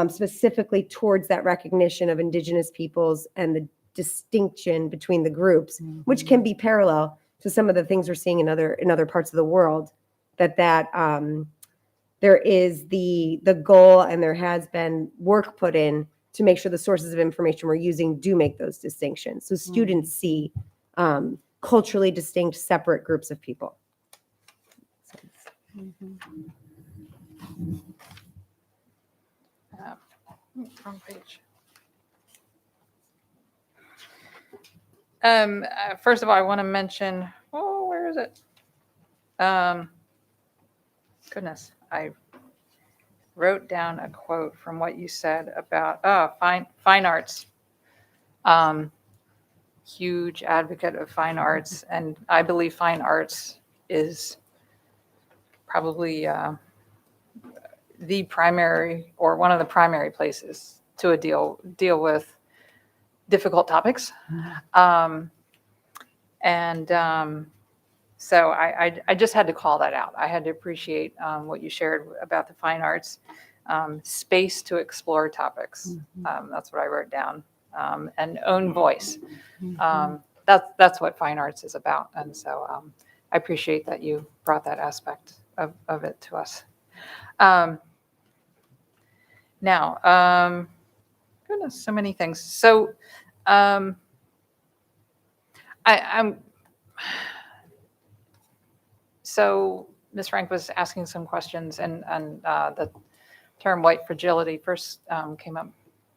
specifically towards that recognition of Indigenous peoples and the distinction between the groups, which can be parallel to some of the things we're seeing in other parts of the world, that there is the goal, and there has been work put in to make sure the sources of information we're using do make those distinctions. So students see culturally distinct, separate groups of people. Wrong page. First of all, I want to mention, where is it? Goodness, I wrote down a quote from what you said about fine arts. Huge advocate of fine arts, and I believe fine arts is probably the primary, or one of the primary places to deal with difficult topics. So I just had to call that out. I had to appreciate what you shared about the fine arts, space to explore topics. That's what I wrote down, and own voice. That's what fine arts is about. And so I appreciate that you brought that aspect of it to us. Now, goodness, so many things. So I'm so Ms. Frank was asking some questions, and the term white fragility first came up,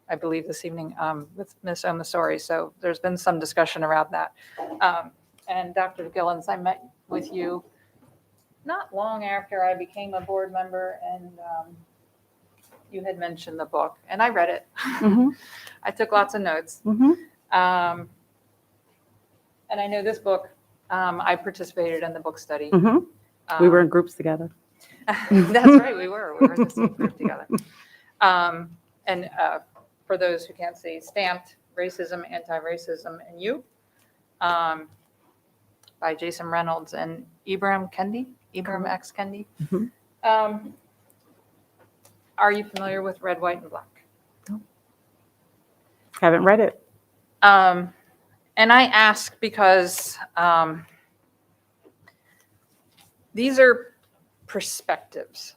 I believe, this evening with Ms. Omasori. So there's been some discussion around that. And Dr. Gillens, I met with you not long after I became a board member, and you had mentioned the book, and I read it. I took lots of notes. And I know this book, I participated in the book study. We were in groups together. That's right, we were in the same group together. And for those who can't see, Stamped: Racism, Anti-Racism, and You, by Jason Reynolds and Ibram X. Kendi. Are you familiar with Red, White, and Black? Haven't read it. And I ask because these are perspectives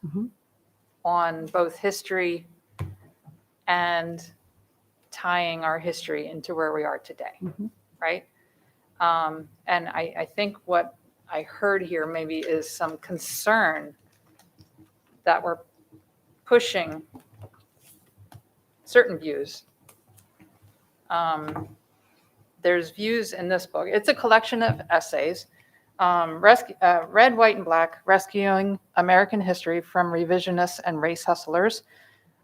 on both history and tying our history into where we are today, right? And I think what I heard here maybe is some concern that we're pushing certain views. There's views in this book. It's a collection of essays, Red, White, and Black, Rescuing American History from Revisionists and Race Hustlers,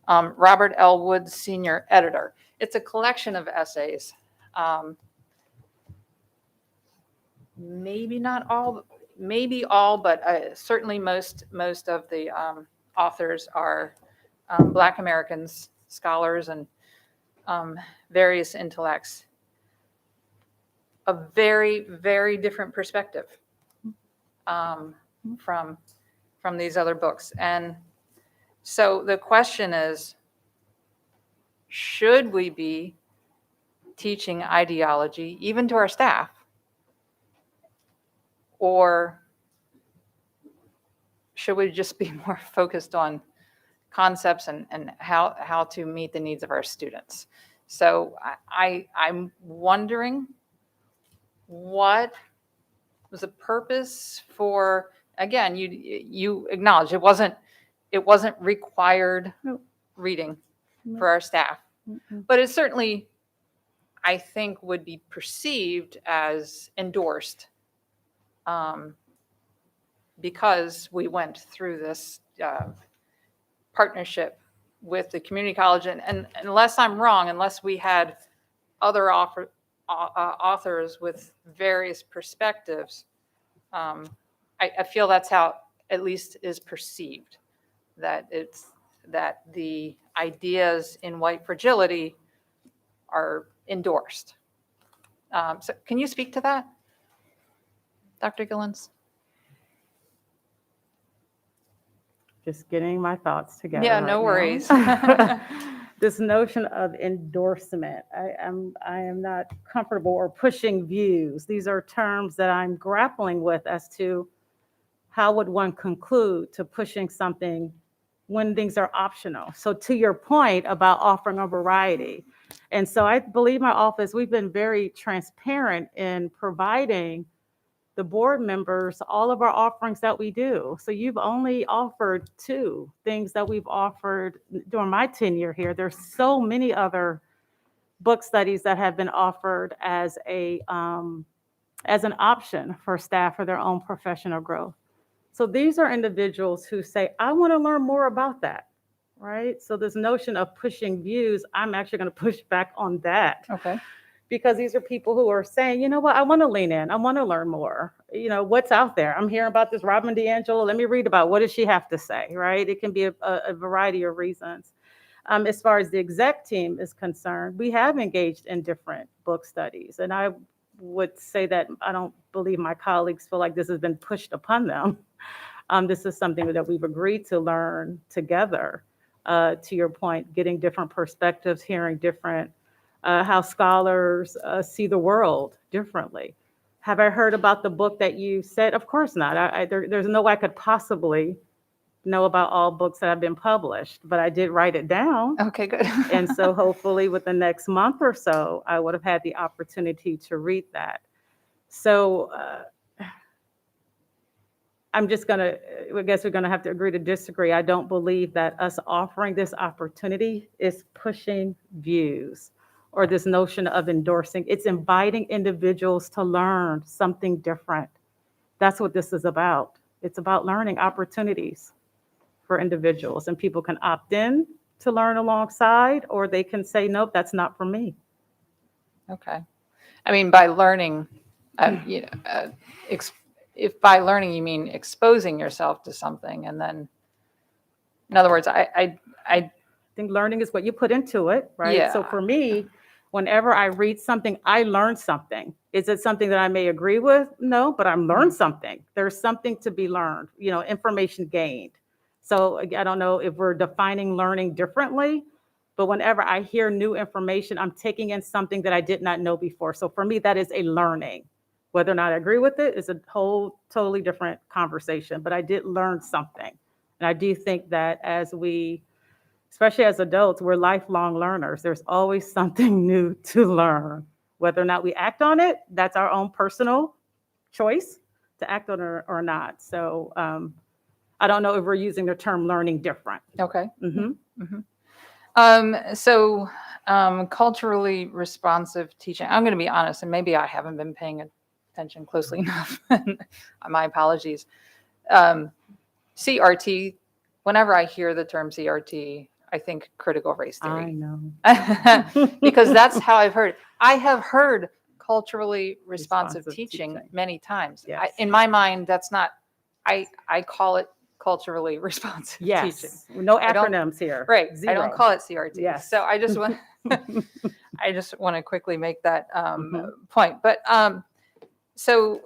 Robert L. Woods, Senior Editor. It's a collection of essays. Maybe not all, maybe all, but certainly most of the authors are Black Americans, scholars, and various intellects. A very, very different perspective from these other books. And so the question is, should we be teaching ideology even to our staff? Or should we just be more focused on concepts and how to meet the needs of our students? So I'm wondering, what was the purpose for, again, you acknowledge it wasn't required reading for our staff, but it certainly, I think, would be perceived as endorsed because we went through this partnership with the community college, and unless I'm wrong, unless we had other authors with various perspectives, I feel that's how at least is perceived, that the ideas in white fragility are endorsed. So can you speak to that, Dr. Gillens? Just getting my thoughts together. Yeah, right no now. worries. This notion of endorsement, I am not comfortable, or pushing views. These are terms that I'm grappling with as to how would one conclude to pushing something when things are optional. So to your point about offering a variety. And so I believe my office, we've been very transparent in providing the board members all of our offerings that we do. So you've only offered 2 things that we've offered during my tenure here. There's so many other book studies that have been offered as an option for staff for their own professional growth. So these are individuals who say, I want to learn more about that, right? So this notion of pushing views, I'm actually going to push back on that. Okay. Because these are people who are saying, you know what, I want to lean in. I want to learn more. You know, what's out there? I'm hearing about this Robin DiAngelo. Let me read about what does she have to say, right? It can be a variety of reasons. As far as the exec team is concerned, we have engaged in different book studies. And I would say that I don't believe my colleagues feel like this has been pushed upon them. This is something that we've agreed to learn together. To your point, getting different perspectives, hearing different how scholars see the world differently. Have I heard about the book that you said? Of course not. There's no way I could possibly know about all books that have been published, but I did write it down. Okay, good. And so hopefully with the next month or so, I would have had the opportunity to read that. So I guess we're going to have to agree to disagree. I don't believe that us offering this opportunity is pushing views or this notion of endorsing. It's inviting individuals to learn something different. That's what this is about. It's about learning opportunities for individuals, and people can opt in to learn alongside, or they can say, nope, that's not for me. Okay. I mean, by learning, if by learning you mean exposing yourself to something, and then, in other words, I think learning is what you put into it, right? Yeah. So for me, whenever I read something, I learn something. Is it something that I may agree with? No, but I'm learned something. There's something to be learned, information gained. So I don't know if we're defining learning differently, but whenever I hear new information, I'm taking in something that I did not know before. So for me, that is a learning. Whether or not I agree with it is a whole totally different conversation, but I did learn something. And I do think that as we, especially as adults, we're lifelong learners. There's always something new to learn. Whether or not we act on it, that's our own personal choice to act on it or not. So I don't know if we're using the term learning different. Okay. Mm-hmm. So culturally responsive teaching, I'm going to be honest, and maybe I haven't been paying attention closely enough. My apologies. CRT, whenever I hear the term CRT, I think critical race theory. I know. Because that's how I've heard. I have heard culturally responsive teaching many times. Yes. In my mind, that's not, I call it culturally responsive teaching. Yes. No acronyms here. Right. Zero. I don't call it CRT. Yes. So I just want to quickly make that point. But so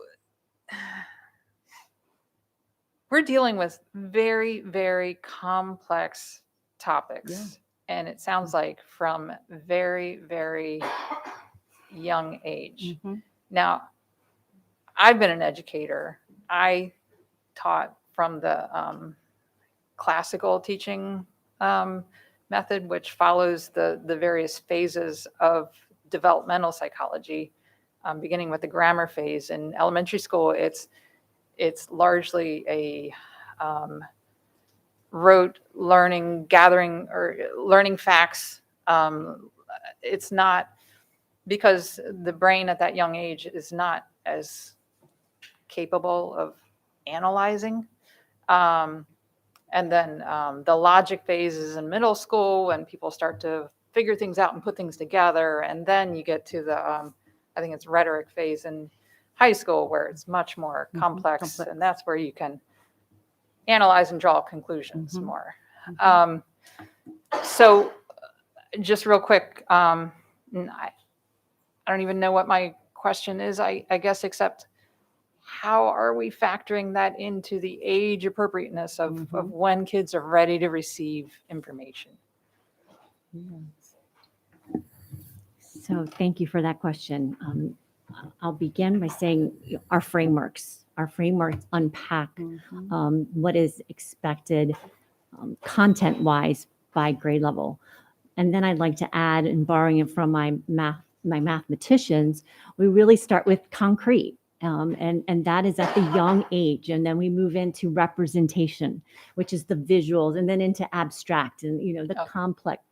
we're dealing with very, very complex topics. Yeah. And it sounds like from very, very young age. Mm-hmm. Now, I've been an educator. I taught from the classical teaching method, which follows the various phases of developmental psychology, beginning with the grammar phase. In elementary school, it's largely a rote learning, gathering or learning facts. It's not, because the brain at that young age is not as capable of analyzing. And And then the logic phase is in middle school when people start to figure things out and put things together. And then you get to the, I think it's rhetoric phase in high school where it's much more complex. And that's where you can analyze and draw conclusions more. So just real quick, I don't even know what my question is, I guess, except how are we factoring that into the age appropriateness of when kids are ready to receive information? So thank you for that question. I'll begin by saying our frameworks unpack what is expected content-wise by grade level. And then I'd like to add, and borrowing it from my mathematicians, we really start with concrete. And that is at the young age. And then we move into representation, which is the visuals, and then into abstract and,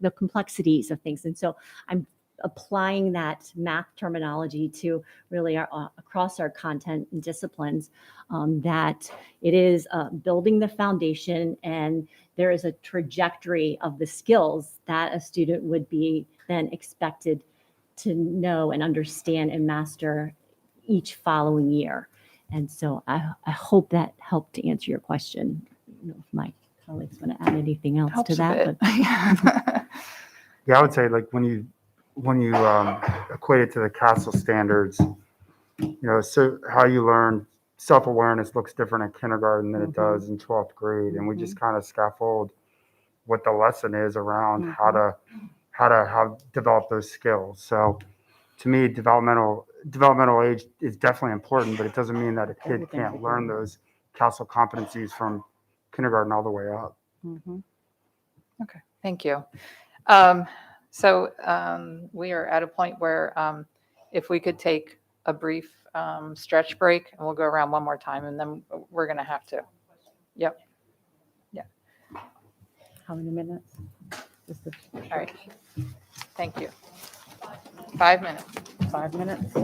the complexities of things. And so I'm applying that math terminology to really across our content and disciplines, that it is building the foundation, and there is a trajectory of the skills that a student would be then expected to know and understand and master each following year. And so I hope that helped to answer your question. I don't know if my colleagues want to add anything else Helps to a that. bit. Yeah, I would say like when you equate it to the Castle standards, so how you learn self-awareness looks different in kindergarten than it does in 12th grade. And we just kind of scaffold what the lesson is around how to develop those skills. So to me, developmental age is definitely important, but it doesn't mean that a kid can't learn those Castle competencies from kindergarten all the way up. Okay, thank you. So we are at a point where if we could take a brief stretch break, and we'll go around one more time, and then we're going to have to. Yep. Yeah. How many minutes? All right. Thank you. 5 minutes. 5 minutes.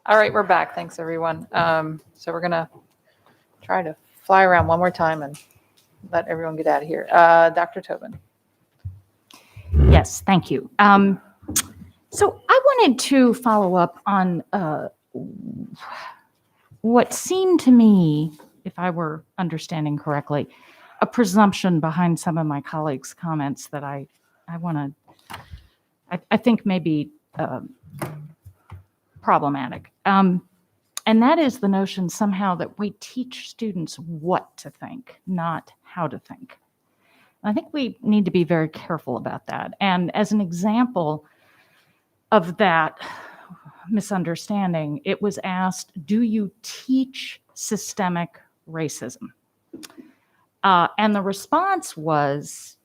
All right, we're back. Thanks, everyone. So we're going to try to fly around one more time and let everyone get out of here. Dr. Tobin. Yes, thank you. So I wanted to follow up on what seemed to me, if I were understanding correctly, a presumption behind some of my colleagues' comments that I want to, I think may be problematic. And that is the notion somehow that we teach students what to think, not how to think. I think we need to be very careful about that. And as an example of that misunderstanding, it was asked, do you teach systemic racism? And the response was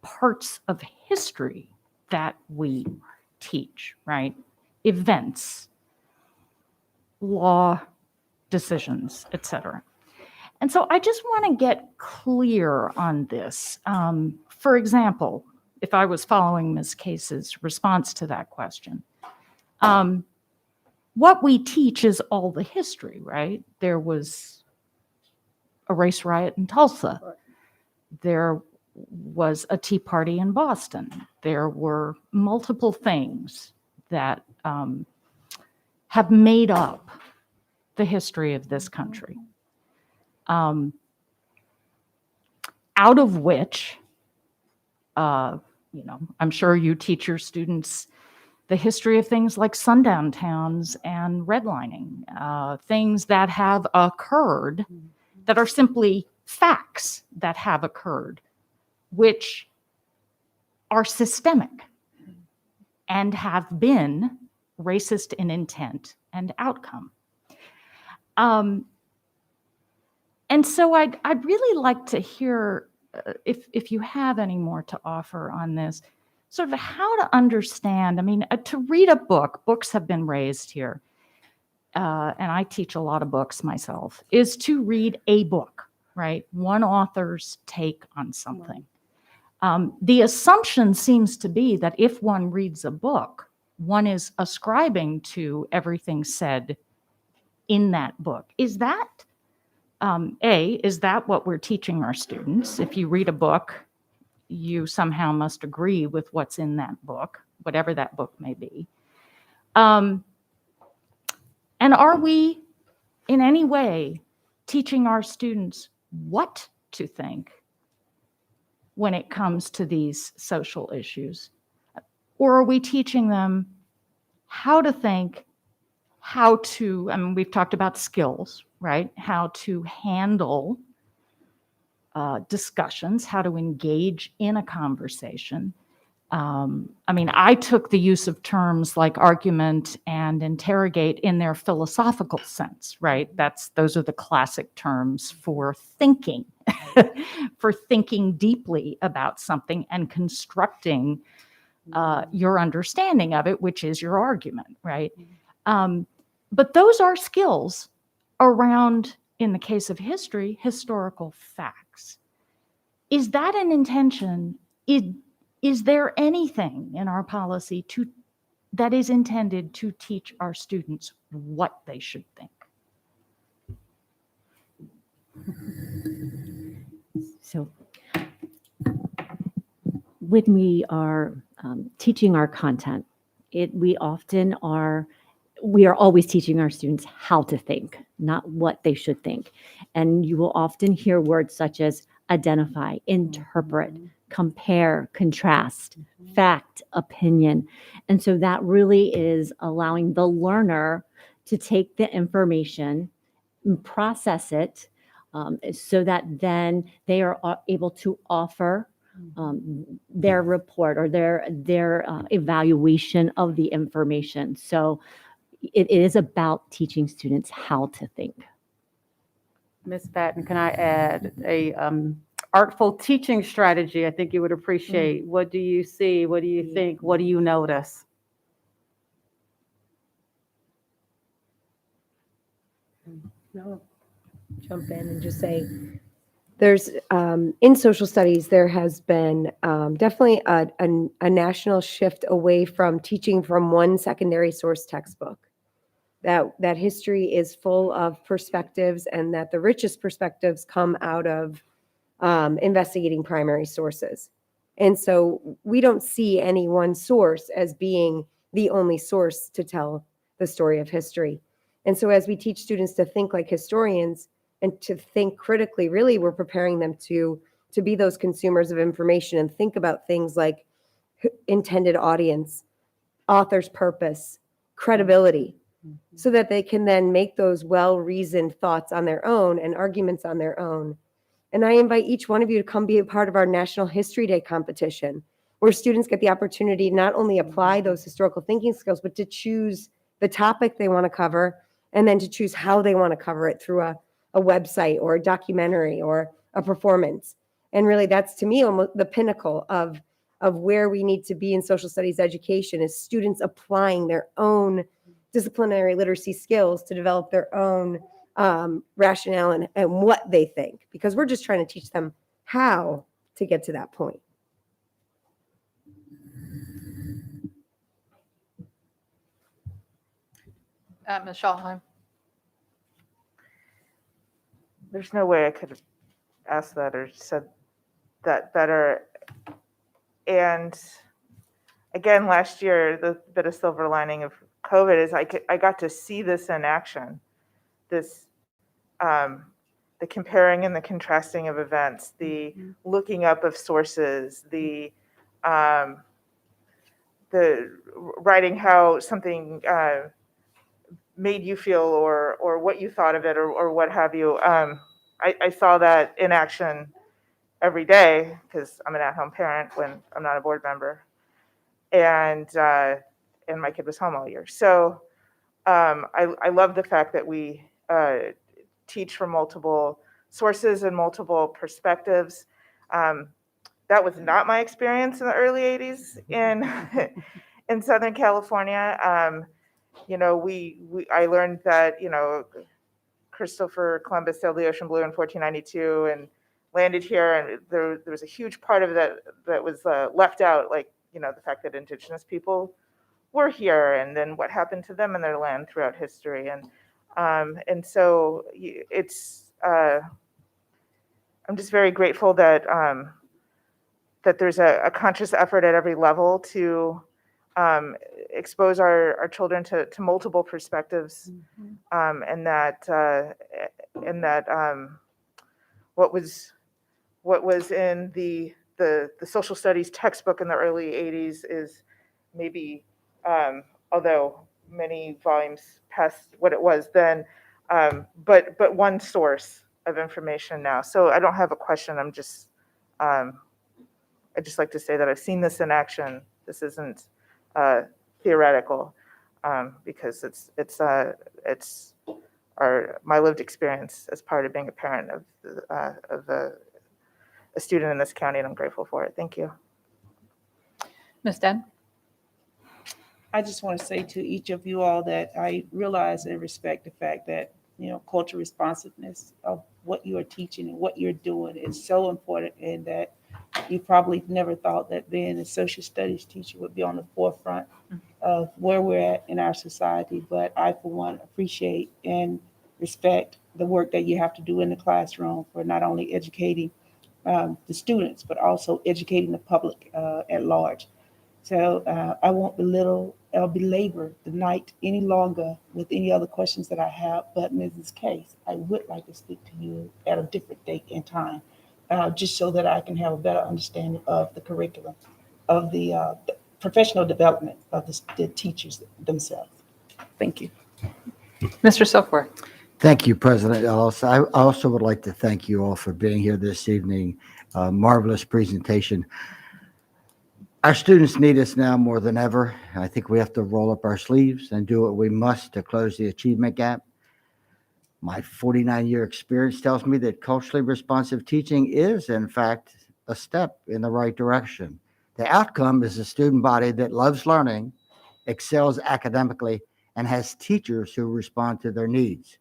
parts of history that we teach, right? Events, law decisions, etc. And so I just want to get clear on this. For example, if I was following Ms. Case's response to that question, what we teach is all the history, right? There was a race riot in Tulsa. There was a Tea Party in Boston. There were multiple things that have made up the history of this country. Out of which, I'm sure you teach your students the history of things like sundown towns and redlining, things that have occurred that are simply facts that have occurred, which are systemic and have been racist in intent and outcome. And so I'd really like to hear, if you have any more to offer on this, sort of how to understand, to read a book, books have been raised here, and I teach a lot of books myself, is to read a book, right? One author's take on something. The assumption seems to be that if one reads a book, one is ascribing to everything said in that book. Is that, is that what we're teaching our students? If you read a book, you somehow must agree with what's in that book, whatever that book may be. And are we in any way teaching our students what to think when it comes to these social issues? Or are we teaching them how to think, how to, we've talked about skills, right? How to handle discussions, how to engage in a conversation. I took the use of terms like argument and interrogate in their philosophical sense, right? Those are the classic terms for thinking, for thinking deeply about something and constructing your understanding of it, which is your argument, right? But those are skills around, in the case of history, historical facts. Is that an intention? Is there anything in our policy that is intended to teach our students what they should think? So when we are teaching our content, we are always teaching our students how to think, not what they should think. And you will often hear words such as identify, interpret, compare, contrast, fact, opinion. And so that really is allowing the learner to take the information and process it so that then they are able to offer their report or their evaluation of the information. So it is about teaching students how to think. Ms. Patton, can I add a artful teaching strategy I think you would appreciate? What do you see? What do you think? What do you notice? No, jump in and just say, there's, in social studies, there has been definitely a national shift away from teaching from one secondary source textbook. That history is full of perspectives and that the richest perspectives come out of investigating primary sources. And so we don't see any one source as being the only source to tell the story of history. And so as we teach students to think like historians and to think critically. Really, we're preparing them to be those consumers of information and think about things like intended audience, author's purpose, credibility, so that they can then make those well-reasoned thoughts on their own and arguments on their own. And I invite each one of you to come be a part of our National History Day competition, where students get the opportunity to not only apply those historical thinking skills, but to choose the topic they want to cover, and then to choose how they want to cover it through a website or a documentary or a performance. And really, that's to me almost the pinnacle of where we need to be in social studies education, is students applying their own disciplinary literacy skills to develop their own rationale and what they think, because we're just trying to teach them how to get to that point. Ms. Schallheim. There's no way I could have asked that or said that better. And again, last year, the bit of silver lining of COVID is I got to see this in action. This, the comparing and the contrasting of events, the looking up of sources, the writing how something made you feel, or what you thought of it, or what have you. I saw that in action every day, because I'm an at-home parent when I'm not a board member, and my kid was home all year. So I love the fact that we teach from multiple sources and multiple perspectives. That was not my experience in the early 80s in Southern California. I learned that, Christopher Columbus sailed the ocean blue in 1492 and landed here, and there was a huge part of that was left out, like, the fact that indigenous people were here, and then what happened to them and their land throughout history. And so it's, I'm just very grateful that that there's a conscious effort at every level to expose our children to multiple perspectives, and that what was in the social studies textbook in the early 80s is maybe, although many volumes past what it was then, but one source of information now. So I don't have a question. I'm just, I just like to say that I've seen this in action. This isn't theoretical, because it's my lived experience as part of being a parent of a student in this county, and I'm grateful for it. Thank you. Ms. Den? I just want to say to each of you all that I realize and respect the fact that, cultural responsiveness of what you are teaching and what you're doing is so important, and that you probably never thought that being a social studies teacher would be on the forefront of where we're at in our society. But I, for one, appreciate and respect the work that you have to do in the classroom for not only educating the students, but also educating the public at large. So I won't belabor the night any longer with any other questions that I have. But Mrs. Case, I would like to speak to you at a different date and time, just so that I can have a better understanding of the curriculum, of the professional development of the teachers themselves. Thank you. Mr. Silkworth? Thank you, President Ellis. I also would like to thank you all for being here this evening. Marvelous presentation. Our students need us now more than ever. I think we have to roll up our sleeves and do what we must to close the achievement gap. My 49-year experience tells me that culturally responsive teaching is, in fact, a step in the right direction. The outcome is a student body that loves learning, excels academically, and has teachers who respond to their needs.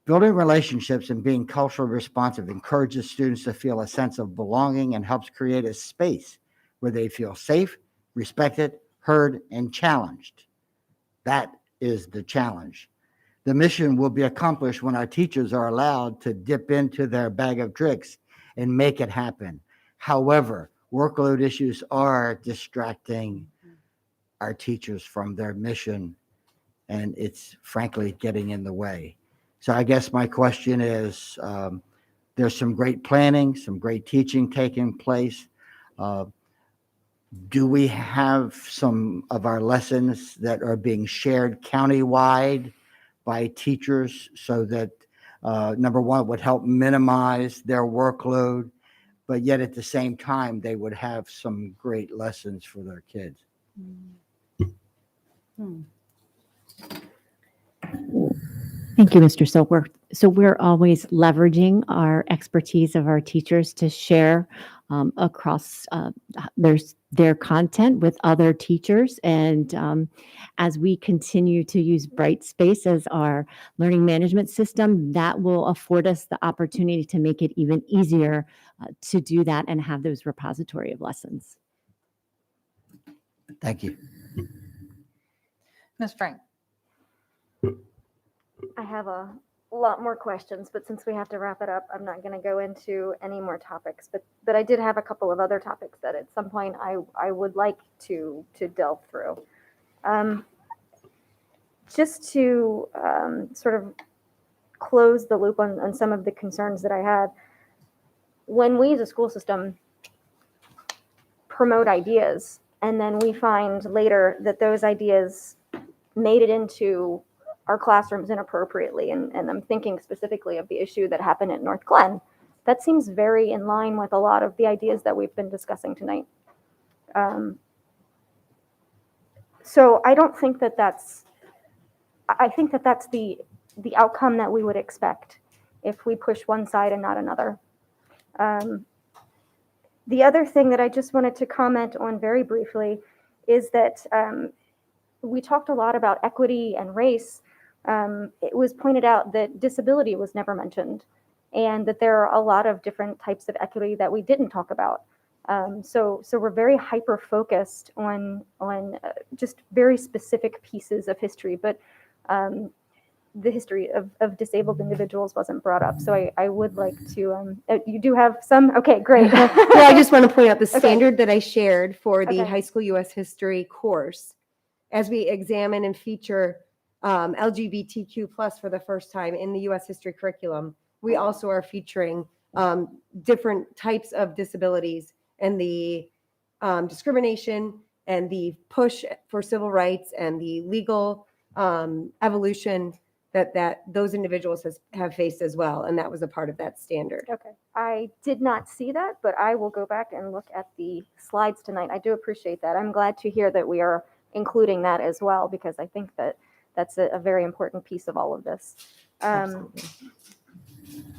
Building relationships and being culturally responsive encourages students to feel a sense of belonging and helps create a space where they feel safe, respected, heard, and challenged. That is the challenge. The mission will be accomplished when our teachers are allowed to dip into their bag of tricks and make it happen. However, workload issues are distracting our teachers from their mission, and it's frankly getting in the way. So I guess my question is, there's some great planning, some great teaching taking place. Do we have some of our lessons that are being shared countywide by teachers so that, number one, would help minimize their workload, but yet at the same time, they would have some great lessons for their kids? Thank you, Mr. Silver. So we're always leveraging our expertise of our teachers to share across their content with other teachers. And as we continue to use Brightspace as our learning management system, that will afford us the opportunity to make it even easier to do that and have those repository of lessons. Thank you. Ms. Frank? I have a lot more questions, but since we have to wrap it up, I'm not going to go into any more topics. But I did have a couple of other topics that at some point I would like to delve through. Just to sort of close the loop on some of the concerns that I had. When we as a school system promote ideas, and then we find later that those ideas made it into our classrooms inappropriately, and I'm thinking specifically of the issue that happened at North Glen. That seems very in line with a lot of the ideas that we've been discussing tonight. So I don't think that I think that that's the outcome that we would expect if we push one side and not another. The other thing that I just wanted to comment on very briefly is that we talked a lot about equity and race. It was pointed out that disability was never mentioned, and that there are a lot of different types of equity that we didn't talk about. So we're very hyper-focused on just very specific pieces of history, but the history of disabled individuals wasn't brought up. So I would like to, you do have some? Okay, great. Well, I just want to point out the Okay. standard that I shared for the Okay. high school U.S. history course. As we examine and feature LGBTQ plus for the first time in the U.S. history curriculum, we also are featuring different types of disabilities and the discrimination and the push for civil rights and the legal evolution that those individuals have faced as well. And that was a part of that standard. Okay. I did not see that, but I will go back and look at the slides tonight. I do appreciate that. I'm glad to hear that we are including that as well, because I think that that's a very important piece of all of this. Absolutely.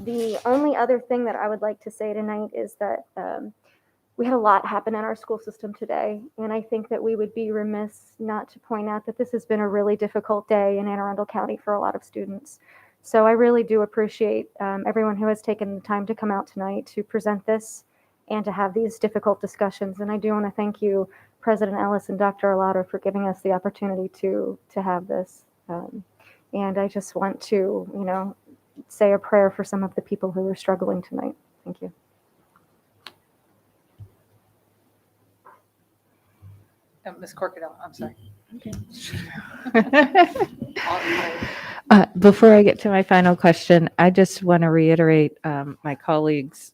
The only other thing that I would like to say tonight is that we had a lot happen in our school system today, and I think that we would be remiss not to point out that this has been a really difficult day in Anne Arundel County for a lot of students. So I really do appreciate everyone who has taken the time to come out tonight to present this and to have these difficult discussions. And I do want to thank you, President Ellis and Dr. Arlotto, for giving us the opportunity to have this. And I just want to, say a prayer for some of the people who are struggling tonight. Thank you. Ms. Corkadell, I'm sorry. Before I get to my final question, I just want to reiterate my colleagues'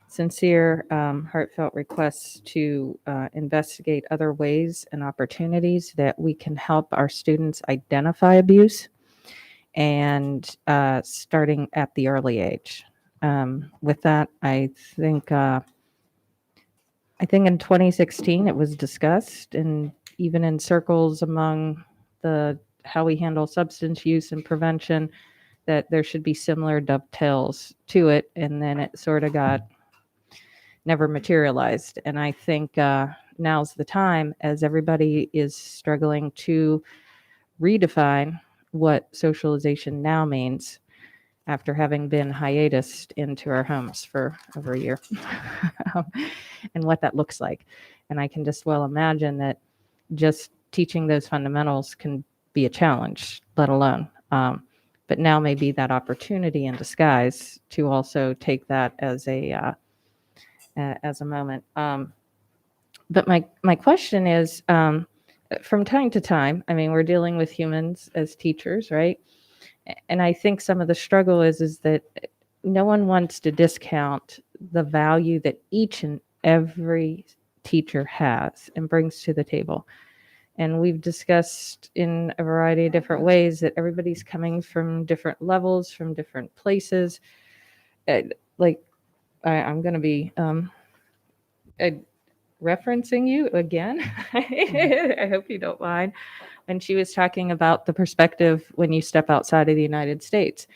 sincere, heartfelt requests to investigate other ways and opportunities that we can help our students identify abuse, and starting at the early age. With that, I think in 2016 it was discussed, and even in circles among how we handle substance use and prevention, that there should be similar dovetails to it, and then it sort of got never materialized. And I think now's the time, as everybody is struggling to redefine what socialization now means after having been hiatused into our homes for over a year, and what that looks like. And I can just well imagine that just teaching those fundamentals can be a challenge, let alone. But now may be that opportunity in disguise to also take that as a moment. But my question is, from time to time, I mean, we're dealing with humans as teachers, right? And I think some of the struggle is that no one wants to discount the value that each and every teacher has and brings to the table. And we've discussed in a variety of different ways that everybody's coming from different levels, from different places. I'm going to be referencing you again. I hope you don't mind. And she was talking about the perspective when you step outside of the United States.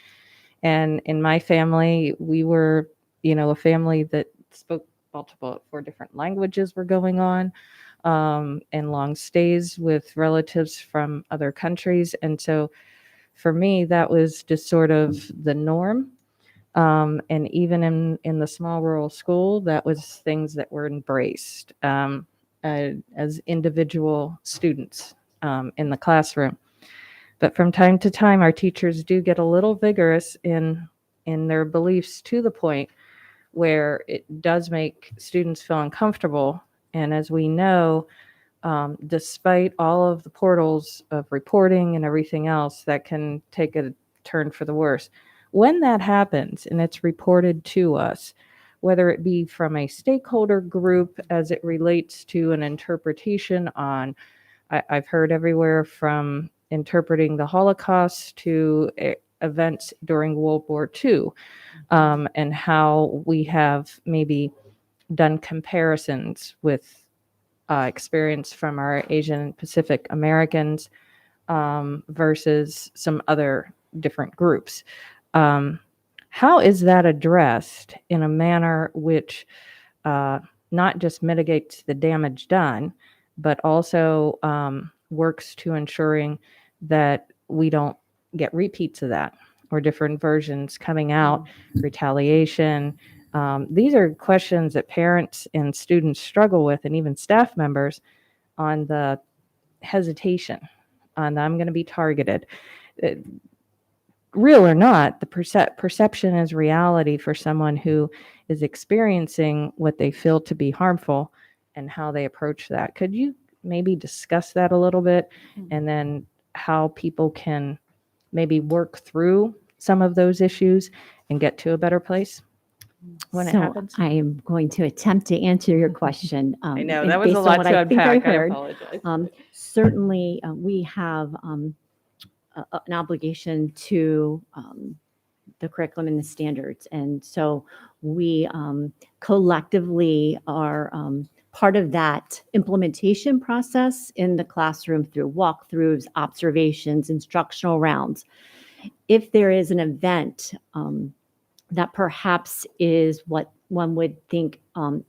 And in my family, we were, a family that spoke multiple 4 different languages were going on, and long stays with relatives from other countries. And so for me, that was just sort of the norm. And even in the small rural school, that was things that were embraced as individual students in the classroom. But from time to time, our teachers do get a little vigorous in their beliefs to the point where it does make students feel uncomfortable. And as we know, despite all of the portals of reporting and everything else, that can take a turn for the worse. When that happens and it's reported to us, whether it be from a stakeholder group as it relates to an interpretation on, I've heard everywhere from interpreting the Holocaust to events during World War II, and how we have maybe done comparisons with experience from our Asian Pacific Americans versus some other different groups. How is that addressed in a manner which not just mitigates the damage done, but also works to ensuring that we don't get repeats of that or different versions coming out, retaliation? These are questions that parents and students struggle with, and even staff members, on the hesitation, on I'm going to be targeted. Real or not, the perception is reality for someone who is experiencing what they feel to be harmful and how they approach that. Could you maybe discuss that a little bit, and then how people can maybe work through some of those issues and get to a better place when it So happens? I am going to attempt to answer your question. I know and that was a based on lot what to I think I unpack. I heard. apologize. Certainly, we have an obligation to the curriculum and the standards. And so we collectively are part of that implementation process in the classroom through walkthroughs, observations, instructional rounds. If there is an event that perhaps is what one would think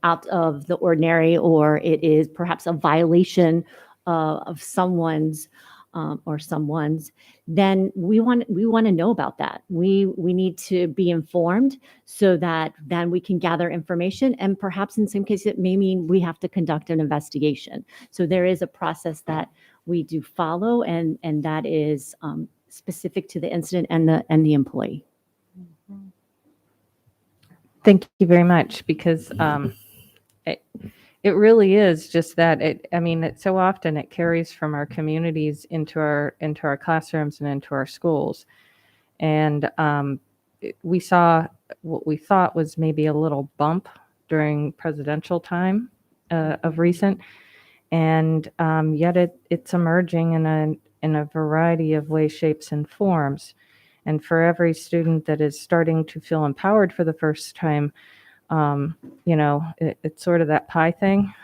out of the ordinary, or it is perhaps a violation of someone's or someone's, then we want to know about that. We need to be informed so that then we can gather information, and perhaps in some cases it may mean we have to conduct an investigation. So there is a process that we do follow, and that is specific to the incident and the employee. Thank you very much, because it really is just that. So often it carries from our communities into our classrooms and into our schools. And we saw what we thought was maybe a little bump during presidential time of recent, and yet it's emerging in a variety of ways, shapes, and forms. And for every student that is starting to feel empowered for the first time, it's sort of that pie thing.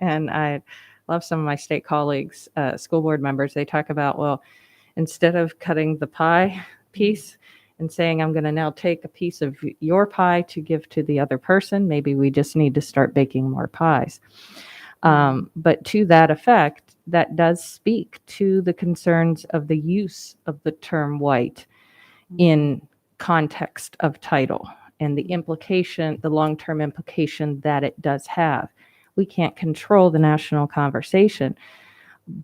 And I love some of my state colleagues, school board members. They talk about, well, instead of cutting the pie piece and saying, I'm going to now take a piece of your pie to give to the other person, maybe we just need to start baking more pies. But to that effect, that does speak to the concerns of the use of the term white in context of title and the implication, the long-term implication that it does have. We can't control the national conversation,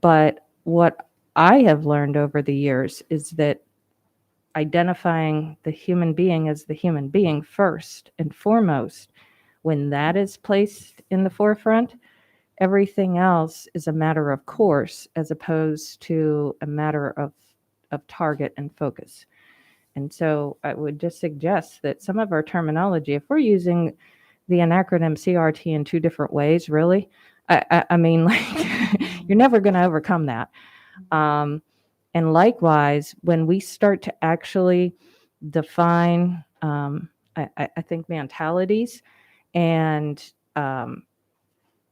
but what I have learned over the years is that identifying the human being as the human being first and foremost, when that is placed in the forefront, everything else is a matter of course as opposed to a matter of target and focus. And so I would just suggest that some of our terminology, if we're using the acronym CRT in two different ways, really, I mean, like, you're never going to overcome that. And likewise, when we start to actually define, I think, mentalities and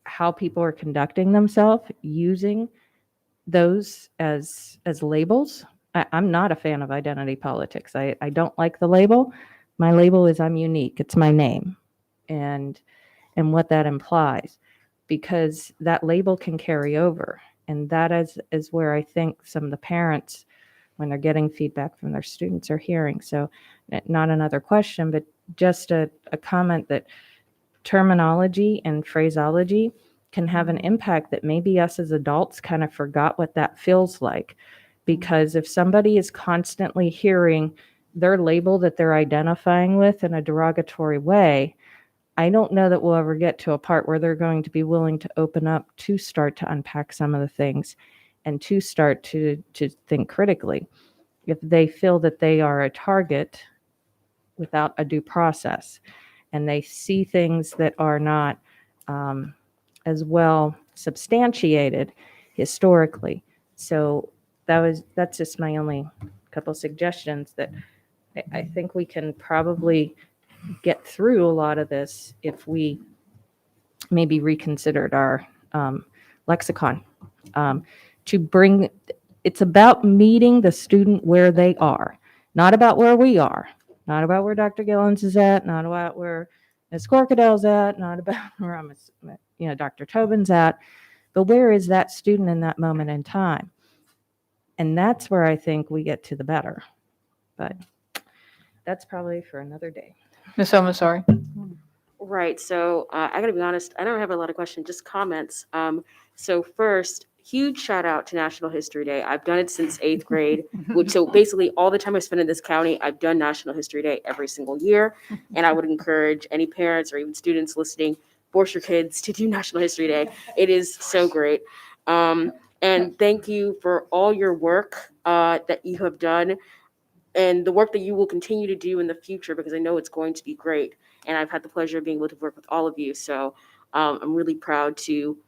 how people are conducting themselves using those as labels. I'm not a fan of identity politics. I don't like the label. My label is I'm unique. It's my name, and what that implies, because that label can carry over, and that is where I think some of the parents, when they're getting feedback from their students, are hearing. So, not another question, but just a comment that terminology and phraseology can have an impact that maybe us as adults kind of forgot what that feels like. Because if somebody is constantly hearing their label that they're identifying with in a derogatory way, I don't know that we'll ever get to a part where they're going to be willing to open up to start to unpack some of the things and to start to think critically. If they feel that they are a target without a due process, and they see things that are not as well substantiated historically. So that's just my only couple suggestions, that I think we can probably get through a lot of this if we maybe reconsidered our lexicon to bring. It's about meeting the student where they are, not about where we are, not about where Dr. Gillens is at, not about where Ms. Corkadell's at, not about where Dr. Tobin's at, but where is that student in that moment in time? And that's where I think we get to the better. But that's probably for another day. Ms. Omasori? Right. So I got to be honest, I don't have a lot of questions, just comments. So first, huge shout out to National History Day. I've done it since 8th grade. So basically all the time I spent in this county, I've done National History Day every single year. And I would encourage any parents or even students listening, force your kids to do National History Day. It is so great. And thank you for all your work that you have done and the work that you will continue to do in the future, because I know it's going to be great. And I've had the pleasure of being able to work with all of you. So I'm really proud to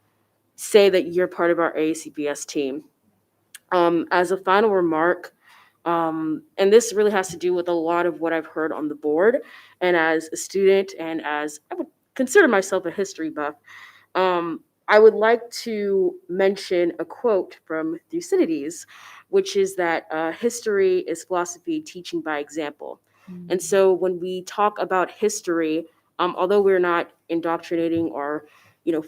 say that you're part of our AACBS team. As a final remark, and this really has to do with a lot of what I've heard on the board, and as a student and as I would consider myself a history buff, I would like to mention a quote from Thucydides, which is that history is philosophy teaching by example. And so when we talk about history, although we're not indoctrinating or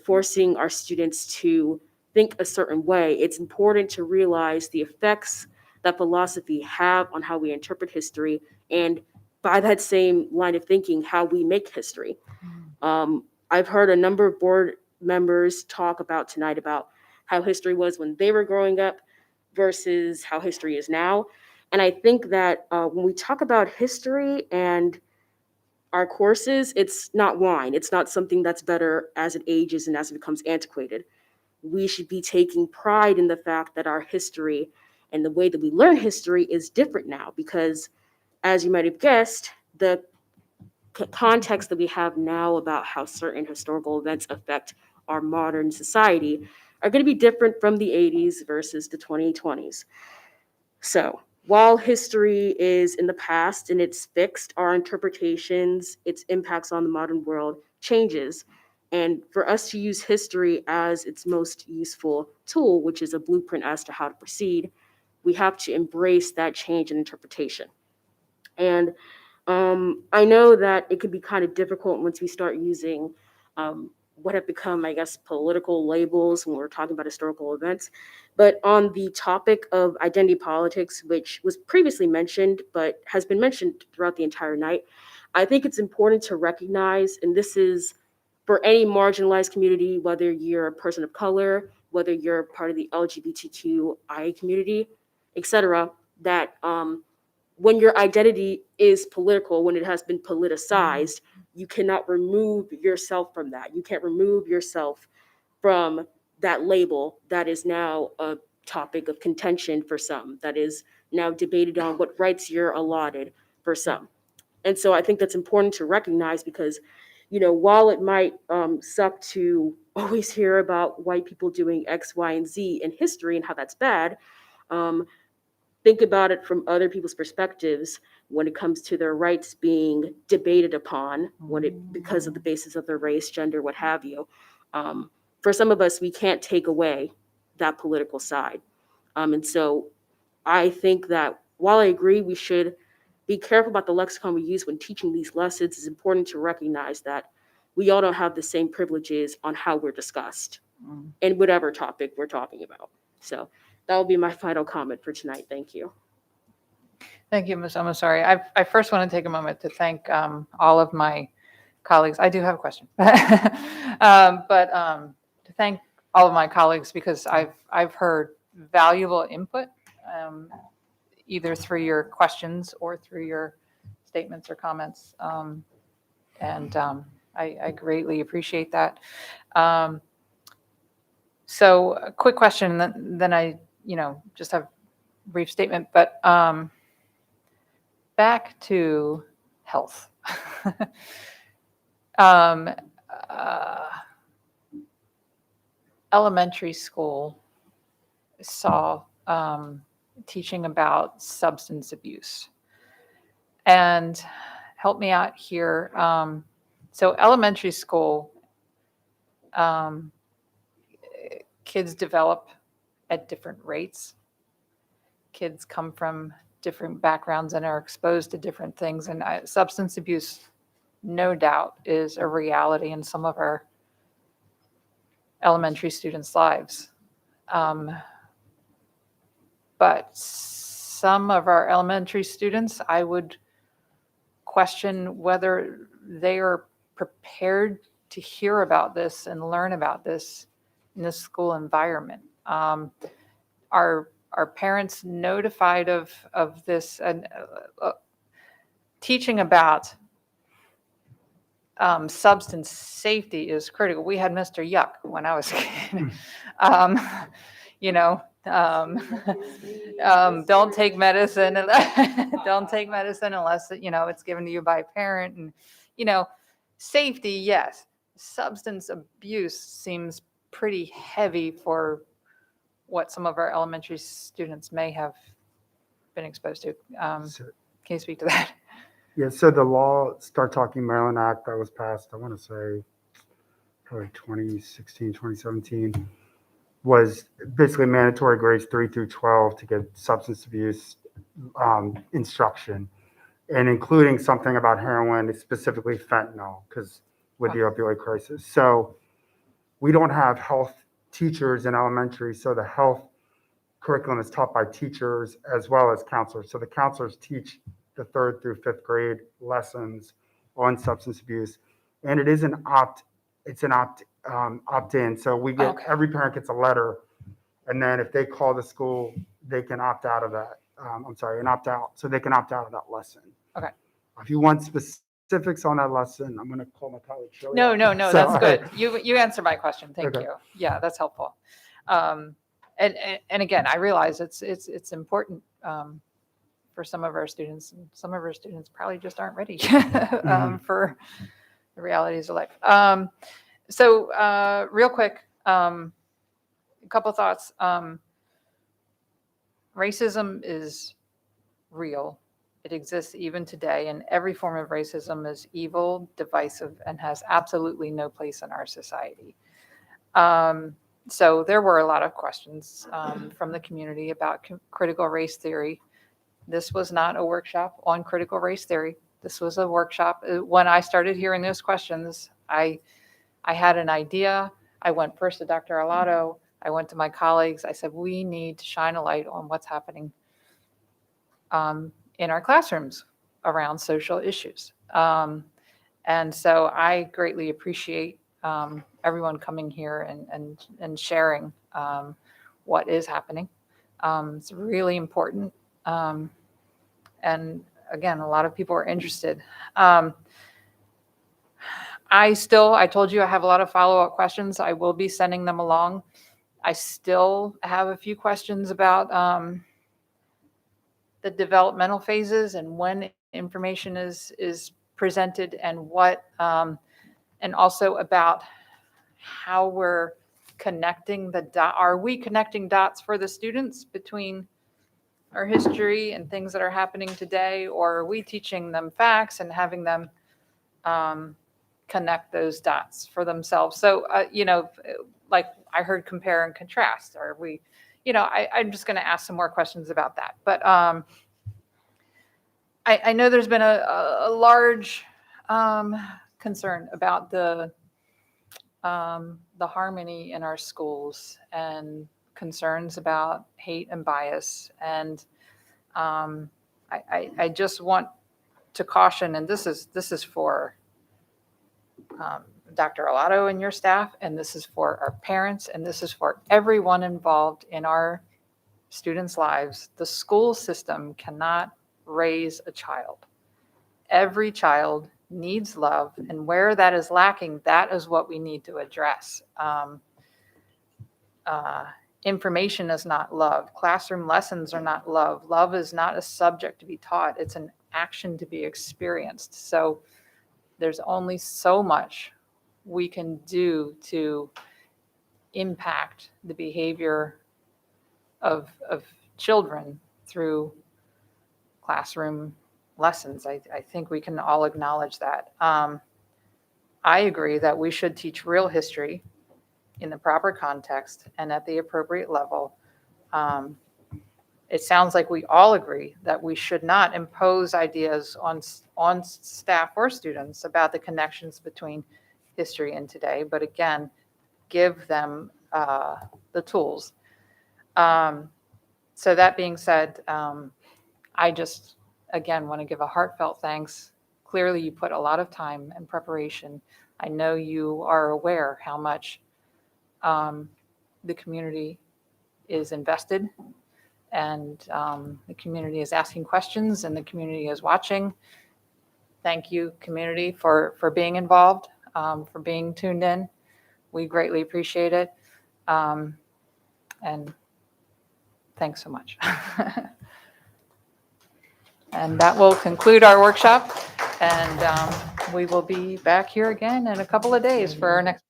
forcing our students to think a certain way, it's important to realize the effects that philosophy have on how we interpret history, and by that same line of thinking, how we make history. I've heard a number of board members talk about tonight about how history was when they were growing up versus how history is now. And I think that when we talk about history and our courses, it's not wine. It's not something that's better as it ages and as it becomes antiquated. We should be taking pride in the fact that our history and the way that we learn history is different now, because as you might have guessed, the context that we have now about how certain historical events affect our modern society are going to be different from the 80s versus the 2020s. So while history is in the past and it's fixed, our interpretations, its impacts on the modern world changes. And for us to use history as its most useful tool, which is a blueprint as to how to proceed, we have to embrace that change in interpretation. And I know that it could be kind of difficult once we start using what have become, I guess, political labels when we're talking about historical events. But on the topic of identity politics, which was previously mentioned, but has been mentioned throughout the entire night, I think it's important to recognize, and this is for any marginalized community, whether you're a person of color, whether you're part of the LGBTQI community, etc., that when your identity is political, when it has been politicized, you cannot remove yourself from that. You can't remove yourself from that label that is now a topic of contention for some, that is now debated on what rights you're allotted for some. And so I think that's important to recognize because, while it might suck to always hear about white people doing X, Y, and Z in history and how that's bad, think about it from other people's perspectives when it comes to their rights being debated upon because of the basis of their race, gender, what have you. For some of us, we can't take away that political side. And so I think that while I agree we should be careful about the lexicon we use when teaching these lessons, it's important to recognize that we all don't have the same privileges on how we're discussed in whatever topic we're talking about. So that will be my final comment for tonight. Thank you. Thank you, Ms. Omasari. I first want to take a moment to thank all of my colleagues. I do have a question, but to thank all of my colleagues because I've heard valuable input, either through your questions or through your statements or comments, and I greatly appreciate that. So a quick question, then I just have a brief statement, but back to health. Elementary school saw teaching about substance abuse. And help me out here. So elementary school, kids develop at different rates. Kids come from different backgrounds and are exposed to different things. And substance abuse, no doubt, is a reality in some of our elementary students' lives. But some of our elementary students, I would question whether they are prepared to hear about this and learn about this in the school environment. Are parents notified of this? And teaching about substance safety is critical. We had Mr. Yuck when I was a kid. Don't take medicine. Don't take medicine unless it's given to you by a parent. And safety, yes. Substance abuse seems pretty heavy for what some of our elementary students may have been exposed to. Can you speak to that? Yeah, so the law, Start Talking Maryland Act that was passed, I want to say probably 2016, 2017, was basically mandatory grades 3 through 12 to get substance abuse instruction, and including something about heroin, specifically fentanyl, because with the opioid crisis. So we don't have health teachers in elementary, so the health curriculum is taught by teachers as well as counselors. So the counselors teach the 3rd through 5th grade lessons on substance abuse, and it is an opt-in. So we get every parent gets a letter, and then if they call the school, they can opt out of that. An opt out, so they can opt out of that lesson. Okay. If you want specifics on that lesson, I'm going to call my colleague Shirley. No, that's good. You answered my question. Thank you. Yeah, that's helpful. And again, I realize it's important for some of our students, and some of our students probably just aren't ready for the realities of life. So real quick, a couple thoughts. Racism is real. It exists even today, and every form of racism is evil, divisive, and has absolutely no place in our society. So there were a lot of questions from the community about critical race theory. This was not a workshop on critical race theory. This was a workshop. When I started hearing those questions, I had an idea. I went first to Dr. Arlotto. I went to my colleagues. I said, we need to shine a light on what's happening in our classrooms around social issues. And so I greatly appreciate everyone coming here and sharing what is happening. It's really important. And again, a lot of people are interested. I told you I have a lot of follow-up questions. I will be sending them along. I still have a few questions about the developmental phases and when information is presented and what, and also about how we're connecting the dot. Are we connecting dots for the students between our history and things that are happening today, or are we teaching them facts and having them connect those dots for themselves? So, like I heard compare and contrast. Are we, I'm just going to ask some more questions about that. But I know there's been a large concern about the harmony in our schools and concerns about hate and bias. And I just want to caution, and this is for Dr. Alato and your staff, and this is for our parents, and this is for everyone involved in our students' lives. The school system cannot raise a child. Every child needs love, and where that is lacking, that is what we need to address. Information is not love. Classroom lessons are not love. Love is not a subject to be taught. It's an action to be experienced. So there's only so much we can do to impact the behavior of children through classroom lessons. I think we can all acknowledge that. I agree that we should teach real history in the proper context and at the appropriate level. It sounds like we all agree that we should not impose ideas on staff or students about the connections between history and today, but again, give them the tools. So that being said, I just, again, want to give a heartfelt thanks. Clearly, you put a lot of time and preparation. I know you are aware how much the community is invested, and the community is asking questions, and the community is watching. Thank you, community, for being involved, for being tuned in. We greatly appreciate it. And thanks so much. And that will conclude our workshop. And we will be back here again in a couple of days for our next